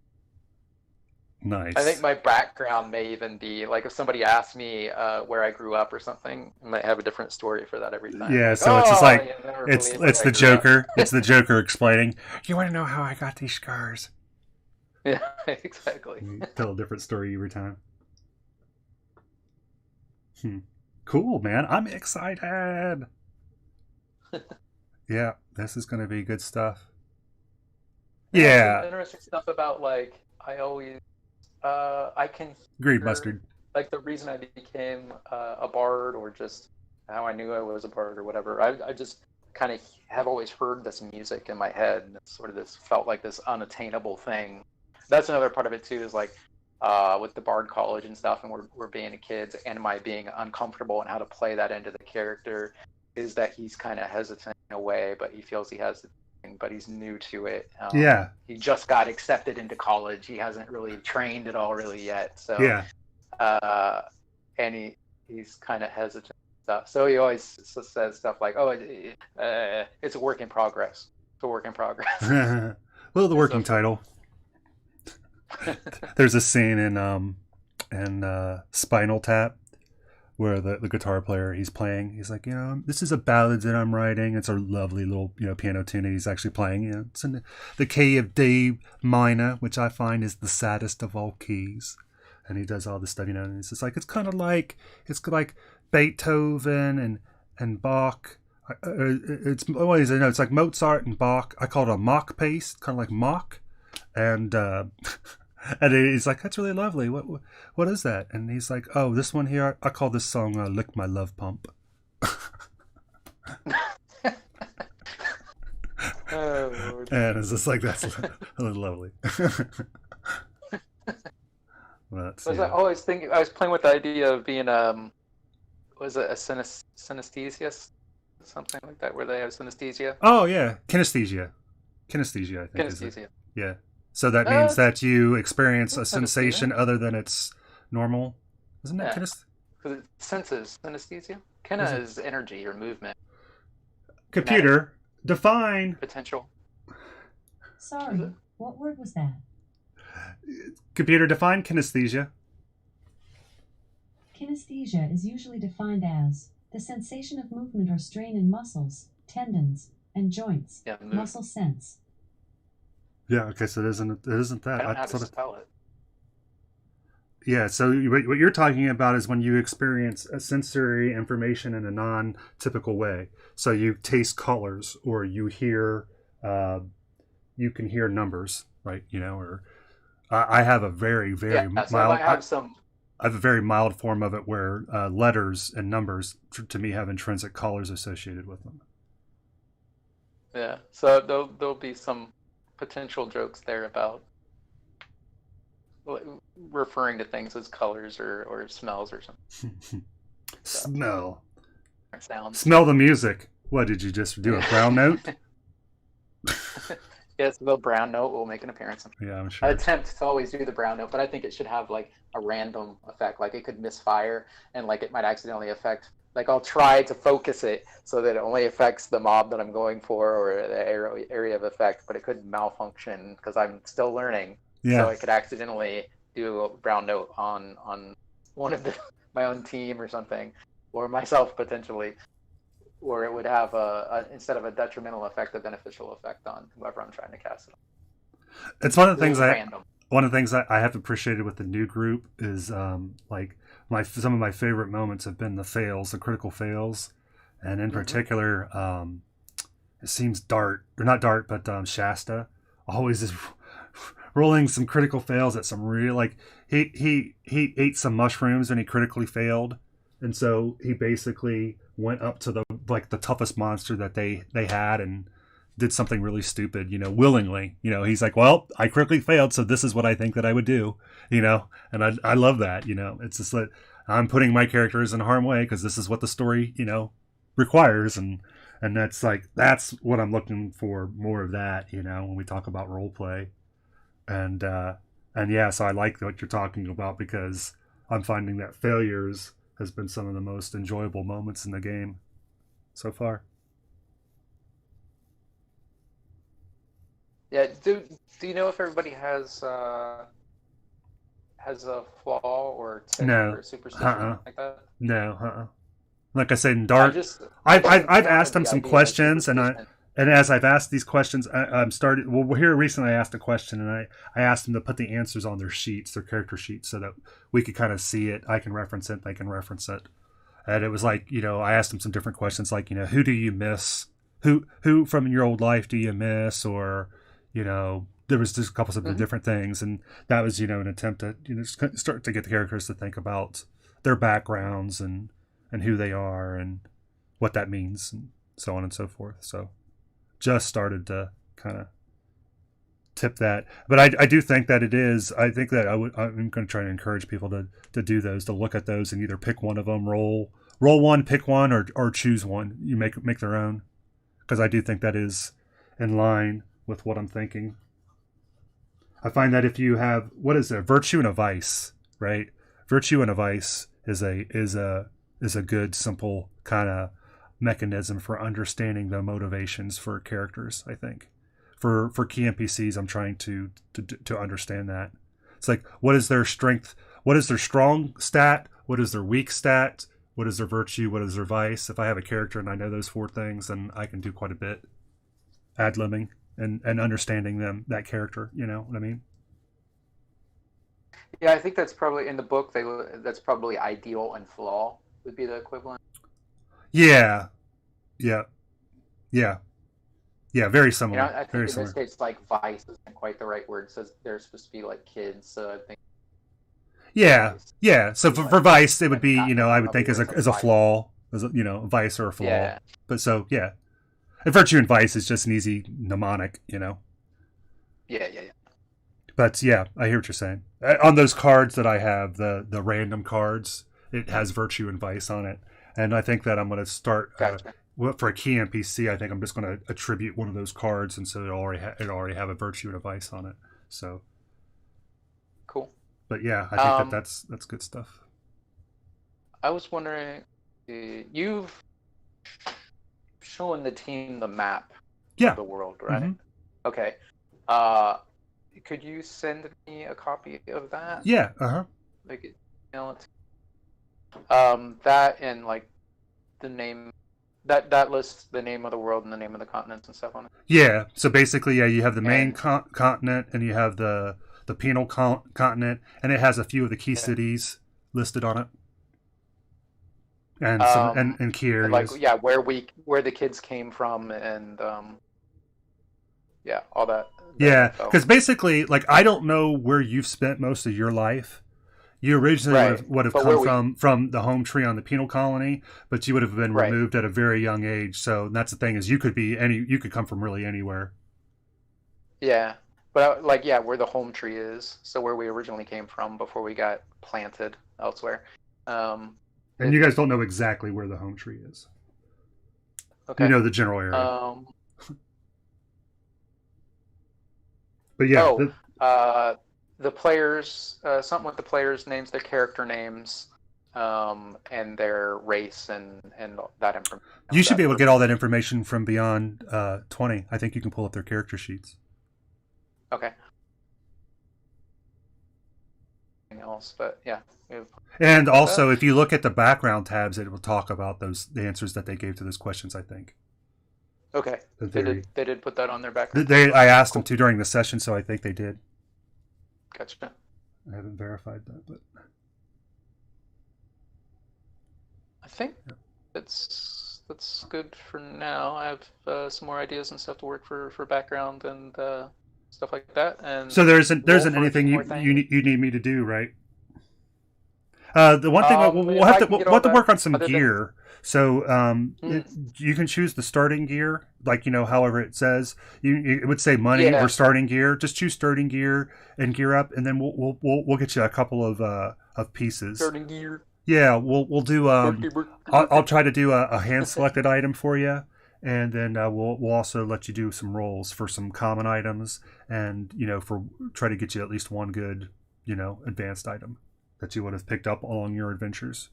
Nice. I think my background may even be like if somebody asked me where I grew up or something, I might have a different story for that every time. Yeah, like, so it's just like it's the I Joker. It's the Joker explaining. You want to know how I got these scars? Yeah, exactly. You tell a different story every time. Cool, man. I'm excited. Yeah, this is going to be good stuff. Yeah. Interesting stuff about like I always I can Greed mustard. Like the reason I became a bard or just how I knew I was a bard or whatever. I just kind of have always heard this music in my head and it's sort of this felt like this unattainable thing. That's another part of it too is like with the bard college and stuff and we're being kids and my being uncomfortable and how to play that into the character. is that he's kind of hesitant in a way, but he feels he has the thing, but he's new to it. Yeah. He just got accepted into college. He hasn't really trained at all really yet. So Yeah. And he's kind of hesitant. Stuff. So he always says stuff like, "Oh, it's a work in progress. It's a work in progress." Well, the working title. There's a scene in Spinal Tap where the guitar player, he's like, this is a ballad that I'm writing. It's a lovely little, piano tune that he's actually playing. It's in the key of D minor, which I find is the saddest of all keys. And he does all this stuff, and it's just like, it's like Beethoven and Bach. It's like Mozart and Bach. I call it a mock pace, kind of like mock. And and he's like, that's really lovely. What is that? And he's like, oh, this one here, I call this song Lick My Love Pump. Oh, and it's just like, that's really lovely. I was playing with the idea of being was it a synesthesia, something like that, where they have synesthesia? Oh yeah, kinesthesia, I think. Kinesthesia. Yeah. So that means that you experience a sensation other than its normal, isn't it? Because it senses synesthesia. Kina is energy or movement. Computer, define potential. Sorry, what word was that? Computer, define kinesthesia. Kinesthesia is usually defined as the sensation of movement or strain in muscles, tendons, and joints. Yeah, muscle sense. Yeah. Okay. So it isn't that. I don't know how to spell it. Yeah. So what you're talking about is when you experience a sensory information in a non-typical way. So you taste colors, or you hear, you can hear numbers, right? Or I have a very, very mild. I have a very mild form of it where letters and numbers to me have intrinsic colors associated with them. Yeah. So there'll be some potential jokes there about referring to things as colors or smells or something. Smell. Sounds. Smell the music. What, did you just do a brown note? Yes, the brown note will make an appearance. Yeah, I'm sure. I attempt to always do the brown note, but I think it should have like a random effect. Like it could misfire and like it might accidentally affect. Like I'll try to focus it so that it only affects the mob that I'm going for or the area of effect, but it could malfunction because I'm still learning. Yeah. So I could accidentally do a brown note on one of my own team or something, or myself potentially. Or it would have instead of a detrimental effect, a beneficial effect on whoever I'm trying to cast it on. It's one of the things I have appreciated with the new group is like some of my favorite moments have been the critical fails, and in particular, it seems Shasta always is rolling some critical fails at some real, like he ate some mushrooms and he critically failed, and so he basically went up to the toughest monster that they had and did something really stupid, willingly. He's like, well, I critically failed, so this is what I think that I would do, and I love that. It's just that I'm putting my characters in harm's way because this is what the story, requires, and that's what I'm looking for, more of that, when we talk about role play, and yeah, so I like what you're talking about because I'm finding that failures has been some of the most enjoyable moments in the game so far. Yeah. Do you know if everybody has a flaw or tick or superstition like that? No. Like I said, in Dark, I've asked him some questions, and as I've asked these questions, I'm started. Well, here recently I asked a question, and I asked them to put the answers on their character sheets, so that we could kind of see it. I can reference it, they can reference it, and it was like, I asked them some different questions, like, who do you miss? Who from your old life do you miss? Or, there was just a couple of different things, and that was, an attempt to start to get the characters to think about their backgrounds and who they are and what that means, and so on and so forth. So. Just started to kind of tip that, but I do think that it is. I think that I'm going to try to encourage people to do those, to look at those and either pick one of them, roll roll one, pick one, or choose one. You make their own, because I do think that is in line with what I'm thinking. I find that if you have, what is there, virtue and a vice, right? Virtue and a vice is a good, simple kind of mechanism for understanding the motivations for characters. I think for key NPCs, I'm trying to understand that. It's like, what is their strength? What is their strong stat? What is their weak stat? What is their virtue? What is their vice? If I have a character and I know those four things, then I can do quite a bit ad-libbing and understanding that character. You know what I mean? Yeah, I think that's probably in the book. That's probably ideal and flaw would be the equivalent. Yeah. Very similar. I think in this case, like vice isn't quite the right word. It says they're supposed to be like kids, so I think. Yeah. So for vice, it would be, I would think as a flaw, as a, vice or a flaw. Yeah. But so yeah, and virtue and vice is just an easy mnemonic, Yeah. But yeah, I hear what you're saying. On those cards that I have, the random cards, it has virtue and vice on it, and I think that I'm going to start. Gotcha. For a key NPC, I think I'm just going to attribute one of those cards, and so it already have a virtue and a vice on it. So cool. But yeah, I think that's good stuff. I was wondering, you've shown the team the map of the world, right? Mm-hmm. Okay. Could you send me a copy of that? Yeah. Like, email it. That and like the name. That lists the name of the world and the name of the continents and stuff on it. Yeah. So basically, you have the main continent, and you have the penal continent, and it has a few of the key cities listed on it, and some and key areas. Like where the kids came from, and all that. Yeah, because basically, like, I don't know where you've spent most of your life. You originally would have come from the home tree on the penal colony, but you would have been removed at a very young age. So that's the thing, is you could come from really anywhere. Yeah, but where the home tree is, so where we originally came from before we got planted elsewhere. And you guys don't know exactly where the home tree is. Okay. You know the general area. But yeah. The players, something with the players' names, their character names, and their race, and that information. You should be able to get all that information from Beyond 20. I think you can pull up their character sheets. Okay. Anything else, but yeah. And also, if you look at the background tabs, it will talk about the answers that they gave to those questions, I think. Okay. They did put that on their background. I asked them to during the session, so I think they did. Gotcha. I haven't verified that, but I think that's good for now. I have some more ideas and stuff to work for background and stuff like that. And so there isn't anything you need me to do, right? The one thing we'll have to work on some gear. So you can choose the starting gear, like, however it says. It would say money or starting gear. Just choose starting gear and gear up, and then we'll get you a couple of pieces. Starting gear. Yeah, we'll do. I'll try to do a hand selected item for you, and then we'll also let you do some rolls for some common items, and try to get you at least one good advanced item that you would have picked up along your adventures.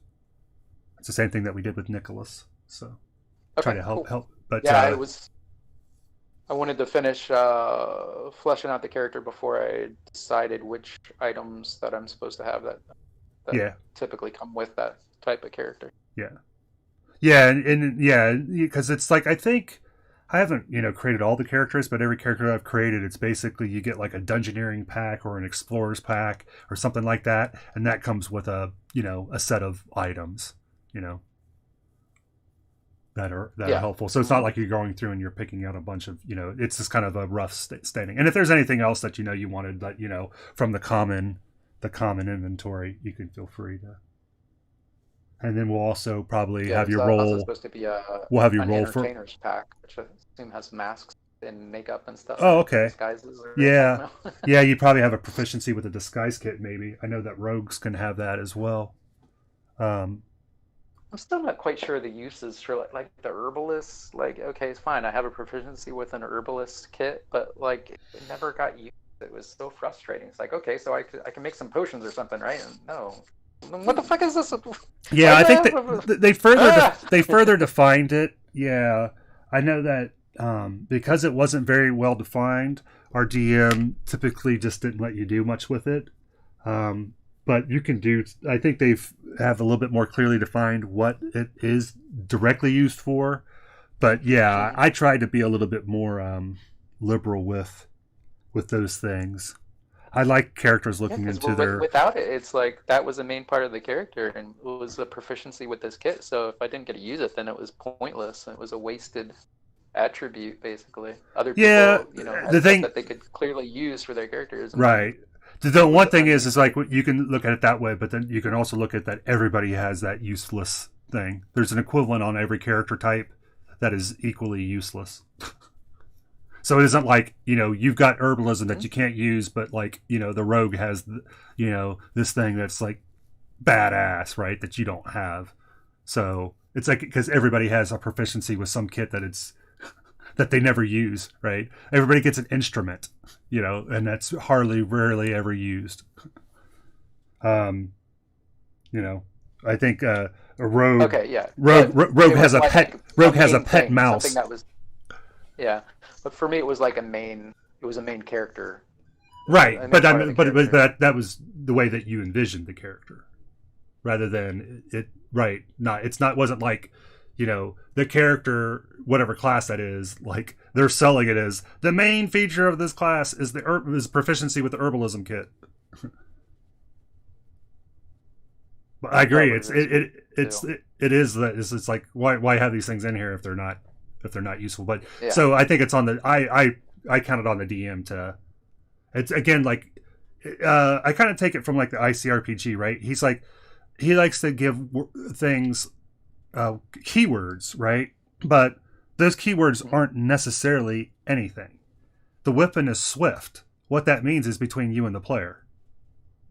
It's the same thing that we did with Nicholas. So try to help. But I wanted to finish fleshing out the character before I decided which items that I'm supposed to have that typically come with that type of character. Yeah, because it's like, I think I haven't created all the characters, but every character I've created, it's basically you get like a dungeoneering pack or an explorer's pack or something like that, and that comes with a set of items. That are helpful. So it's not like you're going through and you're picking out a bunch of, it's just kind of a rough standing. And if there's anything else that you wanted that from the common inventory, you can feel free to. And then we'll also probably have you roll. It's supposed to be we'll have you roll for entertainer's pack, which I assume has masks and makeup and stuff. Oh, okay. Disguises. Yeah, yeah. You probably have a proficiency with a disguise kit. Maybe I know that rogues can have that as well. I'm still not quite sure the uses for like the herbalist. Like, okay, it's fine. I have a proficiency with an herbalist kit, but like it never got used. It was so frustrating. It's like, okay, so I can make some potions or something, right? And no, what the fuck is this? Yeah, Why I do I think have that they further Ah! they further defined it. Yeah, I know that because it wasn't very well defined, our DM typically just didn't let you do much with it. But you can do. I think they've have a little bit more clearly defined what it is directly used for. But yeah, I tried to be a little bit more liberal with those things. I like characters Yeah, looking because into their without it, it's like that was the main part of the character, and it was the proficiency with this kit. So if I didn't get to use it, then it was pointless. It was a wasted attribute, basically. Other yeah. people, you know, had The stuff thing, that they could clearly use for their characters, and then right? The it was one thing is unused. like you can look at it that way, but then you can also look at that everybody has that useless thing. There's an equivalent on every character type that is equally useless. So it isn't like, you've got herbalism that you can't use, but like, the rogue has, this thing that's like badass, right? That you don't have. So it's like, because everybody has a proficiency with some kit that they never use, right? Everybody gets an instrument, and that's rarely ever used. Um, I think a rogue, Okay, yeah, rogue it has was a like pet, rogue has a main pet thing, something mouse. that was yeah. But for me, it was like a main. It was a main character, Right, a but main part of the character. that was the way that you envisioned the character, rather than it. Right, not it's not wasn't like, the character, whatever class that is, like they're selling it as the main feature of this class is is proficiency with the herbalism kit. But I agree, Probably is too. it is that it's like why have these things in here if they're not useful? But Yeah. so I think it's on the I counted on the DM to. It's again like I kind of take it from like the ICRPG, right? He's like he likes to give things keywords, right? But those keywords aren't necessarily anything. The weapon is swift. What that means is between you and the player,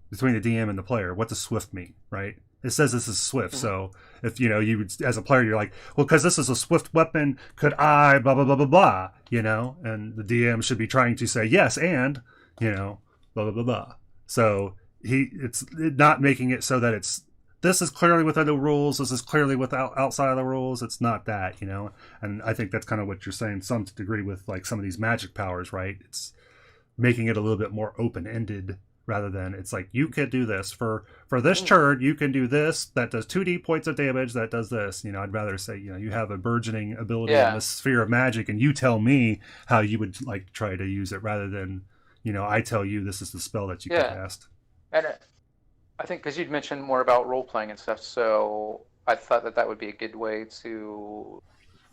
between the DM and the player. What does swift mean, right? It says this is swift. So if you would, as a player, you're like, well, because this is a swift weapon, could I blah blah blah blah blah, and the DM should be trying to say yes and blah blah blah blah. So it's not making it so that this is clearly within the rules. This is clearly outside of the rules. It's not that, and I think that's kind of what you're saying, some degree, with like some of these magic powers, right? It's making it a little bit more open ended rather than it's like you could do this for this turn. You can do this that does 2d points of damage. That does this. I'd rather say you have a burgeoning ability in the sphere of magic, and you tell me how you would like to try to use it rather than I tell you this is the spell that you can cast. And I think because you'd mentioned more about role playing and stuff, so I thought that would be a good way to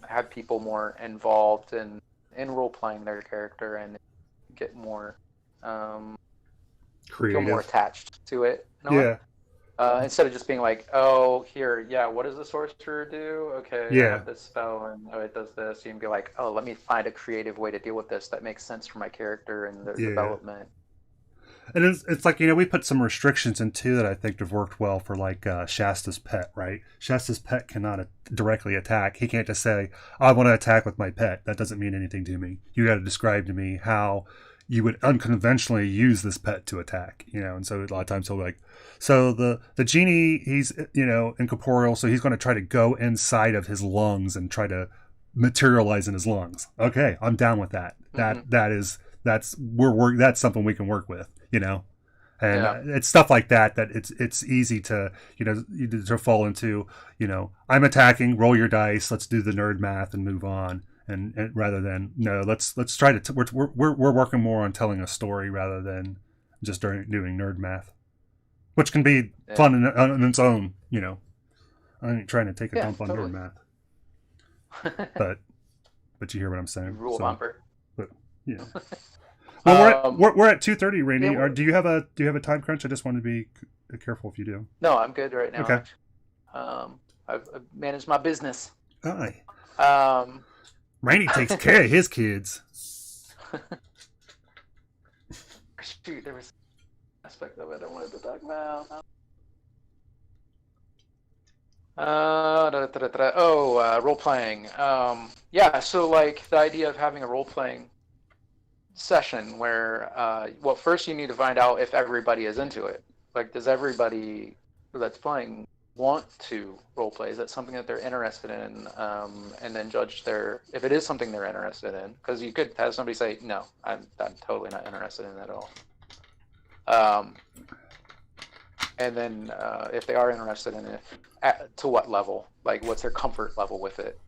have people more involved in role playing their character and get more creative, feel more attached to it. Yeah. Instead of just being like, oh, here, what does the sorcerer do? Okay, I have this spell, and it does this. You can be like, oh, let me find a creative way to deal with this that makes sense for my character and their development. And it's like, we put some restrictions in too that I think have worked well for like Shasta's pet, right? Shasta's pet cannot directly attack. He can't just say, I want to attack with my pet. That doesn't mean anything to me. You got to describe to me how you would unconventionally use this pet to attack, and so a lot of times he'll be like, so the genie, he's, incorporeal, so he's going to try to go inside of his lungs and try to materialize in his lungs. Okay, I'm down with that. That's something we can work with, and it's stuff like that it's easy to to fall into. I'm attacking, roll your dice, let's do the nerd math and move on, and rather than let's try to we're working more on telling a story rather than just doing nerd math, which can be fun on its own. I ain't trying to take a dump on nerd math, but you hear what I'm saying. Rule bumper. But yeah. Well, we're at 2:30, Randy. Do you have a time crunch? I just want to be careful if you do. No, I'm good right now. Okay. I've managed my business. Aye. Randy takes care of his kids. Shoot, there was an aspect of it I wanted to talk about. Role playing. Yeah, so like the idea of having a role playing session where, well, first you need to find out if everybody is into it. Like, does everybody that's playing want to role play? Is that something that they're interested in? And then judge if it is something they're interested in, because you could have somebody say, no, I'm totally not interested in that at all. And then if they are interested in it, to what level? Like, what's their comfort level with it?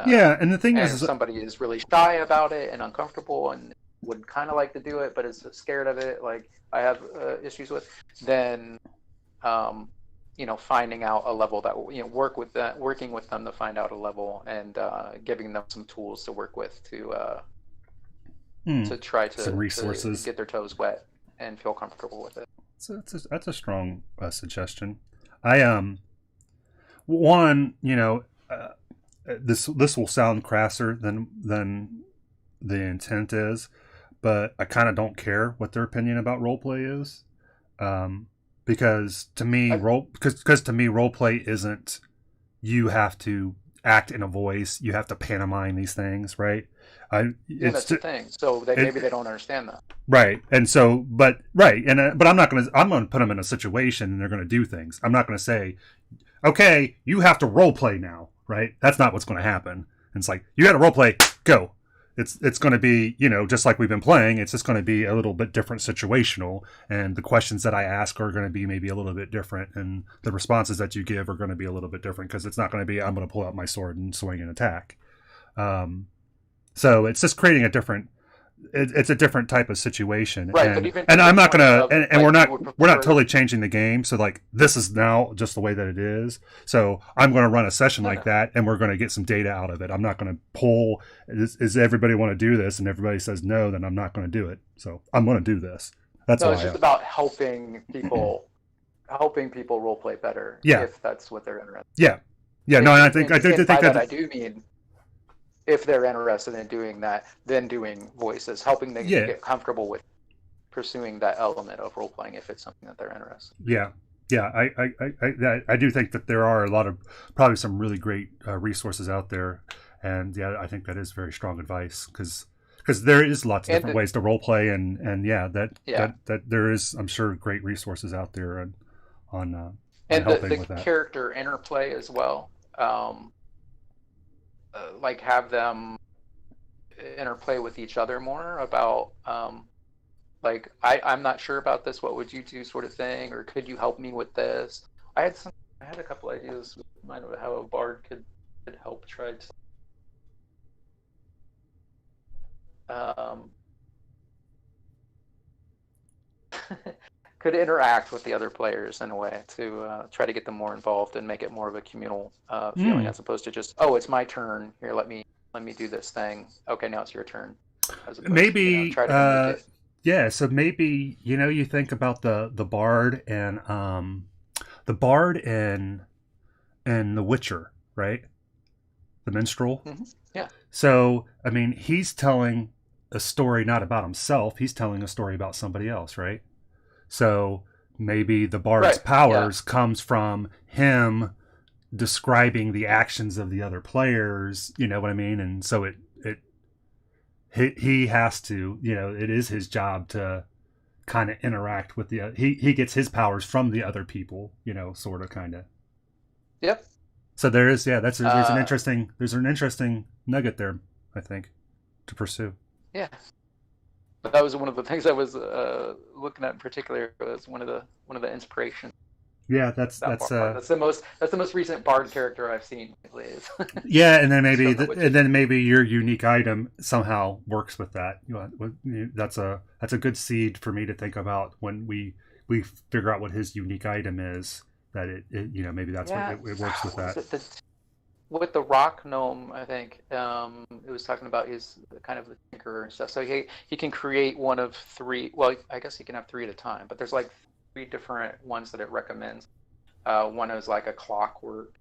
Yeah, and the thing and is, if somebody is really shy about it and uncomfortable and would kind of like to do it, but is scared of it, like I have issues with, then finding out a level that working with them to find out a level and giving them some tools to work with to try to some resources, to get their toes wet and feel comfortable with it. So that's a strong suggestion. I one, this will sound crasser than the intent is, but I kind of don't care what their opinion about roleplay is, because to me roleplay isn't you have to act in a voice, you have to pantomime these things, right? That's the thing. So maybe they don't understand that. Right. And so, but I'm gonna put them in a situation and they're gonna do things. I'm not gonna say, okay, you have to role play now, right? That's not what's gonna happen. And it's like, you got to role play, go. It's going to be, just like we've been playing, it's just going to be a little bit different situational. And the questions that I ask are going to be maybe a little bit different. And the responses that you give are going to be a little bit different, because it's not going to be, I'm going to pull out my sword and swing and attack. So it's just creating it's a different type of situation. Right. And I'm not going to, and we're not totally changing the game. So like, this is now just the way that it is. So I'm going to run a session like that, and we're going to get some data out of it. I'm not going to pull, is everybody want to do this? And everybody says no, then I'm not going to do it. So I'm going to do this. It's just about helping people role play better. Yeah. If that's what they're interested in. Yeah. Yeah. No, and I think that I do mean, if they're interested in doing that, then doing voices, helping them get comfortable with pursuing that element of role playing if it's something that they're interested in. Yeah. I do think that there are a lot of probably some really great resources out there, and I think that is very strong advice, because there is lots of different ways to role play, and that there is, I'm sure, great resources out there on helping with that. Character interplay as well. Like, have them interplay with each other more about like, I'm not sure about this, what would you do, sort of thing, or could you help me with this? I had a couple ideas in mind of how a bard could help try to could interact with the other players in a way to try to get them more involved and make it more of a communal feeling, as opposed to just, oh, it's my turn here, let me do this thing, okay, now it's your turn. Maybe so maybe you think about the bard and the Witcher, right? The minstrel. Mm-hmm. Yeah. So I mean, he's telling a story not about himself, he's telling a story about somebody else, right? So maybe the bard's powers comes from him describing the actions of the other players, you know what I mean? And so he has to, it is his job to kind of interact with he gets his powers from the other people, sort of, kind of. Yep. So there's an interesting nugget there, I think, to pursue. Yeah. But that was one of the things I was looking at in particular. Was one of the inspirations. Yeah, that's the most recent bard character I've seen lately. Yeah, and then maybe your unique item somehow works with that. That's a good seed for me to think about when we figure out what his unique item is. That it maybe that's what it works with that. With the rock gnome, I think it was talking about his kind of the tinkerer and stuff. So he can create one of three. Well, I guess he can have three at a time, but there's like 3 different ones that it recommends. One is like a clockwork,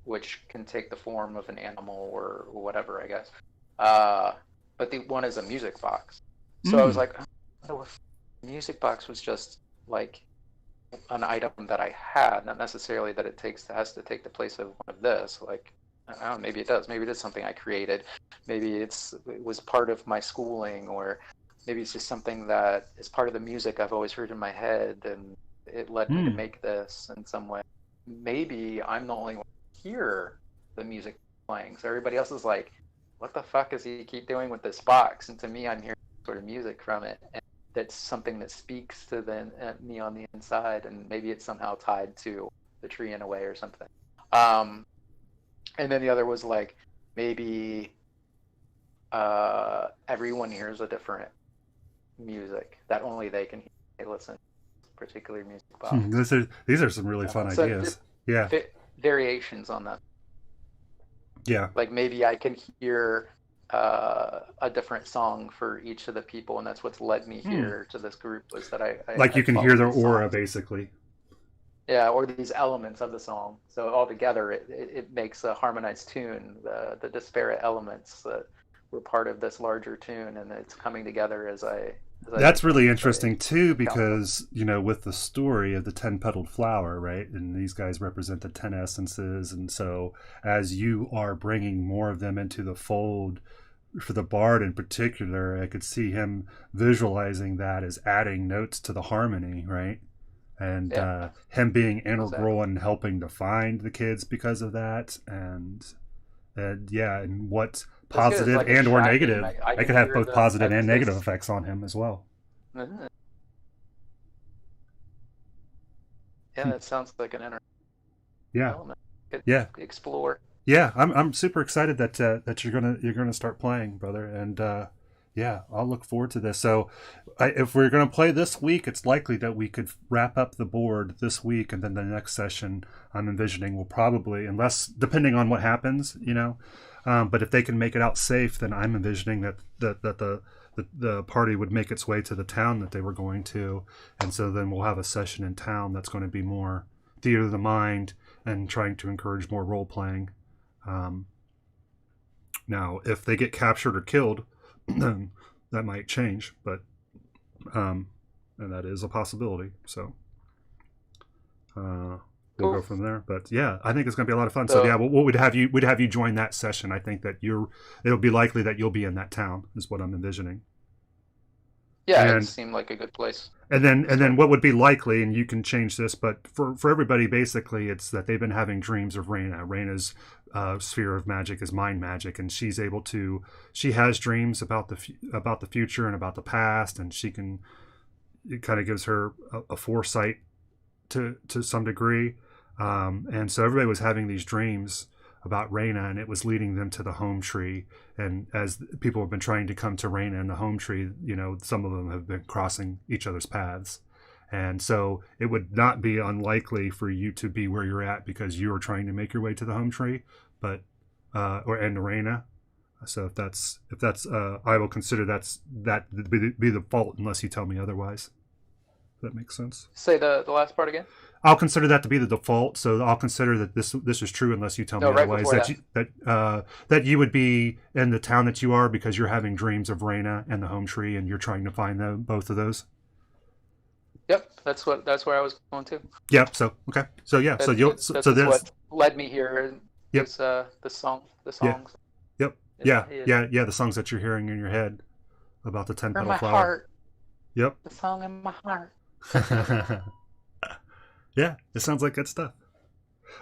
which can take the form of an animal or whatever, I guess. But the one is a music box. So I was like, oh, if music box was just like an item that I had, not necessarily that has to take the place of one of this. Like, I don't know, maybe it does. Maybe it is something I created. Maybe it was part of my schooling, or maybe it's just something that is part of the music I've always heard in my head, and it led me to make this in some way. Maybe I'm the only one to hear the music playing, so everybody else is like, what the fuck does he keep doing with this box? And to me, I'm hearing sort of music from it, and that's something that speaks to me on the inside, and maybe it's somehow tied to the tree in a way or something. And then the other was like, maybe everyone hears a different music that only they can hear. They listen to particular music box. These are some really fun ideas. Yeah. Variations on that. Yeah. Like maybe I can hear a different song for each of the people, and that's what's led me here to this group, was that I like you can hear their aura, basically. Yeah, or these elements of the song. So all together, it makes a harmonized tune. The disparate elements that were part of this larger tune, and it's coming together as I. That's really interesting too, because with the story of the 10-petaled flower, right? And these guys represent the 10 essences, and so as you are bringing more of them into the fold, for the bard in particular, I could see him visualizing that as adding notes to the harmony, right? And him being integral and helping to find the kids because of that, and what positive like and or negative. I could have both positive and negative effects on him as well. Yeah, that sounds like an element. Explore. Yeah, I'm super excited that you're gonna start playing, brother, and I'll look forward to this. So, if we're gonna play this week, it's likely that we could wrap up the board this week, and then the next session I'm envisioning will probably, unless depending on what happens, but if they can make it out safe, then I'm envisioning that the party would make its way to the town that they were going to, and so then we'll have a session in town that's going to be more theater of the mind and trying to encourage more role playing. Now, if they get captured or killed, then that might change, but and that is a possibility. So we'll go from there. But yeah, I think it's going to be a lot of fun. So yeah, we'd have you join that session. I think that it'll be likely that you'll be in that town, is what I'm envisioning. Yeah, it seemed like a good place. And then what would be likely, and you can change this, but for everybody, basically, it's that they've been having dreams of Raina. Raina's sphere of magic is mind magic, and she has dreams about the future and about the past, and it kind of gives her a foresight to some degree. And so everybody was having these dreams about Raina, and it was leading them to the home tree. And as people have been trying to come to Raina and the home tree, some of them have been crossing each other's paths. And so it would not be unlikely for you to be where you're at because you are trying to make your way to the home tree, and Raina. So if that's I will consider that be the fault unless you tell me otherwise. That makes sense. Say the last part again. I'll consider that to be the default, so I'll consider that this is true unless you tell me otherwise. That you would be in the town that you are because you're having dreams of Raina and the home tree, and you're trying to find both of those. Yep, that's where I was going to. Yep. So okay. So yeah. That's what led me here. Yep. The songs. Yep. Yeah. The songs that you're hearing in your head about the 10-petal flower. Heart. Yep. The song in my heart. Yeah, it sounds like good stuff.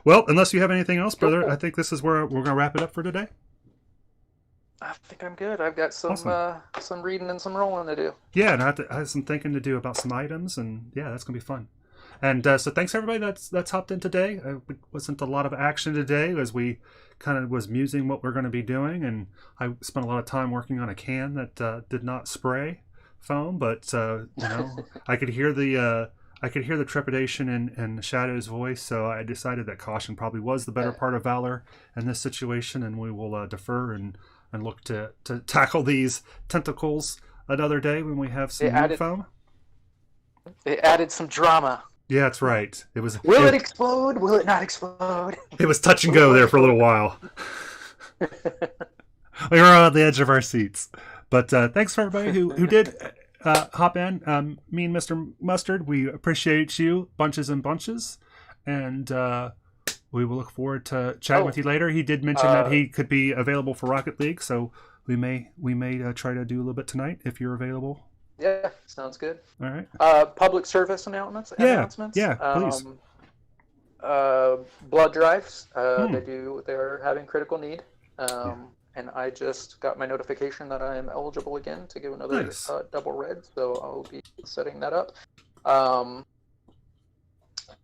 Well, unless you have anything else, brother, I think this is where we're going to wrap it up for today. I think I'm good. I've got some reading and some rolling to do. Yeah, and I have some thinking to do about some items, and yeah, that's going to be fun. And so thanks everybody that's hopped in today. It wasn't a lot of action today as we kind of was musing what we're going to be doing, and I spent a lot of time working on a can that did not spray foam, but I could hear the trepidation in Shadow's voice, so I decided that caution probably was the better part of valor in this situation, and we will defer and look to tackle these tentacles another day when we have some wood foam. It added some drama. Yeah, that's right. Will it explode? Will it not explode? It was touch and go there for a little while. We were on the edge of our seats. But thanks for everybody who did hop in. Me and Mr. Mustard, we appreciate you bunches and bunches, and we will look forward to chatting with you later. He did mention that he could be available for Rocket League, so we may try to do a little bit tonight if you're available. Yeah, sounds good. All right. Public service announcements. Yeah, please. Blood drives. They're having critical need. And I just got my notification that I am eligible again to give another double red, so I'll be setting that up. And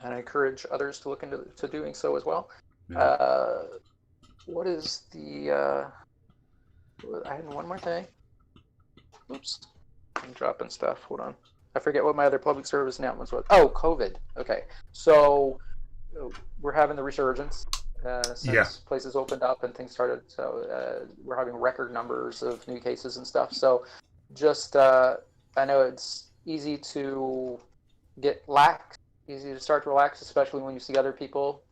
I encourage others to look into doing so as well. Yeah. What is the? I had one more thing. Oops, I'm dropping stuff. Hold on. I forget what my other public service announcements was. Oh, COVID. Okay, so we're having the resurgence. Since places opened up and things started, so we're having record numbers of new cases and stuff. So just, I know it's easy to get lax, easy to start to relax, especially when you see other people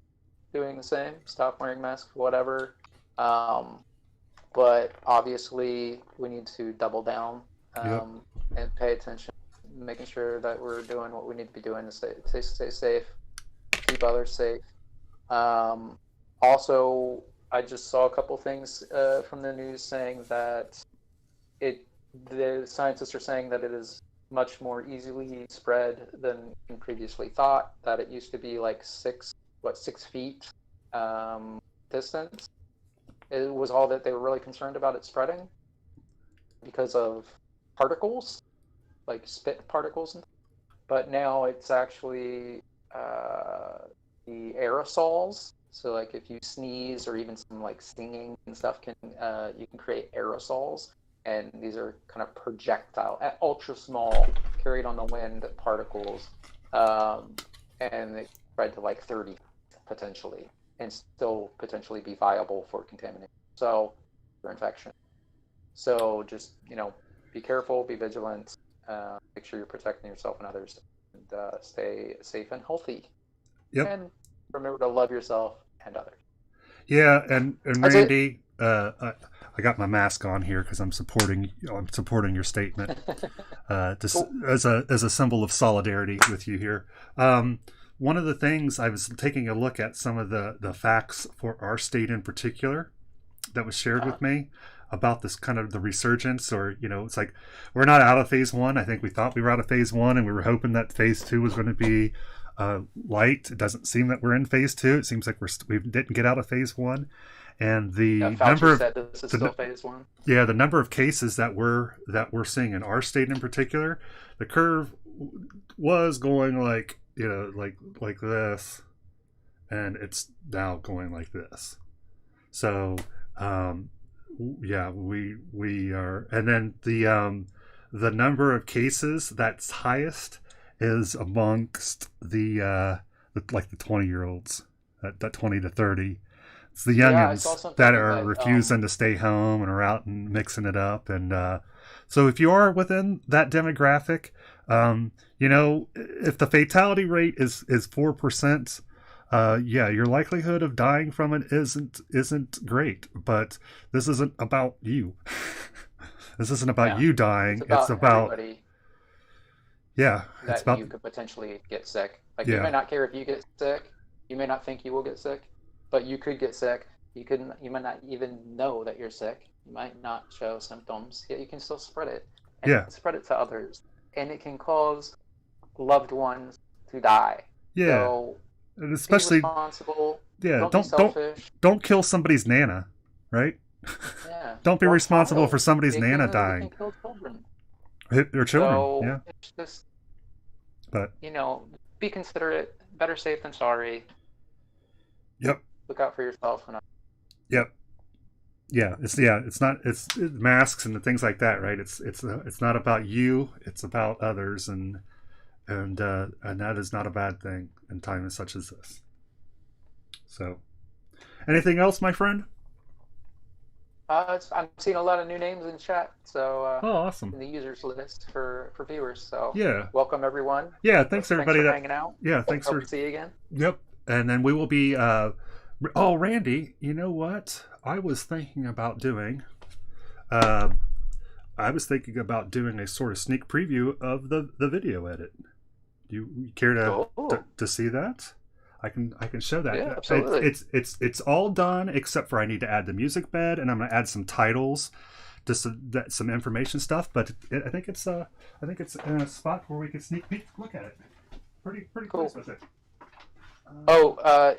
doing the same, stop wearing masks, whatever. But obviously we need to double down and pay attention, making sure that we're doing what we need to be doing to stay safe, keep others safe. Also, I just saw a couple things from the news saying that the scientists are saying that it is much more easily spread than previously thought, that it used to be like 6 feet distance. It was all that they were really concerned about it spreading because of particles, like spit particles. But now it's actually the aerosols. So like if you sneeze or even some like stinging and stuff, you can create aerosols, and these are kind of projectile, ultra small, carried on the wind particles, and they spread to like 30 potentially, and still potentially be viable for contamination. So for infection. So just be careful, be vigilant, make sure you're protecting yourself and others, and stay safe and healthy. Yep. And remember to love yourself and others. Yeah, and Randy, I got my mask on here because I'm supporting your statement, just as a symbol of solidarity with you here. One of the things, I was taking a look at some of the facts for our state in particular that was shared with me about this kind of the resurgence, or it's like we're not out of phase 1. I think we thought we were out of phase 1, and we were hoping that phase 2 was going to be light. It doesn't seem that we're in phase 2. It seems like we didn't get out of phase 1, and the number of this is still phase 1. Yeah, the number of cases that we're seeing in our state in particular, the curve was going like like this, and it's now going like this. So we are, and then the number of cases that's highest is amongst the 20-year-olds, that 20 to 30. It's the youngins that are refusing to stay home and are out and mixing it up. And so if you are within that demographic, if the fatality rate is 4%, your likelihood of dying from it isn't great. But this isn't about you. This isn't about you dying. It's about everybody. Yeah, it's about you could potentially get sick. Like you may not care if you get sick. You may not think you will get sick, but you could get sick. You might not even know that you're sick. You might not show symptoms, yet you can still spread it. And spread it to others, and it can cause loved ones to die. Yeah, so and especially be responsible. Yeah, don't be selfish. Don't kill somebody's nana, right? Yeah. Don't be responsible for somebody's nana dying. It can kill children. Their children, so it's just, be considerate. Better safe than sorry. Yep. Look out for yourself. Yep. Yeah. It's masks and the things like that, right? It's not about you. It's about others, and that is not a bad thing in times such as this. So, anything else, my friend? I'm seeing a lot of new names in chat, so awesome. In the users list for viewers. So welcome everyone. Yeah, thanks everybody for hanging out. Yeah, thanks for see you again. Yep, and then we will be. Randy, you know what? I was thinking about doing. I was thinking about doing a sort of sneak preview of the video edit. Do you care to see that? I can show that. Yeah, absolutely. It's all done except for I need to add the music bed, and I'm going to add some titles, just some information stuff. But I think it's in a spot where we can sneak peek look at it. Pretty Cool. pleased with it.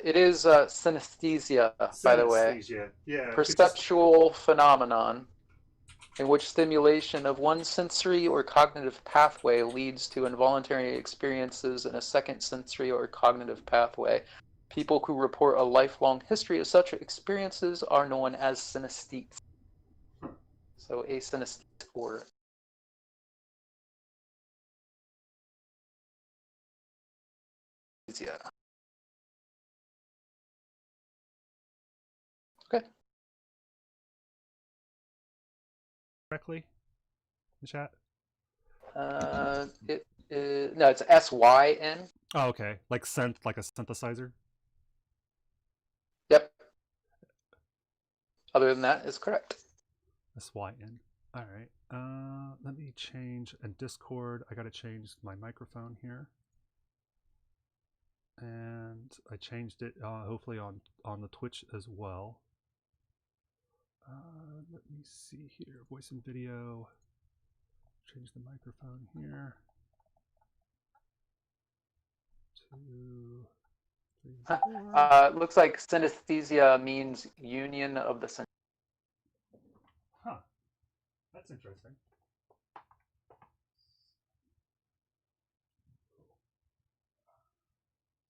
It is synesthesia, by the way. Yeah. Perceptual phenomenon in which stimulation of one sensory or cognitive pathway leads to involuntary experiences in a second sensory or cognitive pathway. People who report a lifelong history of such experiences are known as synesthetes. So a synesthete or yeah. Okay. Correctly in chat? No, it's SYN. Oh, okay. Like a synthesizer? Yep. Other than that, is correct. SYN. All right. Let me change in Discord. I got to change my microphone here. And I changed it hopefully on the Twitch as well. Let me see here. Voice and video. Change the microphone here. 2, 3, 4. Looks like synesthesia means union of the senses. Huh. That's interesting.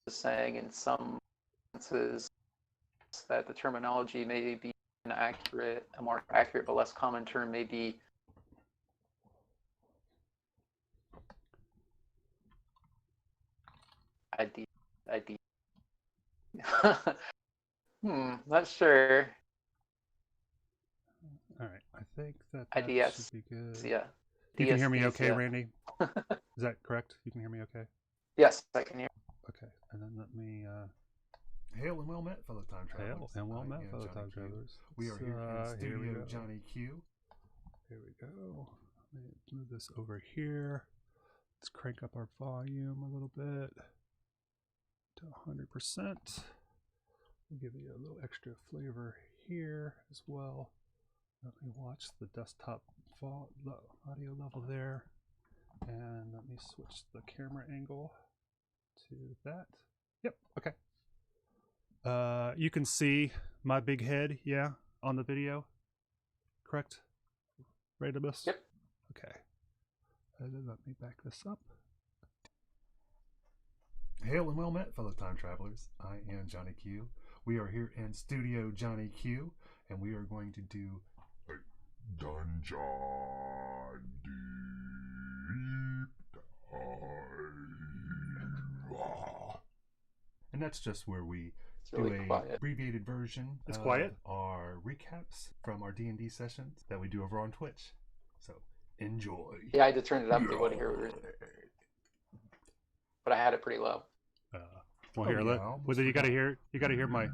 Saying in some senses that the terminology may be inaccurate, a more accurate but less common term may be ID. Not sure. All right, I think that IDS. should be good. Yeah. You can hear me okay, Randy? Is that correct? You can hear me okay? Yes, I can hear. Okay, and then let me... Hail and well met, fellow time travelers. Hail and well met, fellow time travelers. We are here in Studio Johnny Q. Here we go. Let me move this over here. Let's crank up our volume a little bit to 100%. We'll give you a little extra flavor here as well. Let me watch the desktop audio level there. And let me switch the camera angle to that. Yep, okay. You can see my big head, yeah, on the video. Correct? Radimus? Yep. Okay. And then let me back this up. Hail and well met, fellow time travelers. I am Johnny Q. We are here in Studio Johnny Q, and we are going to do a Dungeon Deep Dive. And that's just where we do a abbreviated version of our recaps from our D&D sessions that we do over on Twitch. So enjoy. Yeah, I had to turn it up to what here. But I had it pretty low. Well, here, whether you gotta hear my.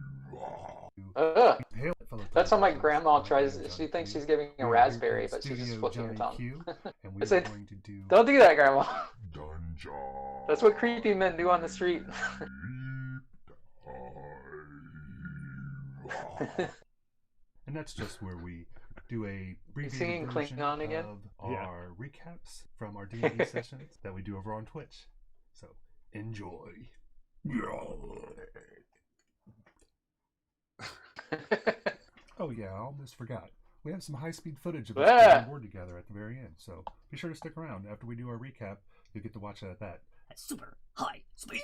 That's how my grandma tries. She thinks she's giving a raspberry, but she's just flicking her tongue. I said, "Don't do that, Grandma." That's what creepy men do on the street. And that's just where we do a singing Klingon again of our recaps from our D&D sessions that we do over on Twitch. So enjoy. Oh yeah, I almost forgot. We have some high-speed footage of us getting on board together at the very end, so be sure to stick around. After we do our recap, you'll get to watch it at that. That's super high speed.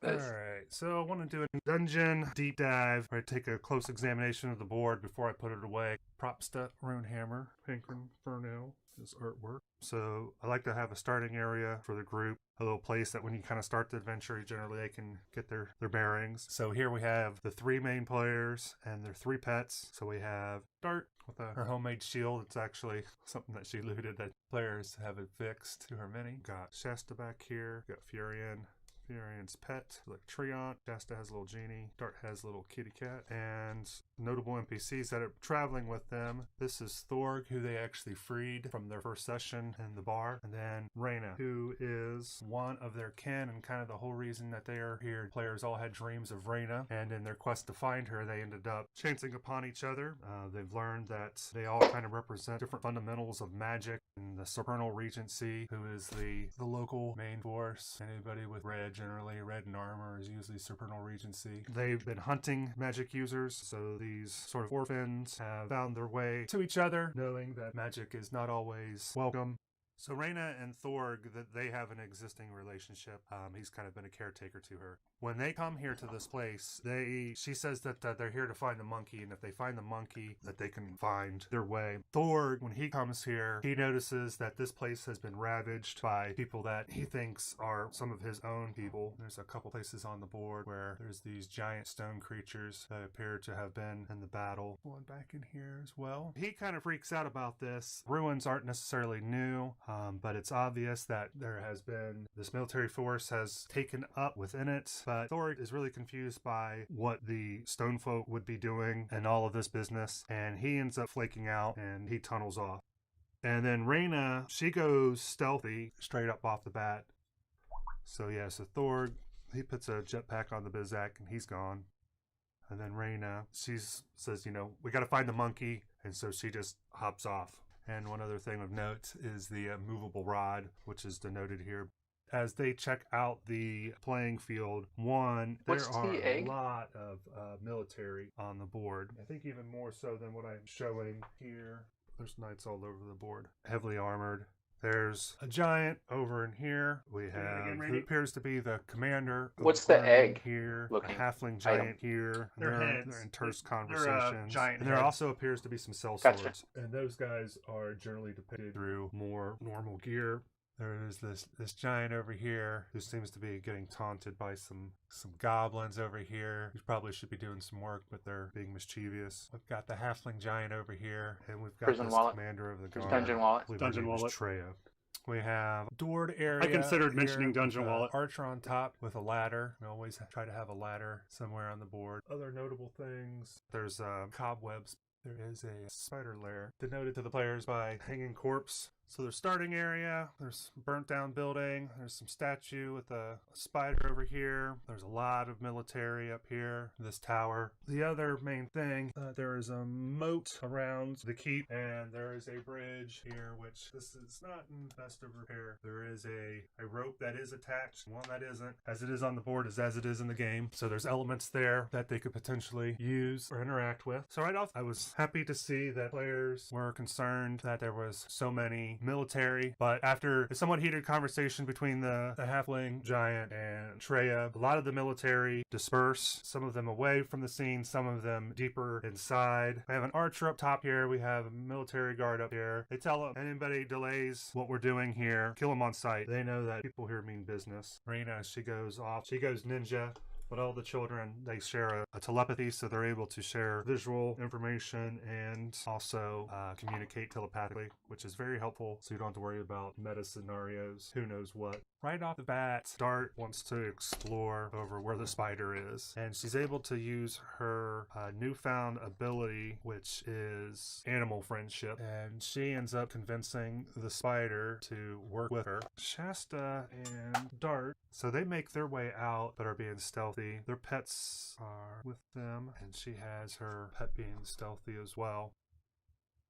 Alright, so I want to do a dungeon deep dive where I take a close examination of the board before I put it away. Propsta, Runehammer, Pink Inferno, his artwork. So I like to have a starting area for the group, a little place that when you kind of start the adventure, generally they can get their bearings. So here we have the 3 main players and their 3 pets. So we have Dart with her homemade shield. It's actually something that she looted that players have it fixed to her mini. Got Shasta back here, got Furion, Variant's pet, like Treant. Shasta has a little genie. Dart has a little kitty cat. And notable NPCs that are traveling with them. This is Thorg, who they actually freed from their first session in the bar. And then Reyna, who is one of their kin and kind of the whole reason that they are here. Players all had dreams of Reyna, and in their quest to find her, they ended up chancing upon each other. They've learned that they all kind of represent different fundamentals of magic. And the Supernal Regency, who is the local main force. Anybody with red, generally red in armor, is usually Supernal Regency. They've been hunting magic users, so these sort of orphans have found their way to each other, knowing that magic is not always welcome. So Reyna and Thorg, that they have an existing relationship. He's kind of been a caretaker to her. When they come here to this place, she says that they're here to find the monkey, and if they find the monkey, that they can find their way. Thorg, when he comes here, he notices that this place has been ravaged by people that he thinks are some of his own people. There's a couple places on the board where there's these giant stone creatures that appear to have been in the battle. One back in here as well. He kind of freaks out about this. Ruins aren't necessarily new. But it's obvious that there has been this military force has taken up within it. But Thorg is really confused by what the stone folk would be doing and all of this business. And he ends up flaking out and he tunnels off. And then Reyna, she goes stealthy straight up off the bat. So yeah, so Thorg, he puts a jetpack on the Bizak and he's gone. And then Reyna, she says, we got to find the monkey. And so she just hops off. And one other thing of note is the movable rod, which is denoted here. As they check out the playing field, there are a lot of military on the board. I think even more so than what I'm showing here. There's knights all over the board, heavily armored. There's a giant over in here. We have who appears to be the commander. What's the egg here? Looking? A halfling giant here. They're in terse conversations. And there also appears to be some sellswords. And those guys are generally depicted through more normal gear. There is this giant over here who seems to be getting taunted by some goblins over here who probably should be doing some work, but they're being mischievous. We've got the halfling giant over here, and we've got Prison this wallet. Commander of the guard. Dungeon wallet. Dungeon wallet. Treya. We have a doored area. I considered mentioning Dungeon Wallet. Archer on top with a ladder. We always try to have a ladder somewhere on the board. Other notable things. There's cobwebs. There is a spider lair denoted to the players by hanging corpse. So there's starting area, there's burnt down building, there's some statue with a spider over here, there's a lot of military up here, this tower. The other main thing, there is a moat around the keep, and there is a bridge here, which this is not in best of repair. There is a rope that is attached, one that isn't. As it is on the board is as it is in the game. So there's elements there that they could potentially use or interact with. So right off, I was happy to see that players were concerned that there was so many military, but after a somewhat heated conversation between the halfling giant and Treya, a lot of the military disperse, some of them away from the scene, some of them deeper inside. We have an archer up top here, we have a military guard up here. They tell them anybody delays what we're doing here, kill them on sight. They know that people here mean business. Reyna, she goes off, she goes ninja. But all the children, they share a telepathy, so they're able to share visual information and also communicate telepathically, which is very helpful, so you don't have to worry about meta scenarios, who knows what. Right off the bat, Dart wants to explore over where the spider is, and she's able to use her newfound ability, which is animal friendship, and she ends up convincing the spider to work with her. Shasta and Dart, so they make their way out, but are being stealthy. Their pets are with them, and she has her pet being stealthy as well.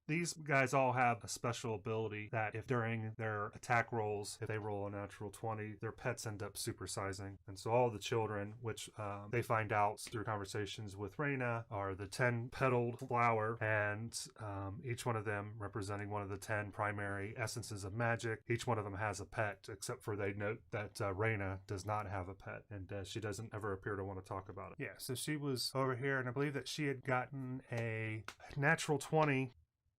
These guys all have a special ability that if during their attack rolls, if they roll a natural 20, their pets end up supersizing. And so all the children, which they find out through conversations with Reyna, are the 10-petaled flower, and each one of them representing one of the 10 primary essences of magic. Each one of them has a pet, except for they note that Reyna does not have a pet, and she doesn't ever appear to want to talk about it. Yeah, so she was over here, and I believe that she had gotten a natural 20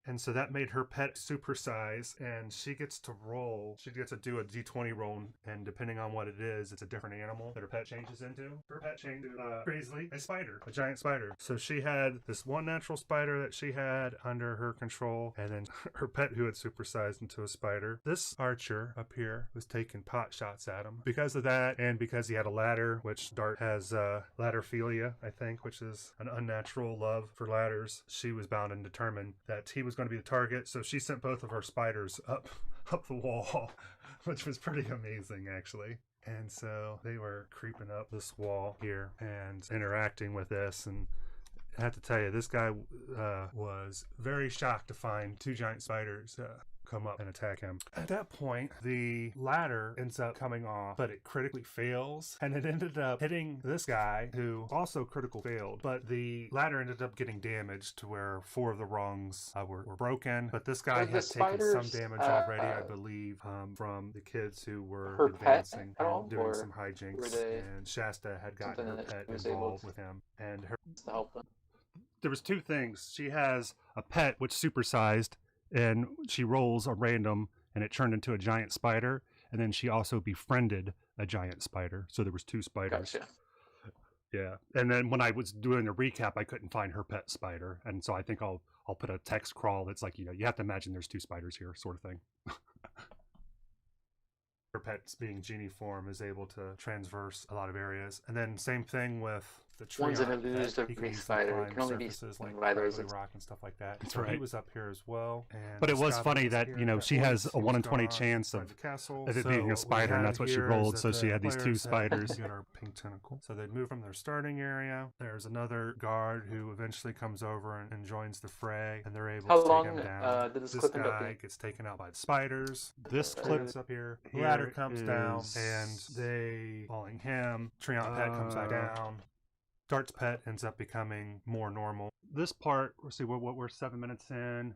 And so that made her pet supersize, and she gets to roll. She gets to do a D20 roll, and depending on what it is, it's a different animal that her pet changes into. Her pet changed crazily a spider, a giant spider. So she had this one natural spider that she had under her control, and then her pet who had supersized into a spider. This archer up here was taking pot shots at him. Because of that, and because he had a ladder, which Dart has ladderphilia, I think, which is an unnatural love for ladders, she was bound and determined that he was going to be the target. So she sent both of her spiders up the wall, which was pretty amazing, actually. And so they were creeping up this wall here and interacting with this. And I have to tell you, this guy was very shocked to find two giant spiders come up and attack him. At that point, the ladder ends up coming off, but it critically fails, and it ended up hitting this guy who also critical failed, but the ladder ended up getting damaged to where 4 of the rungs were broken, but this guy had taken some damage already, I believe, from the kids who were advancing and doing some hijinks, and Shasta had gotten her pet involved with him, and her... There was 2 things. She has a pet which supersized, and she rolls a random, and it turned into a giant spider, and then she also befriended a giant spider. So there was 2 spiders. Gotcha. Yeah, and then when I was doing a recap, I couldn't find her pet spider, and so I think I'll put a text crawl that's like, you have to imagine there's 2 spiders here, sort of thing. Her pet's being genie form is able to transverse a lot of areas, and then same thing with the tree. One's an illusory spider. It can only be like by those rock and stuff like that. So he was up here as well. And but it was funny that she has a 1 in 20 chance of it being a spider, and that's what she rolled. So she had these 2 spiders. Get our pink tentacle. So they move from their starting area. There's another guard who eventually comes over and joins the fray, and they're able to take him down. Did this guy gets taken out by the spiders. This clip's up here. The ladder comes down, and they falling him. Treant pet comes back down. Dart's pet ends up becoming more normal. This part, we'll see what we're 7 minutes in.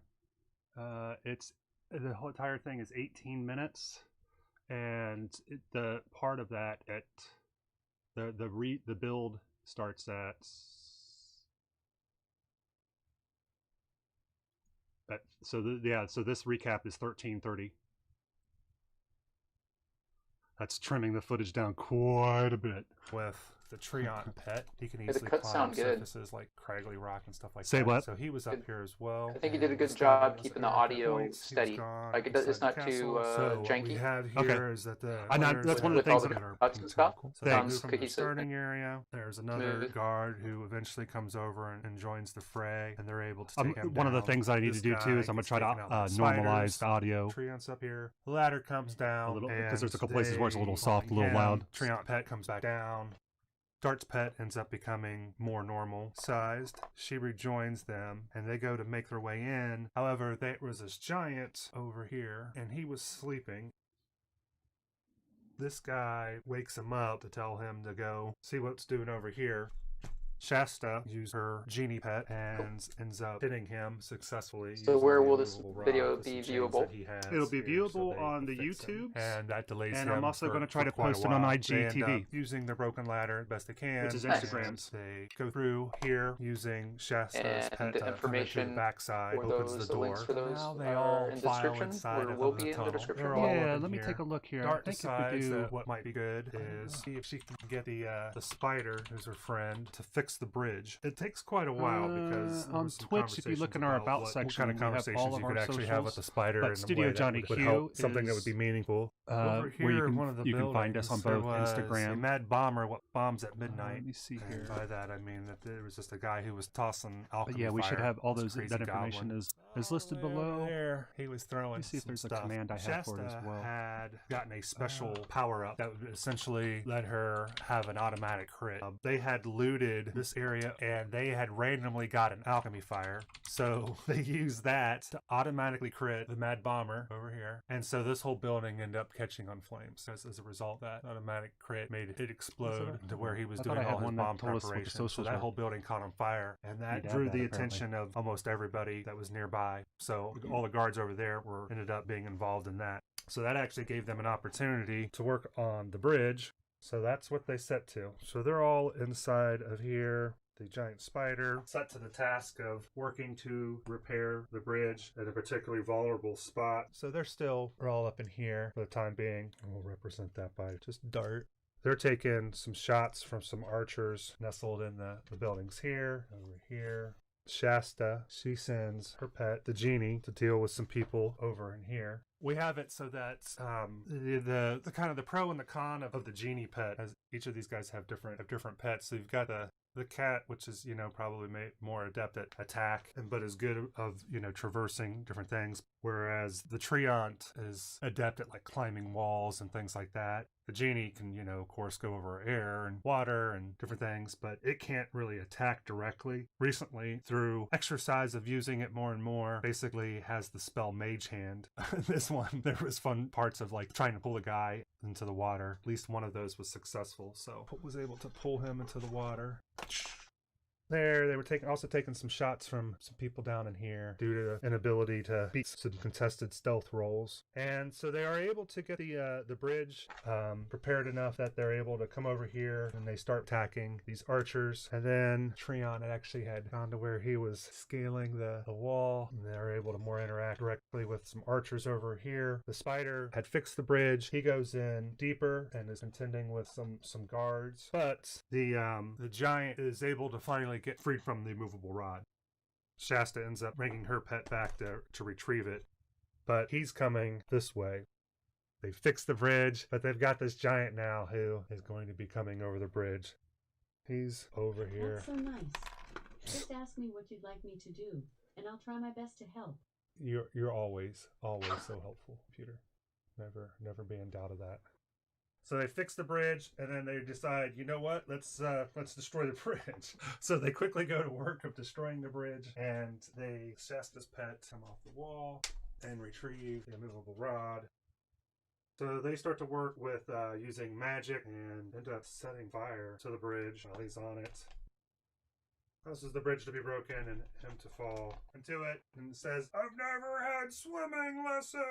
It's the whole entire thing is 18 minutes, and the part of that at the build starts at so this recap is 13:30. That's trimming the footage down quite a bit. With the Treant pet, he can easily climb surfaces like Craggly Rock and stuff like that. Say what? So he was up here as well. I think he did a good job keeping the audio steady. Like it's not too janky. What we have here is that that's one of the things that sounds cohesive. Starting area. There's another guard who eventually comes over and joins the fray, and they're able to take him down. One of the things I need to do too is I'm gonna try to normalize the audio. Treant's up here. The ladder comes down because there's a couple places where it's a little soft, a little loud. Treant pet comes back down. Dart's pet ends up becoming more normal sized. She rejoins them, and they go to make their way in. However, there was this giant over here, and he was sleeping. This guy wakes him up to tell him to go see what's doing over here. Shasta used her genie pet and ends up hitting him successfully. So where will this video be viewable? It'll be viewable on the YouTube, and that delays him. And I'm also going to try to post it on IGTV. Using the broken ladder best they can, which is Instagram. They go through here using Shasta's pet the information the backside, opens the door. Links for those now they all in file description, inside or of will the be in the tunnel. description. Yeah, let me take a look here. Dart I think decides if we do that what might be good is see if she can get the spider, who's her friend, to fix the bridge. It takes quite a while because on Twitch, if you look in our about section, what kind of conversations we have all of you could our actually socials. have with the spider, But and Studio Johnny Q something that would be meaningful. Over here, where you can, one of the you can find us on both Instagram. A mad bomber, what bombs at midnight. Let me see here. By that I mean that there was just a guy who was tossing alchemy. But yeah, we fire. should have all those. Crazy That information goblin. is listed below. There, he was throwing. Let me see if there's stuff. a command I have Shasta for it as well. Had gotten a special power up that would essentially let her have an automatic crit. They had looted this area, and they had randomly got an alchemy fire, so they used that to automatically crit the mad bomber over here, and so this whole building ended up catching on flames. As a result, that automatic crit made it explode to where he was doing all his bomb preparation. So that whole building caught on fire, and that drew the attention of almost everybody that was nearby. So all the guards over there ended up being involved in that. So that actually gave them an opportunity to work on the bridge. So that's what they set to. So they're all inside of here. the giant spider set to the task of working to repair the bridge at a particularly vulnerable spot. So they're still all up in here for the time being. And we'll represent that by just dart. They're taking some shots from some archers nestled in the buildings here, over here. Shasta, she sends her pet, the genie, to deal with some people over in here. We have it so that the kind of the pro and the con of the genie pet, as each of these guys have different pets. So you've got the cat, which is, probably more adept at attack, but is good of, traversing different things. Whereas the treant is adept at like climbing walls and things like that. The genie can, of course, go over air and water and different things, but it can't really attack directly. Recently, through exercise of using it more and more, basically has the spell Mage Hand. This one, there was fun parts of like trying to pull a guy into the water. At least one of those was successful, so was able to pull him into the water. There, they were also taking some shots from some people down in here due to inability to beat some contested stealth rolls. And so they are able to get the bridge prepared enough that they're able to come over here and they start attacking these archers. And then Treant actually had gone to where he was scaling the wall, and they're able to more interact directly with some archers over here. The spider had fixed the bridge. He goes in deeper and is contending with some guards. But the giant is able to finally get freed from the movable rod. Shasta ends up bringing her pet back to retrieve it, but he's coming this way. They fixed the bridge, but they've got this giant now who is going to be coming over the bridge. He's over here. That's so nice. Just ask me what you'd like me to do, and I'll try my best to help. You're always so helpful, Peter. Never be in doubt of that. So they fix the bridge, and then they decide, you know what? Let's destroy the bridge. So they quickly go to work of destroying the bridge, and Shasta's pet come off the wall and retrieve the immovable rod. So they start to work with using magic and end up setting fire to the bridge while he's on it. Causes the bridge to be broken and him to fall into it, and says, "I've never had swimming lessons."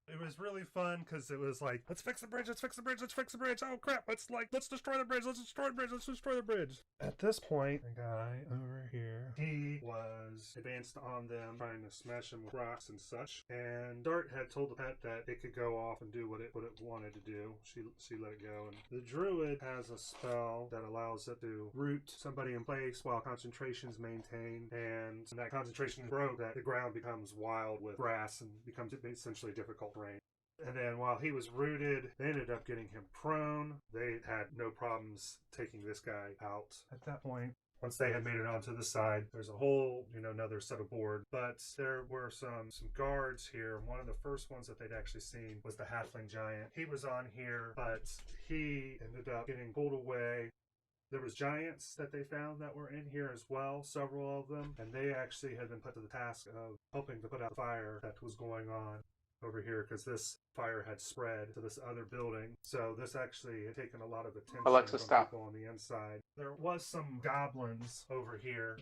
It was really fun because it was like, let's fix the bridge, let's fix the bridge, let's fix the bridge. Oh crap, let's destroy the bridge, let's destroy the bridge, let's destroy the bridge. At this point, the guy over here, he was advanced on them, trying to smash them with rocks and such. And Dart had told the pet that it could go off and do what it wanted to do. She let it go. And the druid has a spell that allows it to root somebody in place while concentration is maintained. And when that concentration broke, that the ground becomes wild with grass and becomes essentially difficult terrain. And then while he was rooted, they ended up getting him prone. They had no problems taking this guy out at that point. Once they had made it onto the side, there's a whole, another set of board. But there were some guards here. One of the first ones that they'd actually seen was the halfling giant. He was on here, but he ended up getting pulled away. There was giants that they found that were in here as well, several of them. And they actually had been put to the task of helping to put out the fire that was going on over here, because this fire had spread to this other building. So this actually had taken a lot of attention Alexa, from stop. people on the inside. There was some goblins over here,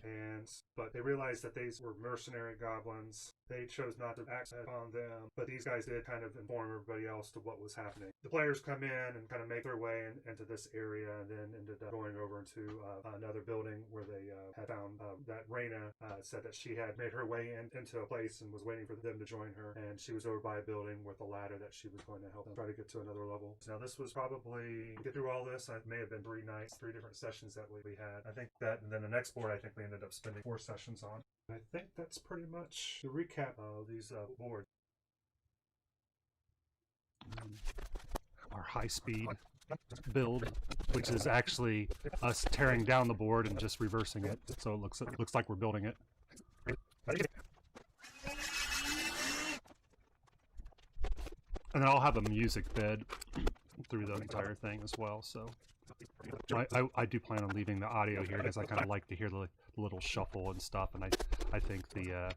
but they realized that these were mercenary goblins. They chose not to act on them, but these guys did kind of inform everybody else to what was happening. The players come in and kind of make their way into this area, and then ended up going over into another building where they had found that Raina said that she had made her way into a place and was waiting for them to join her, and she was over by a building with a ladder that she was going to help them try to get to another level. Now this was probably, get through all this, it may have been 3 nights, 3 different sessions that we had. I think that, and then the next board I think we ended up spending 4 sessions on. I think that's pretty much the recap of these boards. Our high-speed build, which is actually us tearing down the board and just reversing it, so it looks like we're building it. And then I'll have a music bed through the entire thing as well, so I do plan on leaving the audio here because I kind of like to hear the little shuffle and stuff, and I think the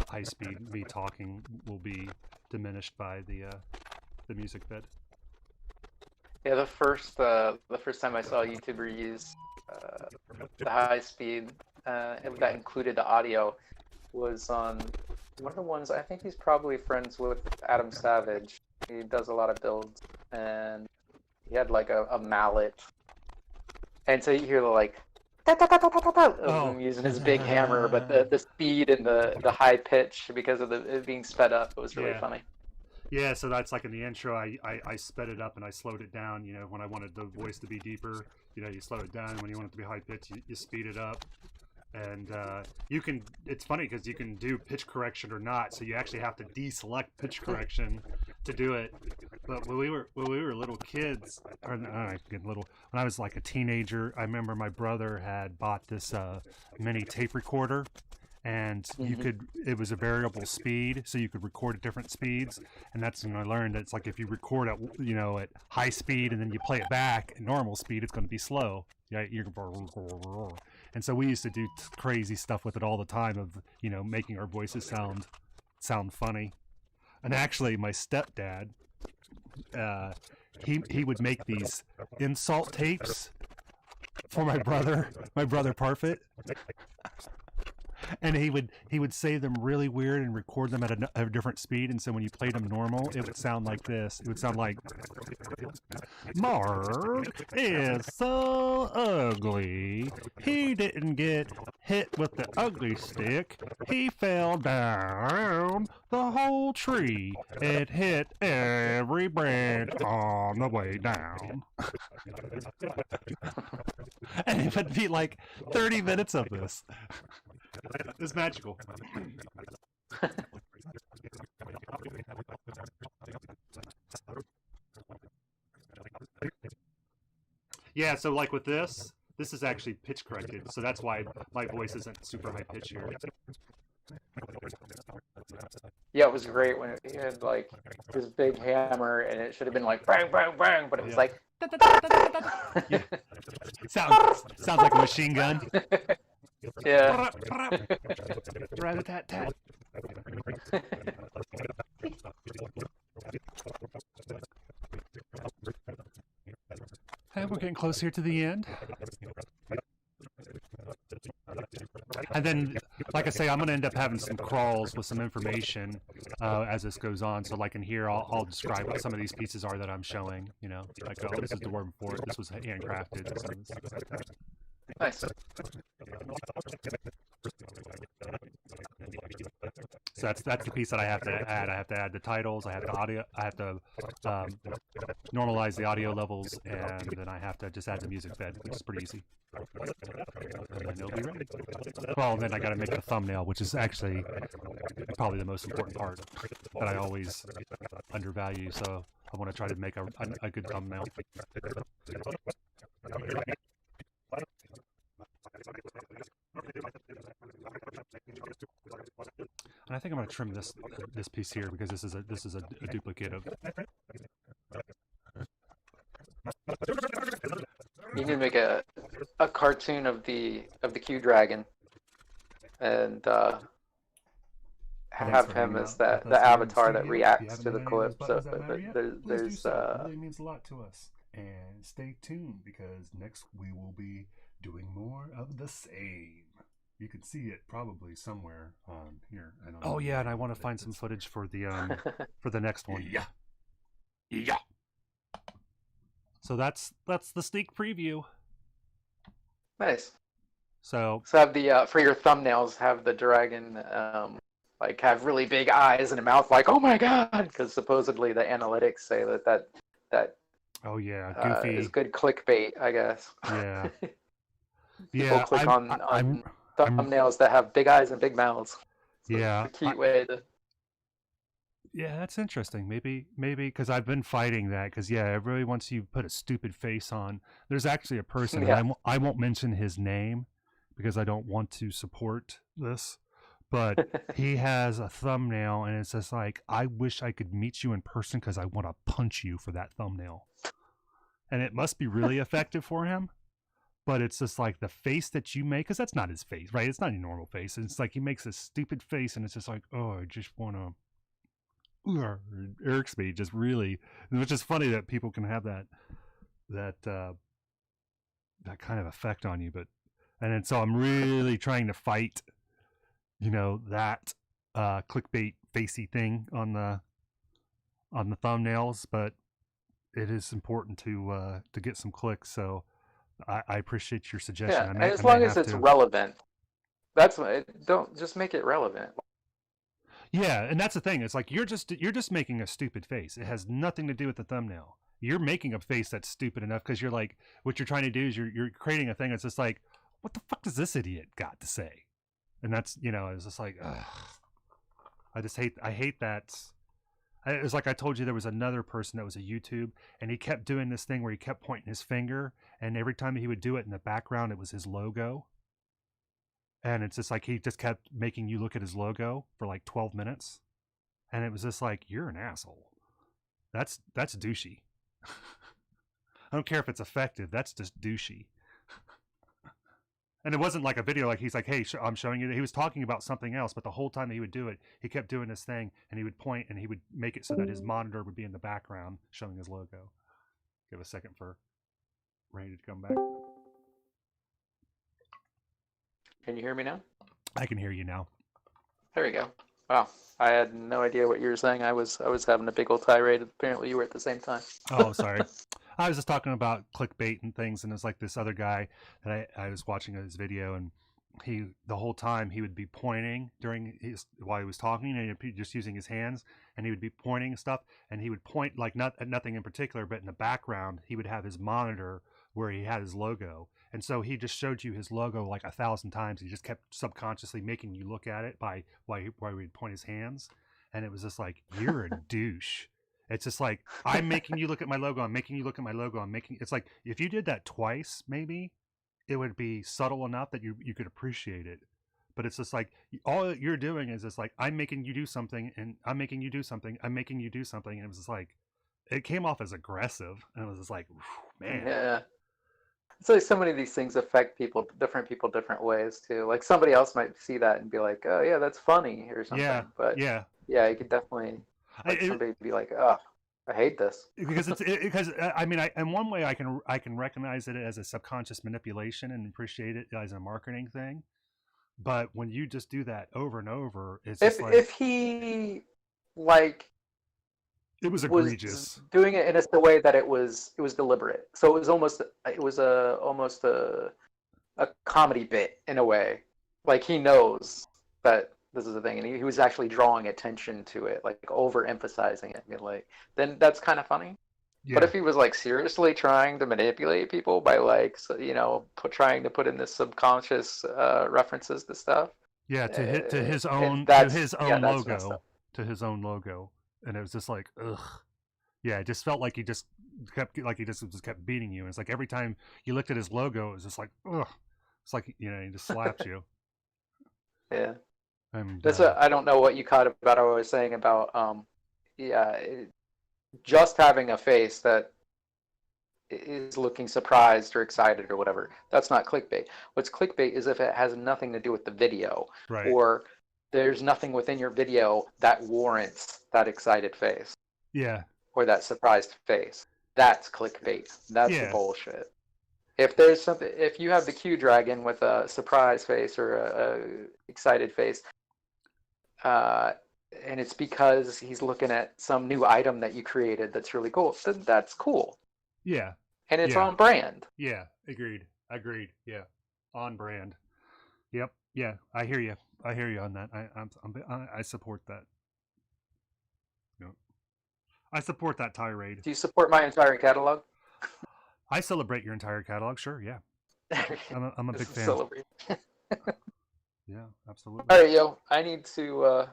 high speed me talking will be diminished by the music bed. Yeah, the first time I saw a YouTuber use the high speed that included the audio was on one of the ones. I think he's probably friends with Adam Savage. He does a lot of builds, and he had like a mallet, and so you hear the like of him using his big hammer, but the speed and the high pitch because of it being sped up, it was really funny. Yeah, so that's like in the intro, I sped it up and I slowed it down. You know, when I wanted the voice to be deeper, you know, you slow it down. When you want it to be high pitch, you speed it up. And you can, it's funny because you can do pitch correction or not, so you actually have to deselect pitch correction to do it. But when we were little kids, or when I was like a teenager, I remember my brother had bought this mini tape recorder, and it was a variable speed, so you could record at different speeds. And that's when I learned that it's like if you record at, you know, at high speed and then you play it back at normal speed, it's going to be slow. Yeah, and so we used to do crazy stuff with it all the time of, you know, making our voices sound funny. And actually, my stepdad, he would make these insult tapes for my brother Parfit. And he would say them really weird and record them at a different speed. And so when you played them normal, it would sound like this. It would sound like, Mark is so ugly. He didn't get hit with the ugly stick. He fell down the whole tree. It hit every branch on the way down. And it would be like 30 minutes of this. It's magical. Yeah, so like with this is actually pitch corrected, so that's why my voice isn't super high pitch here. Yeah, it was great when he had like his big hammer, and it should have been like bang, bang, bang, but it was like. Yeah. Sounds like a machine gun. Yeah. Rat-a-tat-tat. And we're getting close here to the end. And then, like I say, I'm going to end up having some crawls with some information as this goes on. So, like in here, I'll describe what some of these pieces are that I'm showing. You know, like, oh, this is the Dwarven Fort. This was handcrafted. Nice. So that's the piece that I have to add. I have to add the titles. I have to normalize the audio levels, and then I have to just add the music bed, which is pretty easy. And then it'll be ready. Well, then I got to make the thumbnail, which is actually probably the most important part that I always undervalue. So I want to try to make a good thumbnail. And I think I'm going to trim this piece here because this is a duplicate of. You need to make a cartoon of the Q Dragon, and have him as the avatar that reacts to the clip. So there's it really means a lot to us. And stay tuned because next we will be doing more of the same. You can see it probably somewhere on here. I don't know. Oh yeah, and I want to find some footage for the for the next one. Yeah. So that's the sneak preview. Nice. So have the for your thumbnails, have the dragon like have really big eyes and a mouth like, oh my god, because supposedly the analytics say that oh yeah, goofy is good clickbait, I guess. Yeah. People click on thumbnails that have big eyes and big mouths. So yeah. It's a cute way to. Yeah, that's interesting. Maybe because I've been fighting that because everybody wants you to put a stupid face on. There's actually a person, and I won't mention his name because I don't want to support this, but he has a thumbnail and it's just like, I wish I could meet you in person because I want to punch you for that thumbnail. And it must be really effective for him. But it's just like the face that you make, because that's not his face, right? It's not your normal face. And it's like he makes this stupid face, and it's just like, oh, I just want to. Irks me, just really, which is funny that people can have that kind of effect on you. And so I'm really trying to fight, that clickbait facey thing on the thumbnails, but it is important to get some clicks. So I appreciate your suggestion. Yeah, and as long as it's relevant, don't just make it relevant. Yeah, and that's the thing. It's like you're just making a stupid face. It has nothing to do with the thumbnail. You're making a face that's stupid enough because you're like, what you're trying to do is you're creating a thing that's just like, what the fuck does this idiot got to say? And that's, it's just like, ugh. I hate that. It was like I told you, there was another person that was a YouTube, and he kept doing this thing where he kept pointing his finger, and every time he would do it in the background, it was his logo. And it's just like he just kept making you look at his logo for like 12 minutes. And it was just like, you're an asshole. That's douchey. I don't care if it's effective. That's just douchey. And it wasn't like a video like he's like, hey, I'm showing you that he was talking about something else, but the whole time that he would do it, he kept doing this thing, and he would point and he would make it so that his monitor would be in the background showing his logo. Give a second for Randy to come back. Can you hear me now? I can hear you now. There we go. Wow. I had no idea what you were saying. I was having a big old tirade. Apparently you were at the same time. Oh, sorry. I was just talking about clickbait and things, and it's like this other guy that I was watching his video, and the whole time he would be pointing while he was talking, and he'd just using his hands, and he would be pointing and stuff, and he would point like nothing in particular, but in the background he would have his monitor where he had his logo. And so he just showed you his logo like 1,000 times. He just kept subconsciously making you look at it by why he'd point his hands. And it was just like, you're a douche. It's just like, I'm making you look at my logo. I'm making you look at my logo. It's like, if you did that twice, maybe it would be subtle enough that you could appreciate it. But it's just like, all you're doing is just like, I'm making you do something, and I'm making you do something. I'm making you do something. And it was just like, it came off as aggressive. And it was just like, man. Yeah. So so many of these things affect different people different ways too. Like somebody else might see that and be like, "Oh yeah, that's funny" or something. Yeah, but yeah, you could definitely somebody be like, "Oh, I hate this." Because in one way I can recognize it as a subconscious manipulation and appreciate it as a marketing thing. But when you just do that over and over, it's just like, if he like. It was egregious. Was doing it in a way that it was deliberate. So it was almost a comedy bit in a way. Like he knows that this is a thing, and he was actually drawing attention to it, like overemphasizing it. I mean, like then that's kind of funny. Yeah. But if he was like seriously trying to manipulate people by like trying to put in this subconscious references to stuff. Yeah, to his own logo. And it was just like, ugh. Yeah, it just felt like he just kept beating you. And it's like every time you looked at his logo, it was just like, ugh. It's like, he just slapped you. Yeah. And that's I don't know what you caught about what I was saying about, just having a face that is looking surprised or excited or whatever. That's not clickbait. What's clickbait is if it has nothing to do with the video, right, or there's nothing within your video that warrants that excited face. Yeah. Or that surprised face. That's clickbait. That's the bullshit. If there's something, if you have the Q dragon with a surprise face or a excited face, and it's because he's looking at some new item that you created that's really cool, then that's cool. Yeah. And it's on brand. Yeah. Agreed. Yeah. On brand. Yep. Yeah. I hear you on that. I support that. Yep. I support that tirade. Do you support my entire catalog? I celebrate your entire catalog. Sure. Yeah. I'm a big fan. Celebrate. Yeah, absolutely. All right, yo. I need to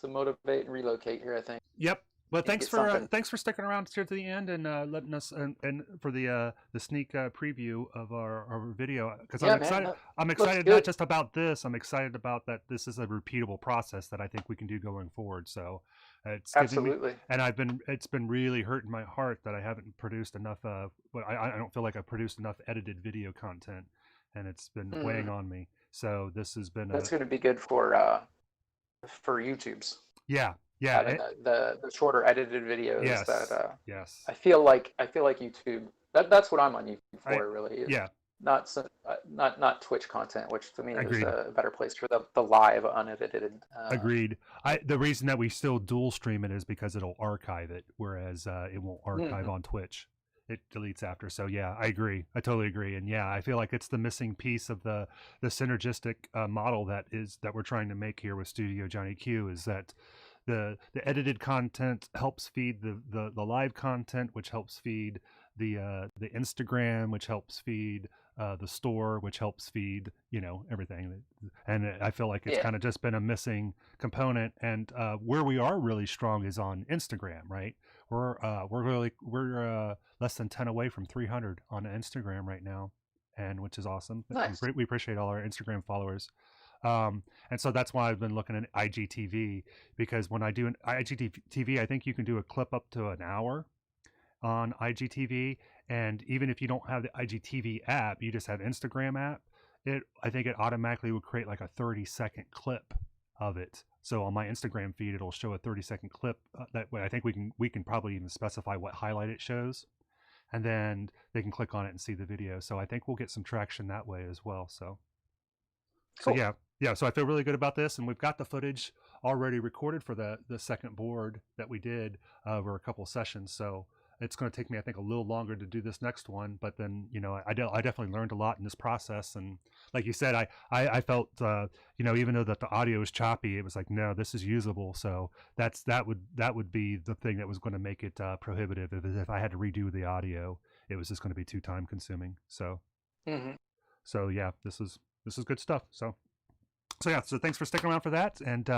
motivate and relocate here, I think. Yep. Well, thanks for sticking around here to the end and letting us and for the sneak preview of our video, because I'm excited. Man, I'm excited not just about this. I'm excited about that. This is a repeatable process that I think we can do going forward. So it's absolutely. It's been really hurting my heart that I haven't produced enough. But I don't feel like I've produced enough edited video content, and it's been weighing on me. So this has been. That's going to be good for YouTube's. Yeah. Yeah, the shorter edited videos. Yes, that yes. I feel like YouTube. That's what I'm on YouTube for, really. Yeah. Not Twitch content, which to me Agreed. is a better place for the live unedited. Agreed. The reason that we still dual stream it is because it'll archive it, whereas it won't archive on Twitch. it deletes after. So yeah, I agree. I totally agree. And yeah, I feel like it's the missing piece of the synergistic model that we're trying to make here with Studio Johnny Q, is that the edited content helps feed the live content, which helps feed the Instagram, which helps feed the store, which helps feed everything. And I feel like it's kind of just been a missing component. And where we are really strong is on Instagram, right? We're less than 10 away from 300 on Instagram right now, and which is awesome. Nice. We appreciate all our Instagram followers. And so that's why I've been looking at IGTV, because when I do an IGTV, I think you can do a clip up to an hour on IGTV. And even if you don't have the IGTV app, you just have Instagram app, I think it automatically would create like a 30-second clip of it. So on my Instagram feed, it'll show a 30-second clip. That way, I think we can probably even specify what highlight it shows, and then they can click on it and see the video. So I think we'll get some traction that way as well. So Cool. yeah. So I feel really good about this, and we've got the footage already recorded for the second board that we did over a couple of sessions. So it's going to take me, I think, a little longer to do this next one, but then I definitely learned a lot in this process. And like you said, I felt even though that the audio is choppy, it was like, no, this is usable. So that would be the thing that was going to make it prohibitive. If I had to redo the audio, it was just going to be too time consuming. So so yeah, this is good stuff. So yeah, so thanks for sticking around for that, and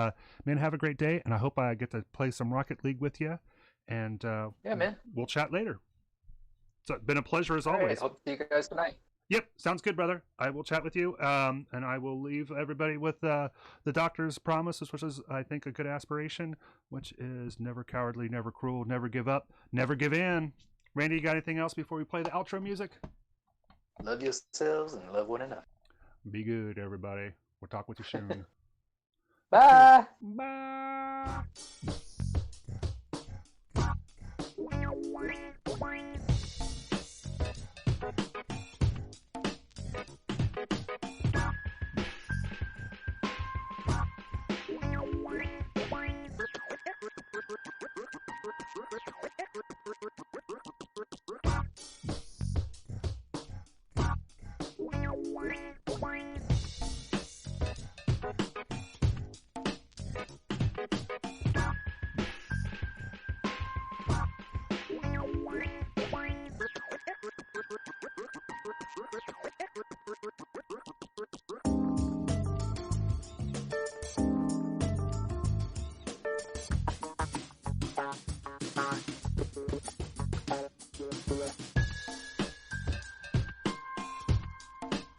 man, have a great day, and I hope I get to play some Rocket League with you. And yeah, man, we'll chat later. So it's been a pleasure as always. Right, I'll see you guys tonight. Yep, sounds good, brother. I will chat with you, and I will leave everybody with the doctor's promises, which is, I think, a good aspiration, which is never cowardly, never cruel, never give up, never give in. Randy, you got anything else before we play the outro music? Love yourselves and love one another. Be good, everybody. We'll talk with you soon. Bye. Bye.